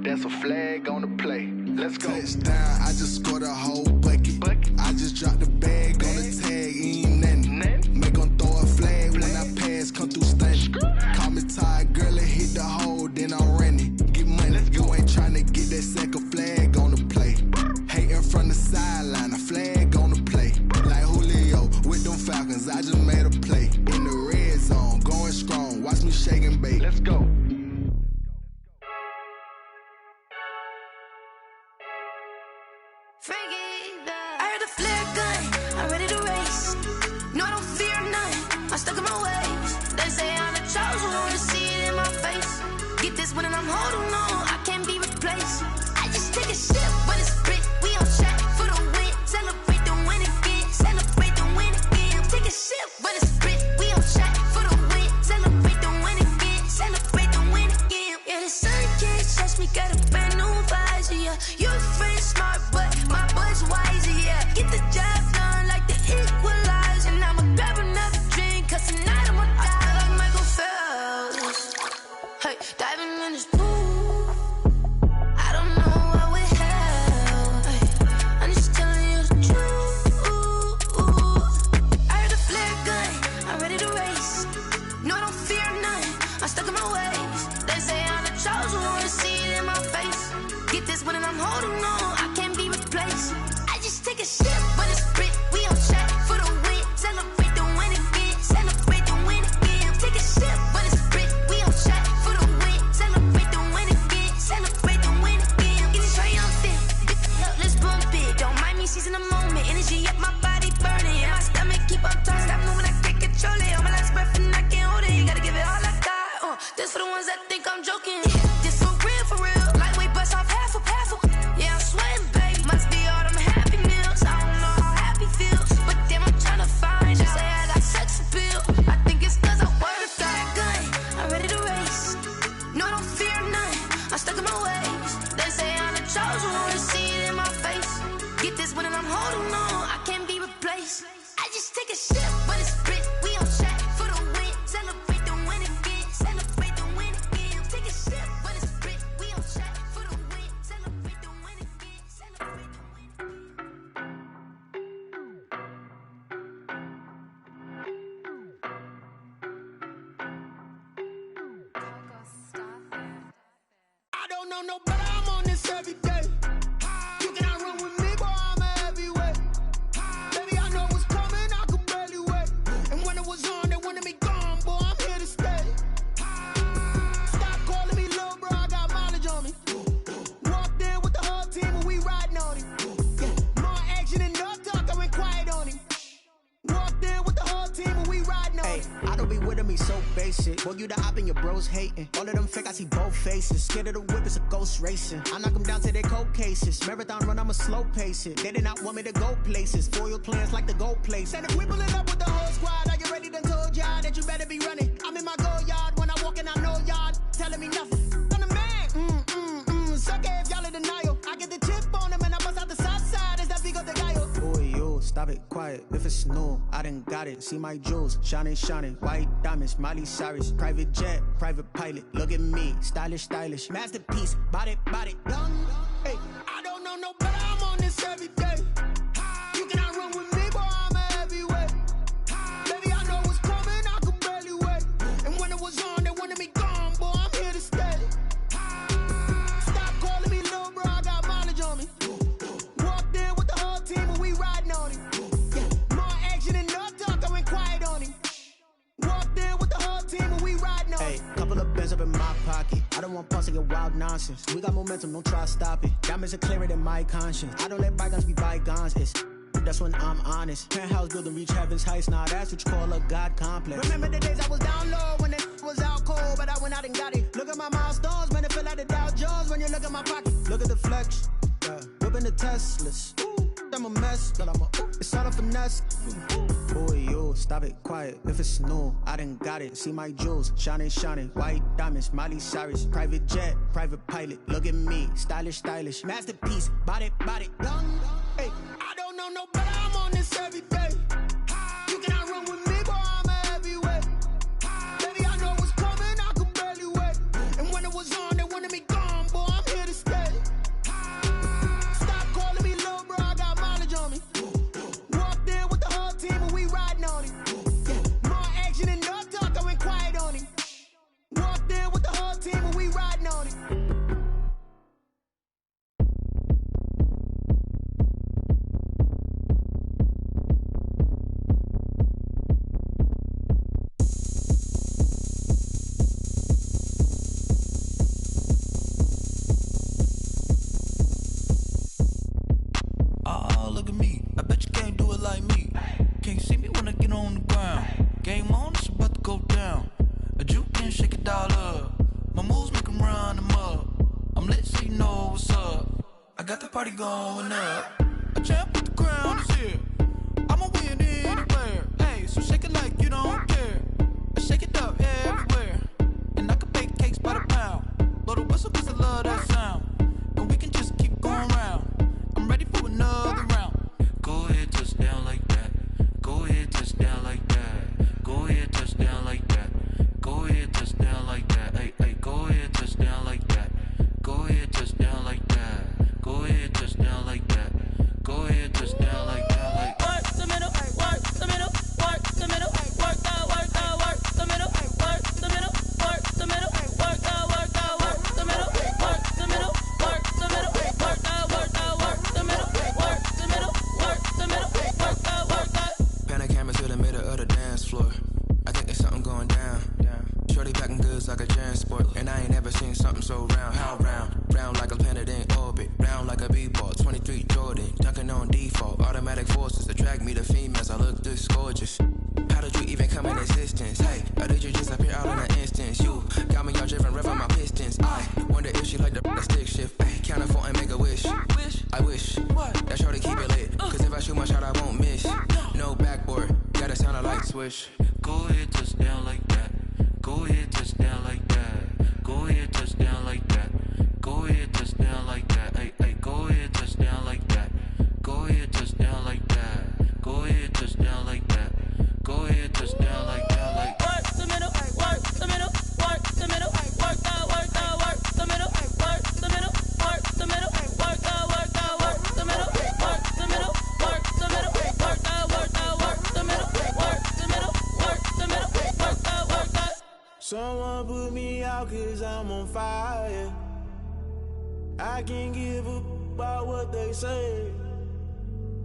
That's a flag on the play. Let's go. Touchdown, I just scored a whole bucket. I just dropped the bag on the tag, ain't nothing. Make them throw a flag when I pass, come through stunning. Call me tired, girl, and hit the hole, then I'm running. Get money, you ain't tryna get that second flag on the play. Hating from cause I just made a play. In the red zone, going strong, watch me shake and bake. Let's go. I heard the flare gun, I'm ready to race. No, I don't fear none, I'm stuck in my ways. They say I'm the chosen one, to see it in my face. Get this one and I'm holding on, I can't be replaced. I just take a sip, but it's spit, we on track for the win. Celebrate the win again, celebrate the win again. Take a sip, but it's spit, we on track for the win. Celebrate the win again, celebrate the win again. Yeah, the sun can't touch me, got a brand new visor, yeah. You're friend smart, but my boy's wiser, yeah. Get the job done like the equalizer. And I'ma grab another drink, cause tonight I'ma die like Michael Phelps. Hey, diving in this pool, I don't know what we have. Hey, I'm just telling you the truth. I heard the flare gun, I'm ready to race. No, I don't fear none, I'm stuck in my ways. They say I'm the chosen one, to see it in my face. Get this one and I'm holding on, I can't be replaced. I just take a sip, but it's spit, we on track for the win. Celebrate the win again, celebrate the win again. Take a sip, but it's spit, we on track for the win. Celebrate the win again, celebrate the win again. Get it triumphant, look, let's bump it. Don't mind me seizing the moment, energy up my body burning. My stomach keep on turning, stop moving, I can't control it. On my last breath and I can't hold it, you gotta give it all I got. This for the ones that think I'm joking. This for real, lightweight bust off half a. Yeah, I'm sweating, babe, must be all them happy meals. I don't know how happy feels, but damn, I'm tryna find you. Say I got sex appeal, I think it's cause I work that gun. I'm ready to race, no, I don't fear none, I'm stuck in my ways. They say I'm the chosen one, to see it in my face. Get this one and I'm holding on, I can't be replaced. I just take a sip, but it's spit, we on track for the win. Celebrate the win again, celebrate the win again. Take a sip, but it's spit, we on track for the win. Celebrate the win again, celebrate the win again. I don't know no better, I'm on this every day. You cannot run with me, boy, I'm a heavyweight. Baby, I know what's coming, I could barely wait. And when it was on, they wanted me gone, boy, I'm here to stay. Stop calling me little bro, I got mileage on me. Walked in with the whole team and we riding on him. Yeah, more action and no talk, I went quiet on him. Walked in with the whole team and we riding on him. I don't be with him, he's so basic. Boy, you the op and your bros hating. All of them fake, I see both faces. Scared of the whip, it's a ghost racing. I knock them down to their cold cases. Marathon run, I'ma slow pace it. They did not want me to go places. Foil plans like the gold place. And if we pulling up with the whole squad, are you ready? Done told y'all that you better be running. I'm in my go yard when I walk in, I know y'all telling me nothing. I'm the man, suck it if y'all in denial. I get the chip on them and I bust out the south side. Is that big of the guy? Boy, yo, stop it, quiet. If it's new, I done got it. See my jewels, shining, shining. White diamonds, Miley Cyrus. Private jet, private pilot. Look at me, stylish, stylish. Masterpiece, body, young. Hey, I don't know no better, I'm on this every day. You cannot run with me, boy, I'm a heavyweight. Baby, I know what's coming, I could barely wait. And when it was on, they wanted me gone, boy, I'm here to stay. Stop calling me little bro, I got mileage on me. Walked in with the whole team and we riding on him. Yeah, more action and no talk, I went quiet on him. Walked in with the whole team and we riding on him. Hey, couple of bands up in my pocket. I don't want pulse to get wild nonsense. We got momentum, don't try to stop it. Diamonds are clearer than my conscience. I don't let bygones be bygones. It's that's when I'm honest. Penthouse building reach heaven's heights. Nah, that's what you call a God complex. Remember the days I was down low when it was out cold, but I went out and got it. Look at my milestones, man, it feel like the Dow Jones when you look at my pocket. Look at the flex, yeah. Whipping the Teslas. Ooh, I'm a mess, but I'm a it's all a finesse. Boy, yo, stop it, quiet. If it's new, I done got it. See my jewels, shining, shining. White diamonds, Miley Cyrus. Private jet, private pilot. Look at me, stylish, stylish. Masterpiece, body, young. Hey, I don't know no better, I'm on this every day. You cannot run with me, boy, I'm a heavyweight. Baby, I know what's coming, I could barely wait. And when it was on, they wanted me gone, boy, I'm here to stay. Stop calling me little bro, I got mileage on me. Walked in with the whole team and we riding on him. Yeah, more action and no talk, I went quiet on him. Walked in with the whole team and we riding on him. Game on, it's about to go down. A juke and shake it all up. My moves make them run them up. I'm lit so you know what's up. I got the party going up. A champ with the crown is here. I'ma win anywhere. Hey, so shake it like you don't care. I shake it up everywhere. And I can bake cakes by the pound. Blow the whistle cause I love that sound. And we can just keep going round. I'm ready for another round. Go ahead, touch down like that. Go ahead, touch down like that. Go ahead, touch down like that. Go ahead, touch down like that. Hey, hey, go ahead, touch down like that. Go ahead, touch down like that. Go ahead, touch down like that. Go ahead, touch down like that. Like work the middle, work the middle, work the middle, work that, work that, work the middle, work the middle, work the middle, work that, work that, work the middle, work the middle, work the middle, work that, work that, work the middle, work the middle, work the middle, work that, work that. Pan the camera to the middle of the dance floor. I think there's something going down. Shorty packing goods like a transport, and I ain't never seen something so round. How round? Round like a planet in orbit, round like a b-ball. 23 Jordan, dunking on default. Automatic forces attract me to females. I look this gorgeous. How did you even come in existence? Hey, or did you just appear out in an instance? You got me all driven, revving my pistons. I wonder if she like the stick shift. Ay, count for and make a wish. I wish that shorty keep it lit. Cause if I shoot my shot, I won't miss. No backboard, gotta sound a light switch. go ahead, touch down like that. Go ahead, touch down like that. Go ahead, touch down like that. Go ahead, touch down like that. Hey, hey, go ahead, touch down like that. Go ahead, touch down like that. Go ahead, touch down like that. Go ahead, touch down like that. Like work the middle, work the middle, work the middle, work that, work that, work the middle, work the middle, work the middle, work that, work that, work the middle, work the middle, work the middle, work that, work that, work the middle, work the middle, work the middle, work that, work that. Someone put me out cause I'm on fire. I can't give up about what they say.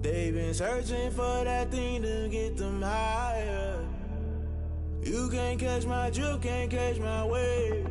They've been searching for that thing to get them higher. You can't catch my drift, can't catch my wave.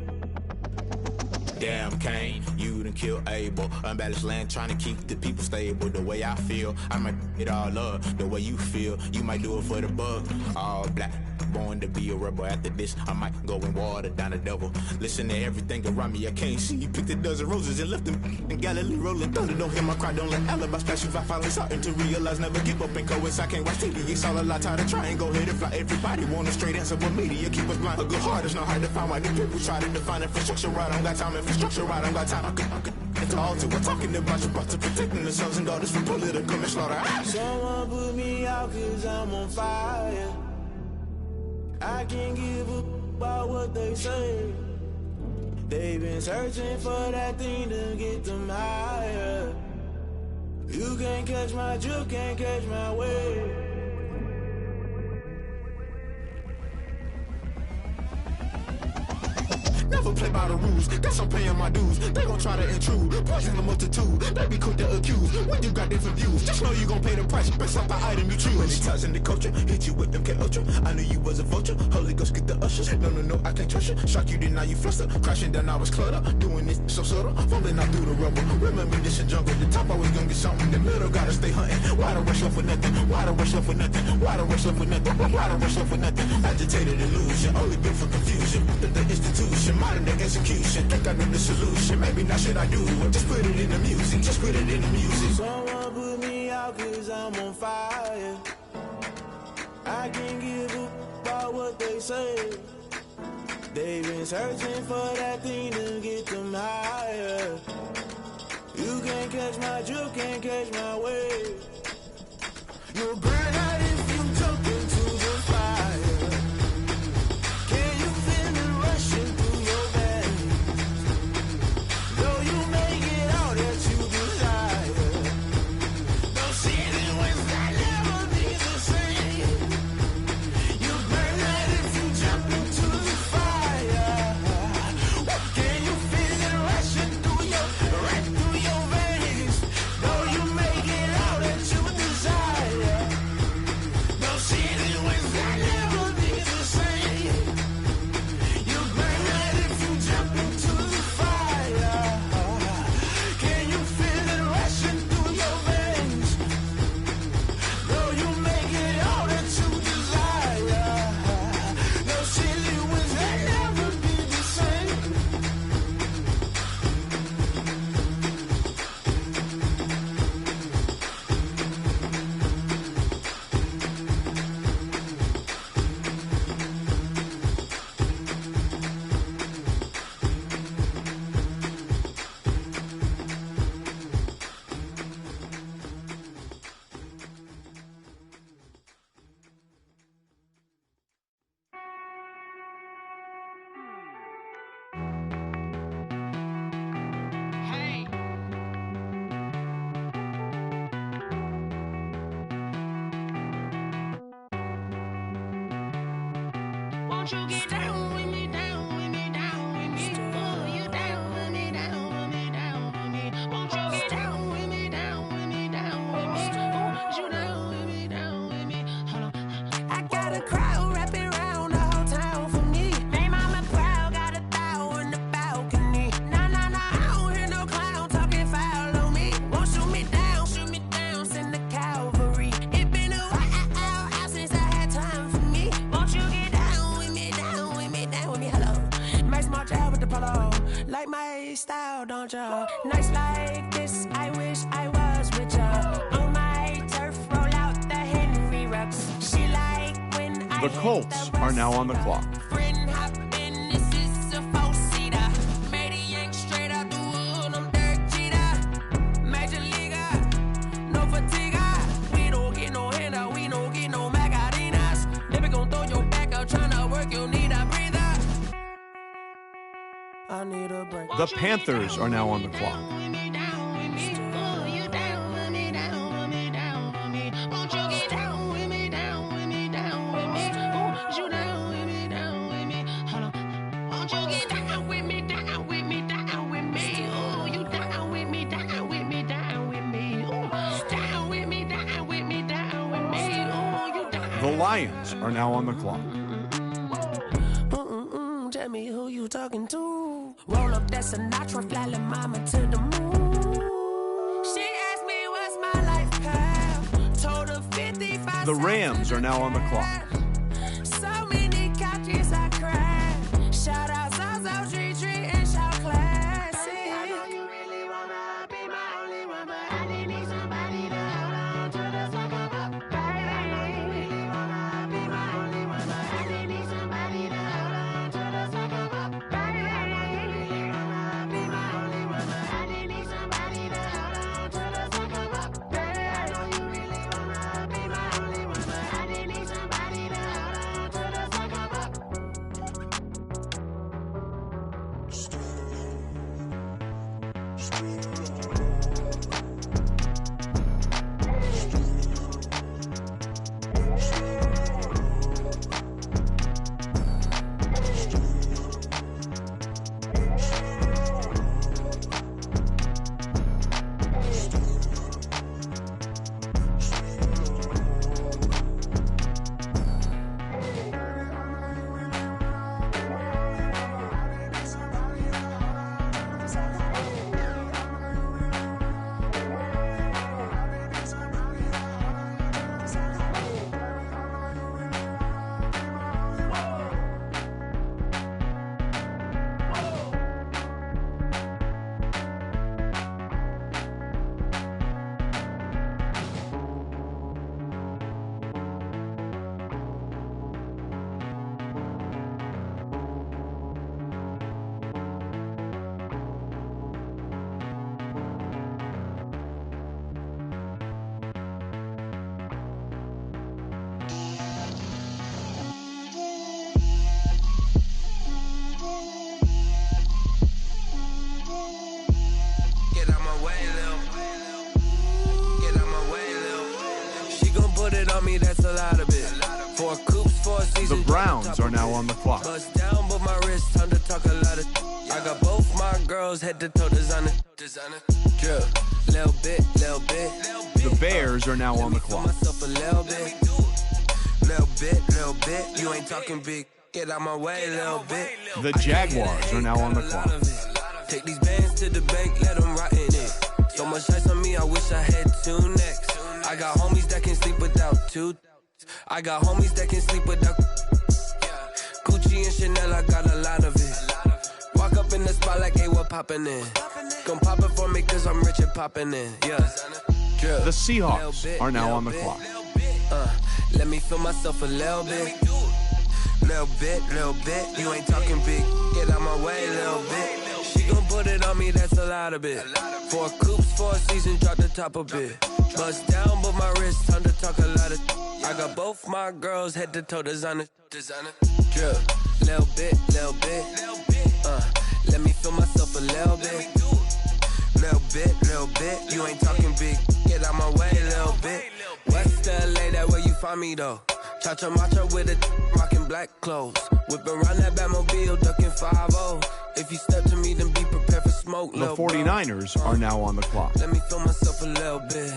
Damn, Kane, you done killed Abel. Unbalanced land, trying to keep the people stable. The way I feel, I might it all up. The way you feel, you might do it for the buck. All black, born to be a rebel. After this, I might go and water down the devil. Listen to everything around me, I can't see. Picked a dozen roses and left them in Galilee rolling thunder. Don't hear my cry, don't let alibis pass you. If I finally starting to realize, never give up and coincide. I can't watch TV, it's all a lot. Tired of trying, go ahead and fly. Everybody want a straight answer, but media keep us blind. A good heart is not hard to find. Why the people try to define infrastructure right? I don't got time, infrastructure right, I don't got time. I could into all to we're talking about you, about to protecting the sons and daughters from political and slaughter. Someone put me out cause I'm on fire. I can't give up about what they say. They've been searching for that thing to get them higher. You can't catch my drift, can't catch my wave. Never play by the rules, guess I'm paying my dues. They gon' try to intrude, poison the multitude. They be quick to accuse when you got different views. Just know you gon' pay the price based off the item you choose. Many times in the culture, hit you with them K-Ultra. I knew you was a vulture, Holy Ghost get the ushers. No, I can't trust you. Shock you, then now you fluster. Crashing down, I was cluttered. Doing this so subtle, fumbling out through the rubble. Remember this shit jungle, the top always gonna get something. The middle gotta stay hunting. Why the rush left for nothing? Why the rush left for nothing? Why the rush left for nothing? Why the rush left for nothing? Agitated illusion, only built for confusion. The institution, modern day execution. Think I know the solution, maybe not shit I do. Just put it in the music, just put it in the music. Someone put me out cause I'm on fire. I can't give up about what they say. They've been searching for that thing to get them higher. You can't catch my drift, can't catch my wave. You'll burn out if you jump into the fire. Can you feel it rushing through your veins? Though you may get all that you desire, no city was that never be the same. You burn out if you jump into the fire. Can you feel it rushing through your veins? Though you may get all that you desire, Won't you get down with me, down with me, down with me? Oh, you down with me, down with me, down with me. Won't you get down with me, down with me, down with me? Oh, you down with me, down with me? Hold on. I got a crowd wrapping around the whole town for me. Hey, mama proud, got a thou in the balcony. Nah, nah, nah, I don't hear no clown talking foul on me. Won't shoot me down, send the cavalry. It been a while since I had time for me. Won't you get down with me, down with me, down with me? Hello. Max March out with the polo. Like my style, don't ya? Nights like this, I wish I was with ya. On my turf, roll out the Henry Rux. She like when I The Colts are now on the clock. friend hop in, this is a four-seater. Made a yank straight out the wood, I'm Derek Jeter. Major leaguer, no fatigue. We don't get no handout, we don't get no Macarinas. Never gon' throw your back out, tryna work, you need a breather. I need a break. The Panthers are now on the clock. The Lions are now on the clock. Tell me who you talking to. Roll up that Sinatra, fly la mama to the moon. She asked me what's my life path. Told her 55. The Rams are now on the clock. So many couches I cried. Shout out South Street and shout classic. I know you really wanna be my only one, but I didn't need somebody to hold on to the second cup. I know you really wanna be my only one, but I didn't need somebody to hold on to the second cup. I know you really wanna be my only one, but I didn't need somebody to hold on to the second cup. I know you really wanna be my only one, but I didn't need somebody to hold on to the second cup. Get out my way, Lil. Get out my way, Lil. She gon' put it on me, that's a lot of it. 4 coops, 4 seasons. The Browns are now on the clock. Bust down, but my wrist, time to talk a lot of. I got both my girls head to toe designer. Drip, little bit, little bit. The Bears are now on the clock. Myself a little bit. Little bit, little bit. You ain't talking big. Get out my way, little bit. The Jaguars are now on the clock. Take these bands to the bank, let them rot in it. So much ice on me, I wish I had 2 necks. I got homies that can sleep without 2. I got homies that can sleep without Gucci and Chanel, I got a lot of it. Walk up in the spot like, hey, what poppin' in? Gon' pop it for me cause I'm rich and poppin' in. Yeah. Drip. The Seahawks are now on the clock. Let me feel myself a little bit. Little bit, little bit. You ain't talking big. Get out my way, little bit. She gon' put it on me, that's a lot of it. 4 coops, 4 seasons, drop the top a bit. Bust down, but my wrist, time to talk a lot of. I got both my girls head to toe designer. Drip, little bit, little bit. Let me feel myself a little bit. Little bit, little bit. You ain't talking big. Get out my way, little bit. West LA, that where you find me though. Cha-cha matcha with it, rockin' black clothes. Whip around that Batmobile, ducking 5-0. If you step to me, then be prepared for smoke. The 49ers are now on the clock. Let me feel myself a little bit.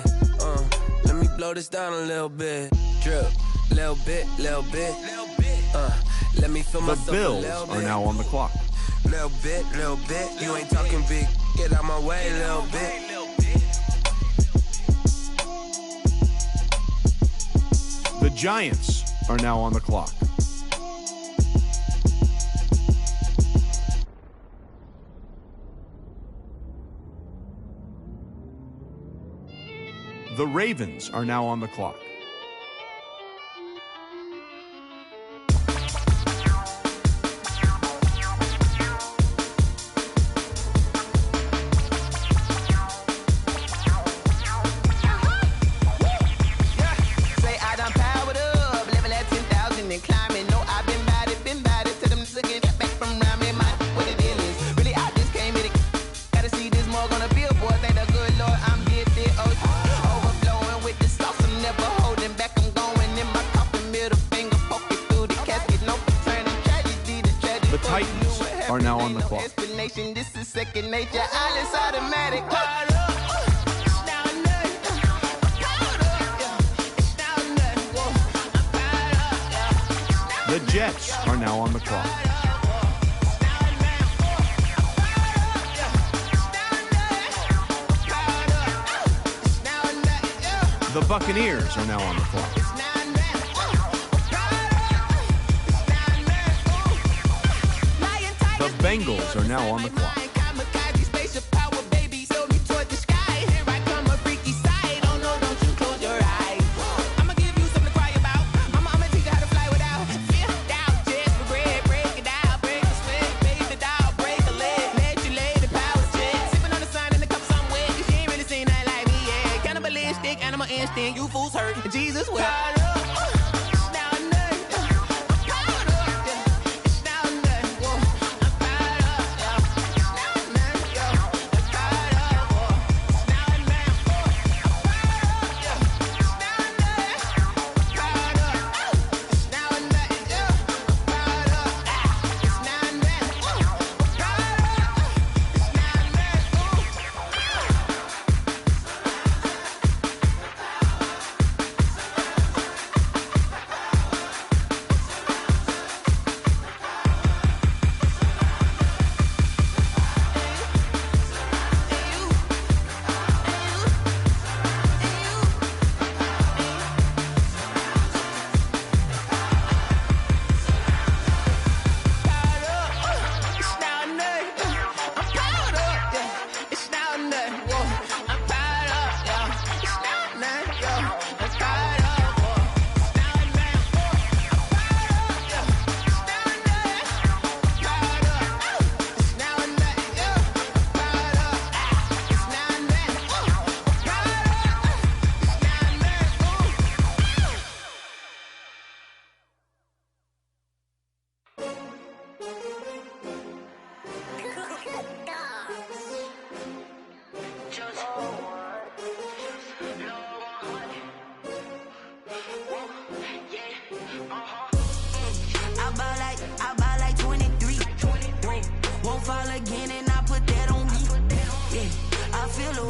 Let me blow this down a little bit. Drip, little bit, little bit. Let me feel myself a little bit. The Bills are now on the clock. Little bit, little bit. You ain't talking big. Get out my way, little bit. The Giants are now on the clock. The Ravens are now on the clock. Are now on the clock. This is second nature. All is automatic. The Jets are now on the clock. The Buccaneers are now on the clock. The Bengals are now on the clock. You fools hurt. Jesus will.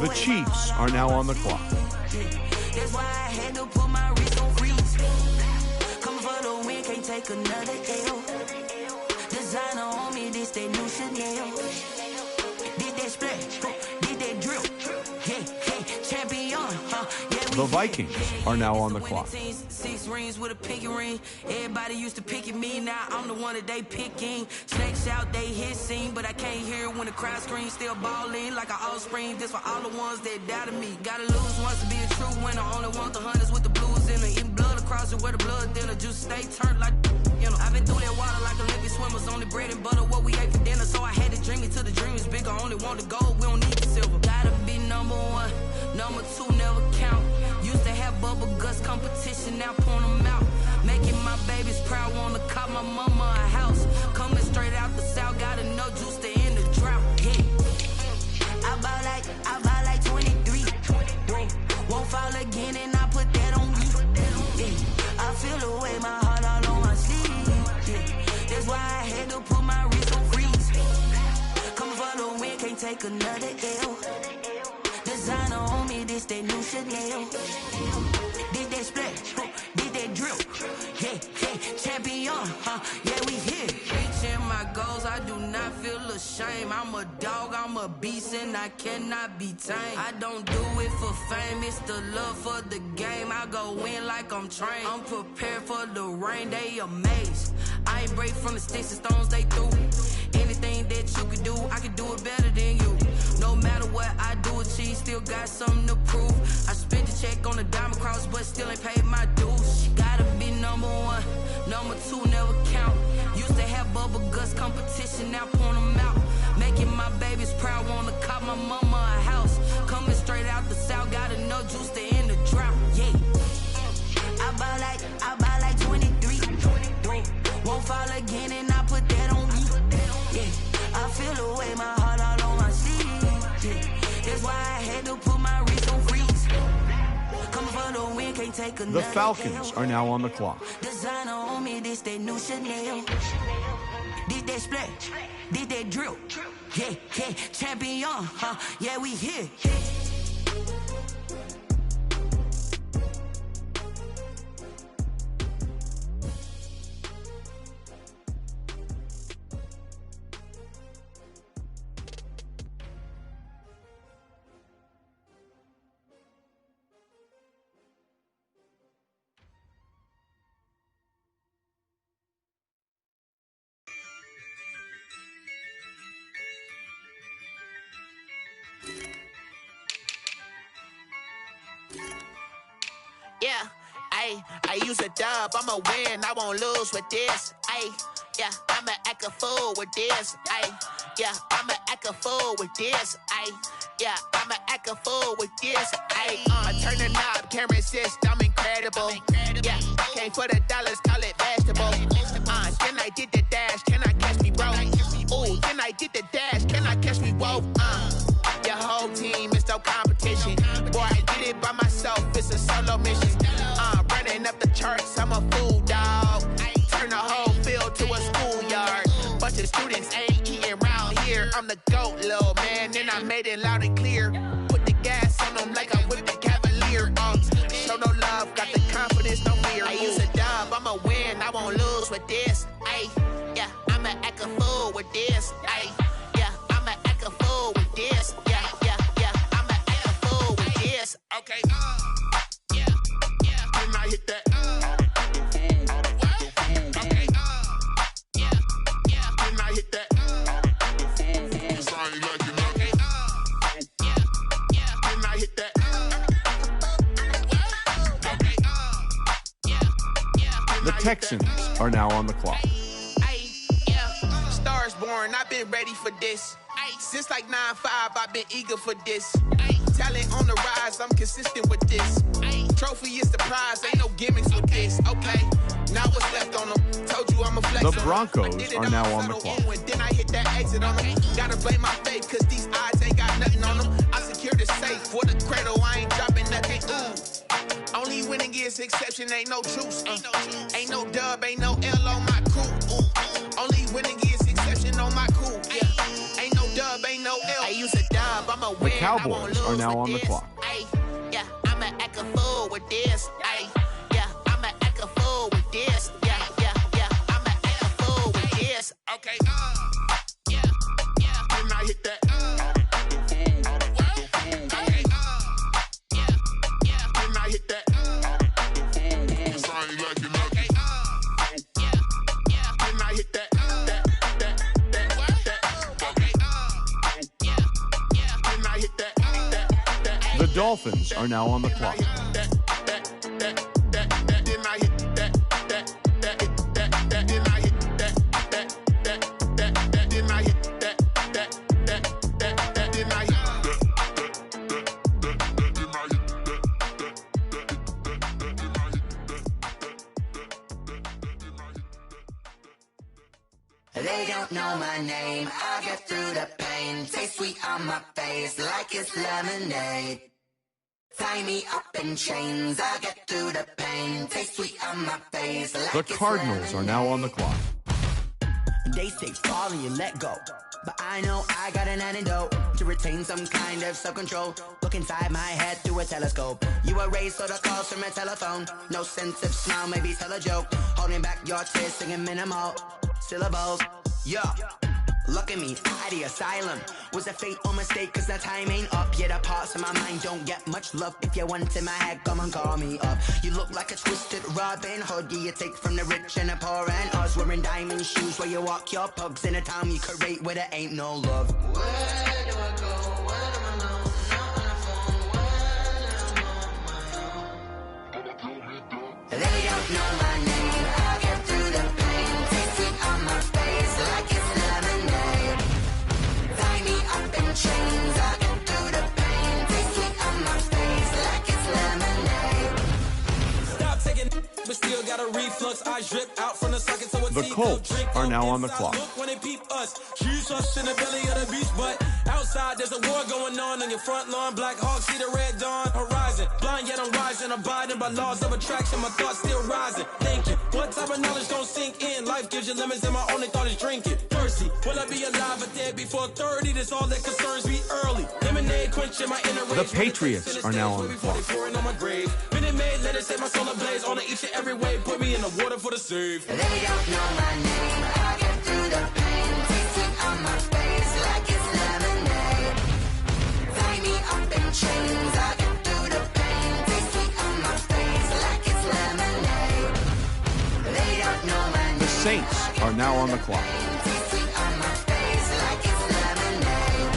The Chiefs are now on the clock. That's why I had to put my wrist on freeze. Coming for the win, can't take another L. Designer on me, this that new Chanel. Did that splash, did that drill. Yeah, champion, yeah. The Vikings are now on the clock. 6 rings with a pinky ring. Everybody used to pick at me, now I'm the one that they picking. Snakes out, they hit scene, but I can't hear when the crowd screams. Still balling like an offspring. This for all the ones that doubted me. Gotta lose once to be a true winner. Only want the hunters with the blues in it. Eating blood across it where the blood thinner. Juice stay turned like, you know. I've been through that water like Olympic swimmers. Only bread and butter, what we ate for dinner. So I had to dream it till the dream is bigger. Only want the gold, we don't need the silver. Gotta be number 1, number 2 never count. Used to have bubble guts competition, now point them out. Making my babies proud, wanna cop my mama a house. Coming straight out the south, gotta know juice to end the drought. Yeah. I buy like 23. Won't fall again and I put that on me. Yeah. I feel the way my heart all on my sleeve. Yeah. That's why take another L. Designer on me, this that new Chanel. This that split, this that drill. Yeah, yeah, champion, yeah, we here. Reaching my goals, I do not feel ashamed. I'm a dog, I'm a beast, and I cannot be tamed. I don't do it for fame, it's the love for the game. I go in like I'm trained. I'm prepared for the rain, they amazed. I ain't break from the sticks and stones they threw. Anything that you could do, I could do it better than you. No matter what I do, achieve, still got something to prove. I spent the check on the diamond cross, but still ain't paid my dues. Gotta be number one, number two never count. Used to have bubble guts competition, now point them out. Making my babies proud, wanna cop my mama a house. Coming straight out the south, got enough juice to end the drought. Yeah, I buy like 23. Won't fall again, and I put that on me. Yeah, I feel the way, my heart all on my sleeve. Yeah, that's why I had to put my wrist on freeze. Coming for the win, can't take another. The Falcons are now on the clock. Designer on me, this that new Chanel. This that split, this that drill. Yeah, yeah, champion, yeah, we here. Yeah, I use a dub, I'ma win, I won't lose with this. Yeah, I'ma act a fool with this. Yeah, I'ma act a fool with this. Yeah, I'ma act a fool with this. I turn the knob, camera assist, I'm incredible. Yeah, came for the dollars, call it vegetable. Then I did the dash, can I catch me, bro? Ooh, then I did the dash, can I catch me, whoa? Your whole team is no competition. Boy, I did it by myself, it's a solo mission. Running up the charts, I'm a fool, dog. Turn the whole field to a schoolyard. Bunch of students ain't eating round here. I'm the GOAT, little man, and I made it loud and clear. Put the gas on them like I whipped the Cavalier. Show no love, got the confidence, no fear. I use a dub, I'ma win, I won't lose with this. Yeah, I'ma act a fool with this. Yeah, I'ma act a fool with this. Yeah, I'ma act a fool with this. Okay, yeah, then I hit that. Okay, yeah, then I hit that. Sound like you know. Okay, yeah, then I hit that. Okay, yeah. The Texans are now on the clock. Stars born, I've been ready for this. Since like 9-5, I've been eager for this. Talent on the rise, I'm consistent with this. Trophy is the prize, ain't no gimmicks with this. Okay, now what's left on them? Told you I'm a flex. The Broncos are now on the clock. Then I hit that exit on them. Gotta blame my faith, cause these odds ain't got nothing on them. I secured the safe for the cradle, I ain't dropping nothing. Only winning is exception, ain't no truce. Ain't no dub, ain't no L on my crew. Only winning is exception on my cool. Yeah, ain't no dub, ain't no L. I use a dub, I'ma win. The Cowboys are now on the clock. Yeah, I'ma act a fool with this. Yeah, I'ma act a fool with this. Yeah, I'ma act a fool with this. Okay, yeah, then I hit that. Okay, yeah, then I hit that. Sound like you know. Okay, yeah, then I hit that. The Dolphins are now on the clock. They don't know my name, I get through the pain. Taste sweet on my face like it's lemonade. Tie me up in chains, I get through the pain. Taste sweet on my face like The Cardinals are now on the clock. They say fall and you let go. But I know I got an antidote to retain some kind of self-control. Look inside my head through a telescope. You erase all the calls from a telephone. No sense of smile, maybe tell a joke. Holding back your tears, singing minimal syllables. Yeah. Look at me, out of the asylum. Was a fate or mistake, cause the time ain't up. Yet the parts of my mind don't get much love. If you want in my head, come and call me up. You look like a twisted Robin Hood. You take from the rich and the poor and us. Wearing diamond shoes where you walk your pugs. In a town you create where there ain't no love. Where do I go? When I'm alone? Not on the phone when I'm on my own. They don't know my name. I'll get through the pain. Taste it on my face like it's lemonade. Tie me up in chains. I'll get through the pain. Taste it on my face like it's lemonade. Stop taking, but still got a reflux. I drip out from the socket to a The teacup. Colts Drink are up now on the inside clock. Look when they peep us. Choose us in the belly of the beast, but outside there's a war going on your front lawn. Black Hawk see the red dawn horizon. Blind yet I'm rising, abiding by laws of attraction. My thoughts still rising. Thinking, what type of knowledge don't sink in? Life gives you lemons and my only thought is drinking. Thirsty, will I be alive or dead before 30? That's all that concerns me early. Lemonade quenching my inner rage. The Patriots are now on the clock. On my grave. Minute Maid, let it set my soul ablaze. On each and every way, put me in the water for the save. They don't know my name. I get through the pain. Taste it on my face like it's lemonade. Tie me up in chains. I get through the pain. Taste it on my face like it's lemonade. They don't know my name. The Saints are now on the clock. Taste it on my face like it's lemonade.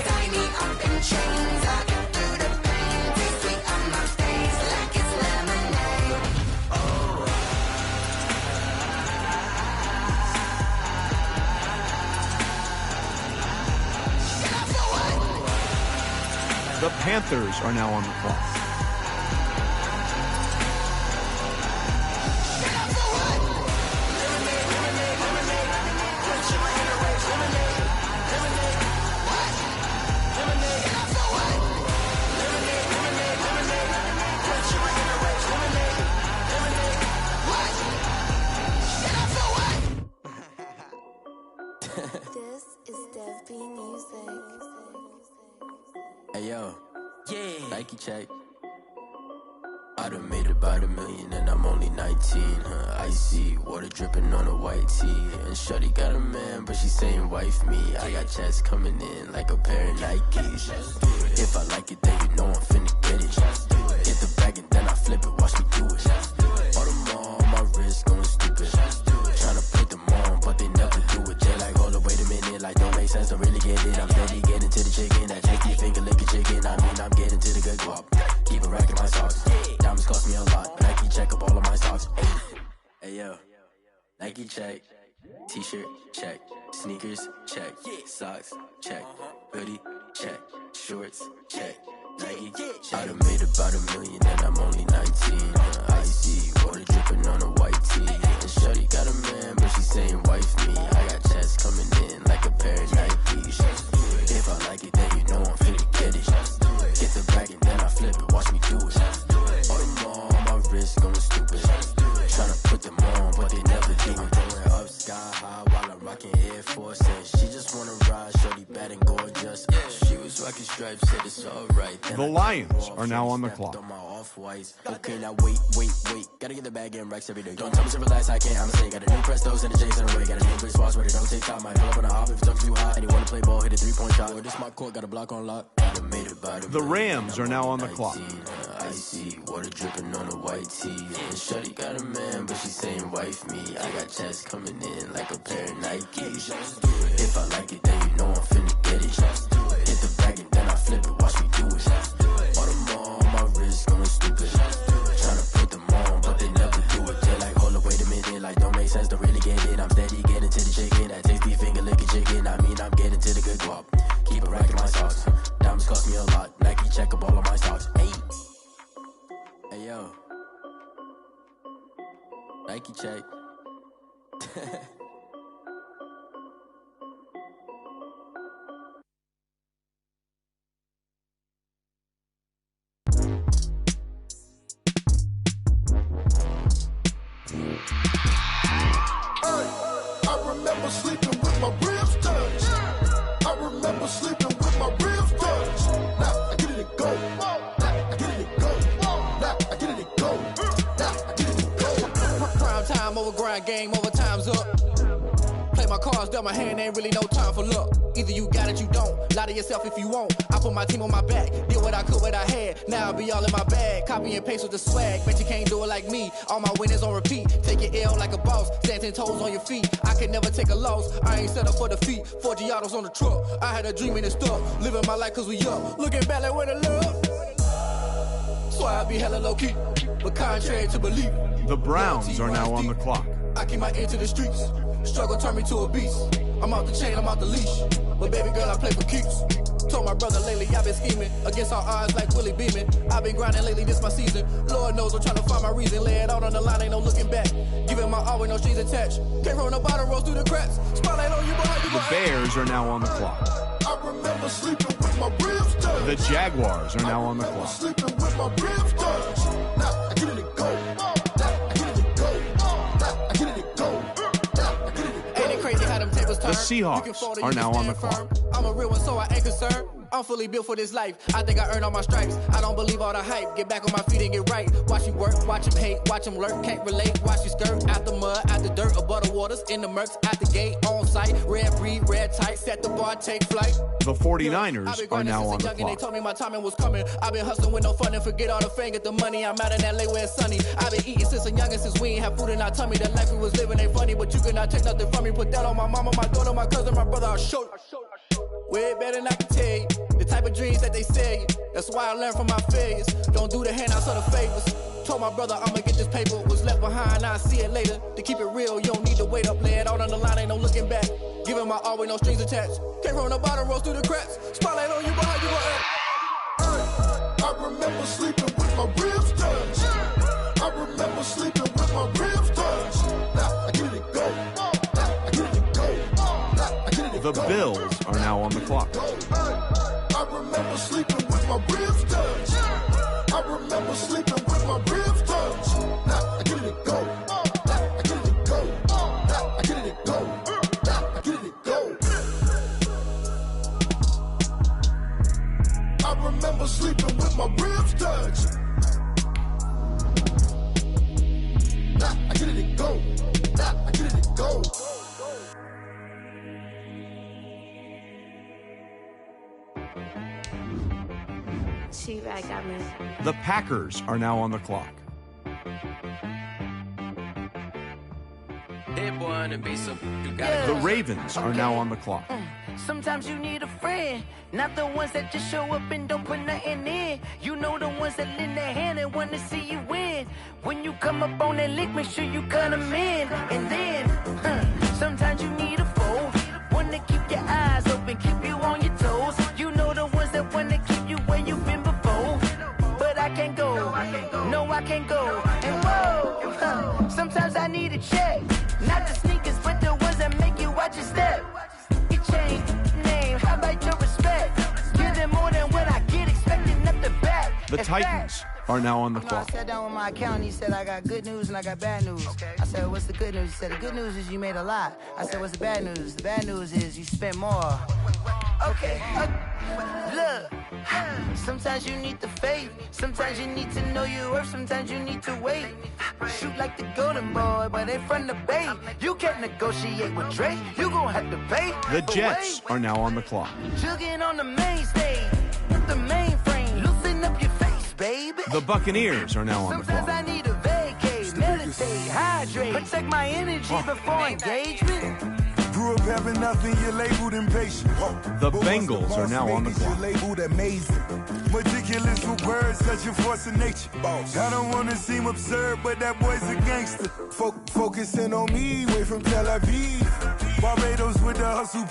Tie me up in chains. I get through the pain. Taste it on my face like it's lemonade. Oh. The Panthers are now on the clock. This is Dev B Music. Hey yo, Nike check. I done made about $1 million and I'm only 19. Icy water dripping on a white tee. And shorty got a man, but she saying wife me. I got checks coming in like a pair of Nikes. If I like it, then you know I'm finna get it. Get the bag and then I flip it, watch me do it. All them on my wrist going stupid. Tryna put them on, but they never do it. They like, hold up, wait a minute, like don't make sense, don't really get it. I'm steady getting to the chicken, that tasty finger licking chicken. I mean, I'm getting to the good guap. Keep a rack in my socks. Diamonds cost me a lot. Nike check up all of my socks. Hey yo, Nike check. T-shirt check. Sneakers check. Socks check. Hoodie check. Shorts check. Nike I done made about $1 million and I'm only 19. Icy water dripping on a white tee. And shorty got a man, but she saying wife me. I got checks coming in like a pair of Nikes. If I like it, then you know I'm finna get it. Get the bag and then I flip it, watch me do it. All them on my wrist going stupid. Tryna put them on, but they never do it. Going up sky high while I'm rocking Air Force. And she just wanna ride, shorty bad and gorgeous. She was rocking stripes, said it's alright. The Lions are now on the clock. Okay, now wait. Gotta get the bag and racks every day. Don't tell me to relax, I can't, I'ma say. Got a new Prestos and a J's in the way. Got a new Chris Foss, but it don't take time. Might pull up on a hop if it's too hot. And you wanna play ball, hit a 3-point shot. Or this my court, got a block on lock. The Rams are now on the clock. Icy water dripping on a white tee. And shorty got a man, but she saying wife me. I got checks coming in like a pair of Nikes. If I like it, then you know I'm finna get it. Hit the bag and then I flip it, watch me do it. All them on my wrist going stupid. Tryna put them on, but they never do it. They're like, hold up, wait a minute, like don't make sense, don't really get it. I'm steady getting to the chicken, that tasty finger licking chicken. I mean, I'm getting to the good guap. Keep a rack in my socks. Diamonds cost me a lot. Nike check up all of my socks. Hey yo, Nike check. I remember sleeping with my ribs touched. I remember sleeping with my ribs touched. Now I get it and go. Now I get it and go. Now I get it and go. Now I get it and go. Prime time over grind game, over time's up. Play my cards, dealt my hand, ain't really no time for luck. Either you got it, you don't. Lie to yourself if you won't. I put my team on my back, did what I could, what I had. Now I'll be all in my bag, copy and paste with the swag. Bet you can't do it like me. All my winners on repeat. Take your L like a boss, stand 10 toes on your feet. I can never take a loss. I ain't set up for defeat. 4 Giottos on the truck. I had a dream and it stuck. Living my life cause we up. Looking back like where the love. So I be hella low key, but contrary to belief. The Browns are now on the clock. I keep my ear to the streets. Struggle turned me to a beast. I'm out the chain, I'm out the leash. But baby girl, I play for keeps. Told my brother lately I've been scheming against all odds like Willie Beeman. I've been grinding lately, this my season. Lord knows I'm trying to find my reason. Lay it out on the line, ain't no looking back. Giving my all with no strings attached. Came from the bottom, rose through the cracks. Spotlight on you, behind you. The Bears are now on the clock. I remember sleeping with my ribs touched. The Jaguars are now on the clock. Sleeping with my ribs touched. Now I get it and go. Now I get it and go. Now I get it and go. The Seahawks are now on the clock. I'm a real one, so I ain't concerned. I'm fully built for this life. I think I earned all my stripes. I don't believe all the hype. Get back on my feet and get right. Watch you work, watch him hate, watch him lurk. Can't relate, watch you skirt. Out the mud, out the dirt, above the waters, in the murks, out the gate, on site. Red breed, red tight, set the bar, take flight. The 49ers are now on the clock. They told me my timing was coming. I've been hustling with no fun and forget all the fame, get the money. I'm out in LA where it's sunny. I've been eating since a youngin', since we ain't have food in our tummy. The life we was living ain't funny, but you cannot take nothing from me. Put that on my mama, my daughter, my cousin, my brother, I'll show you. Way better than I can tell you. The type of dreams that they sell you. That's why I learned from my failures. Don't do the handouts or the favors. Told my brother I'ma get this paper. Was left behind, I'll see it later. To keep it real, you don't need to wait up. Lay it out on the line, ain't no looking back. Giving my all with no strings attached. Came from the bottom, rose through the cracks. Spotlight on you, behind you, I remember sleeping with my ribs touched. I remember sleeping with my ribs touched. Now I get it and go. Now I get it and go. Now I get it and go. The Bills are now on the clock. I remember sleeping with my ribs touched. I remember sleeping with my ribs touched. Now I get it and go. Now I get it and go. Now I get it and go. Now I get it and go. I remember sleeping with my ribs touched. Now I get it and go. Now I get it and go. The Packers are now on the clock. The Ravens are now on the clock. Sometimes you need a friend, not the ones that just show up and don't put nothing in. You know the ones that lend their hand and want to see you win. When you come up on that lick, make sure you cut them in. And then, sometimes you need a foe, one to keep your eyes open, keep you on your toes. You know the ones that want to keep you where you've been before. But I can't go, no I can't go. And whoa, sometimes I need a check. Not the sneakers, but the ones that make you watch your step. You change name, how about your respect? Give them more than what I get, expecting nothing back. The Titans are now on the clock. I sat down with my accountant, he said I got good news and I got bad news. I said, what's the good news? He said, the good news is you made a lot. I said, what's the bad news? The bad news is you spent more. Okay, look, sometimes you need the faith, sometimes you need to know your worth, sometimes you need to wait. Shoot like the golden boy, but they from the bay. You can't negotiate with Drake, you gon' have to pay. The Jets are now on the clock. Jugging on the main stage, with the mainframe, loosen up your face, baby. The Buccaneers are now on the Sometimes clock. I need a vacate, meditate, hydrate, protect my energy before engagement. Grew up having nothing, you're labeled impatient. The Bengals are now on the clock. You're labeled amazing. Meticulous with words, such a force of nature. I don't want to seem absurd, but that boy's a gangster. Focusing on me, way from Tel Aviv. Barbados with the hustle.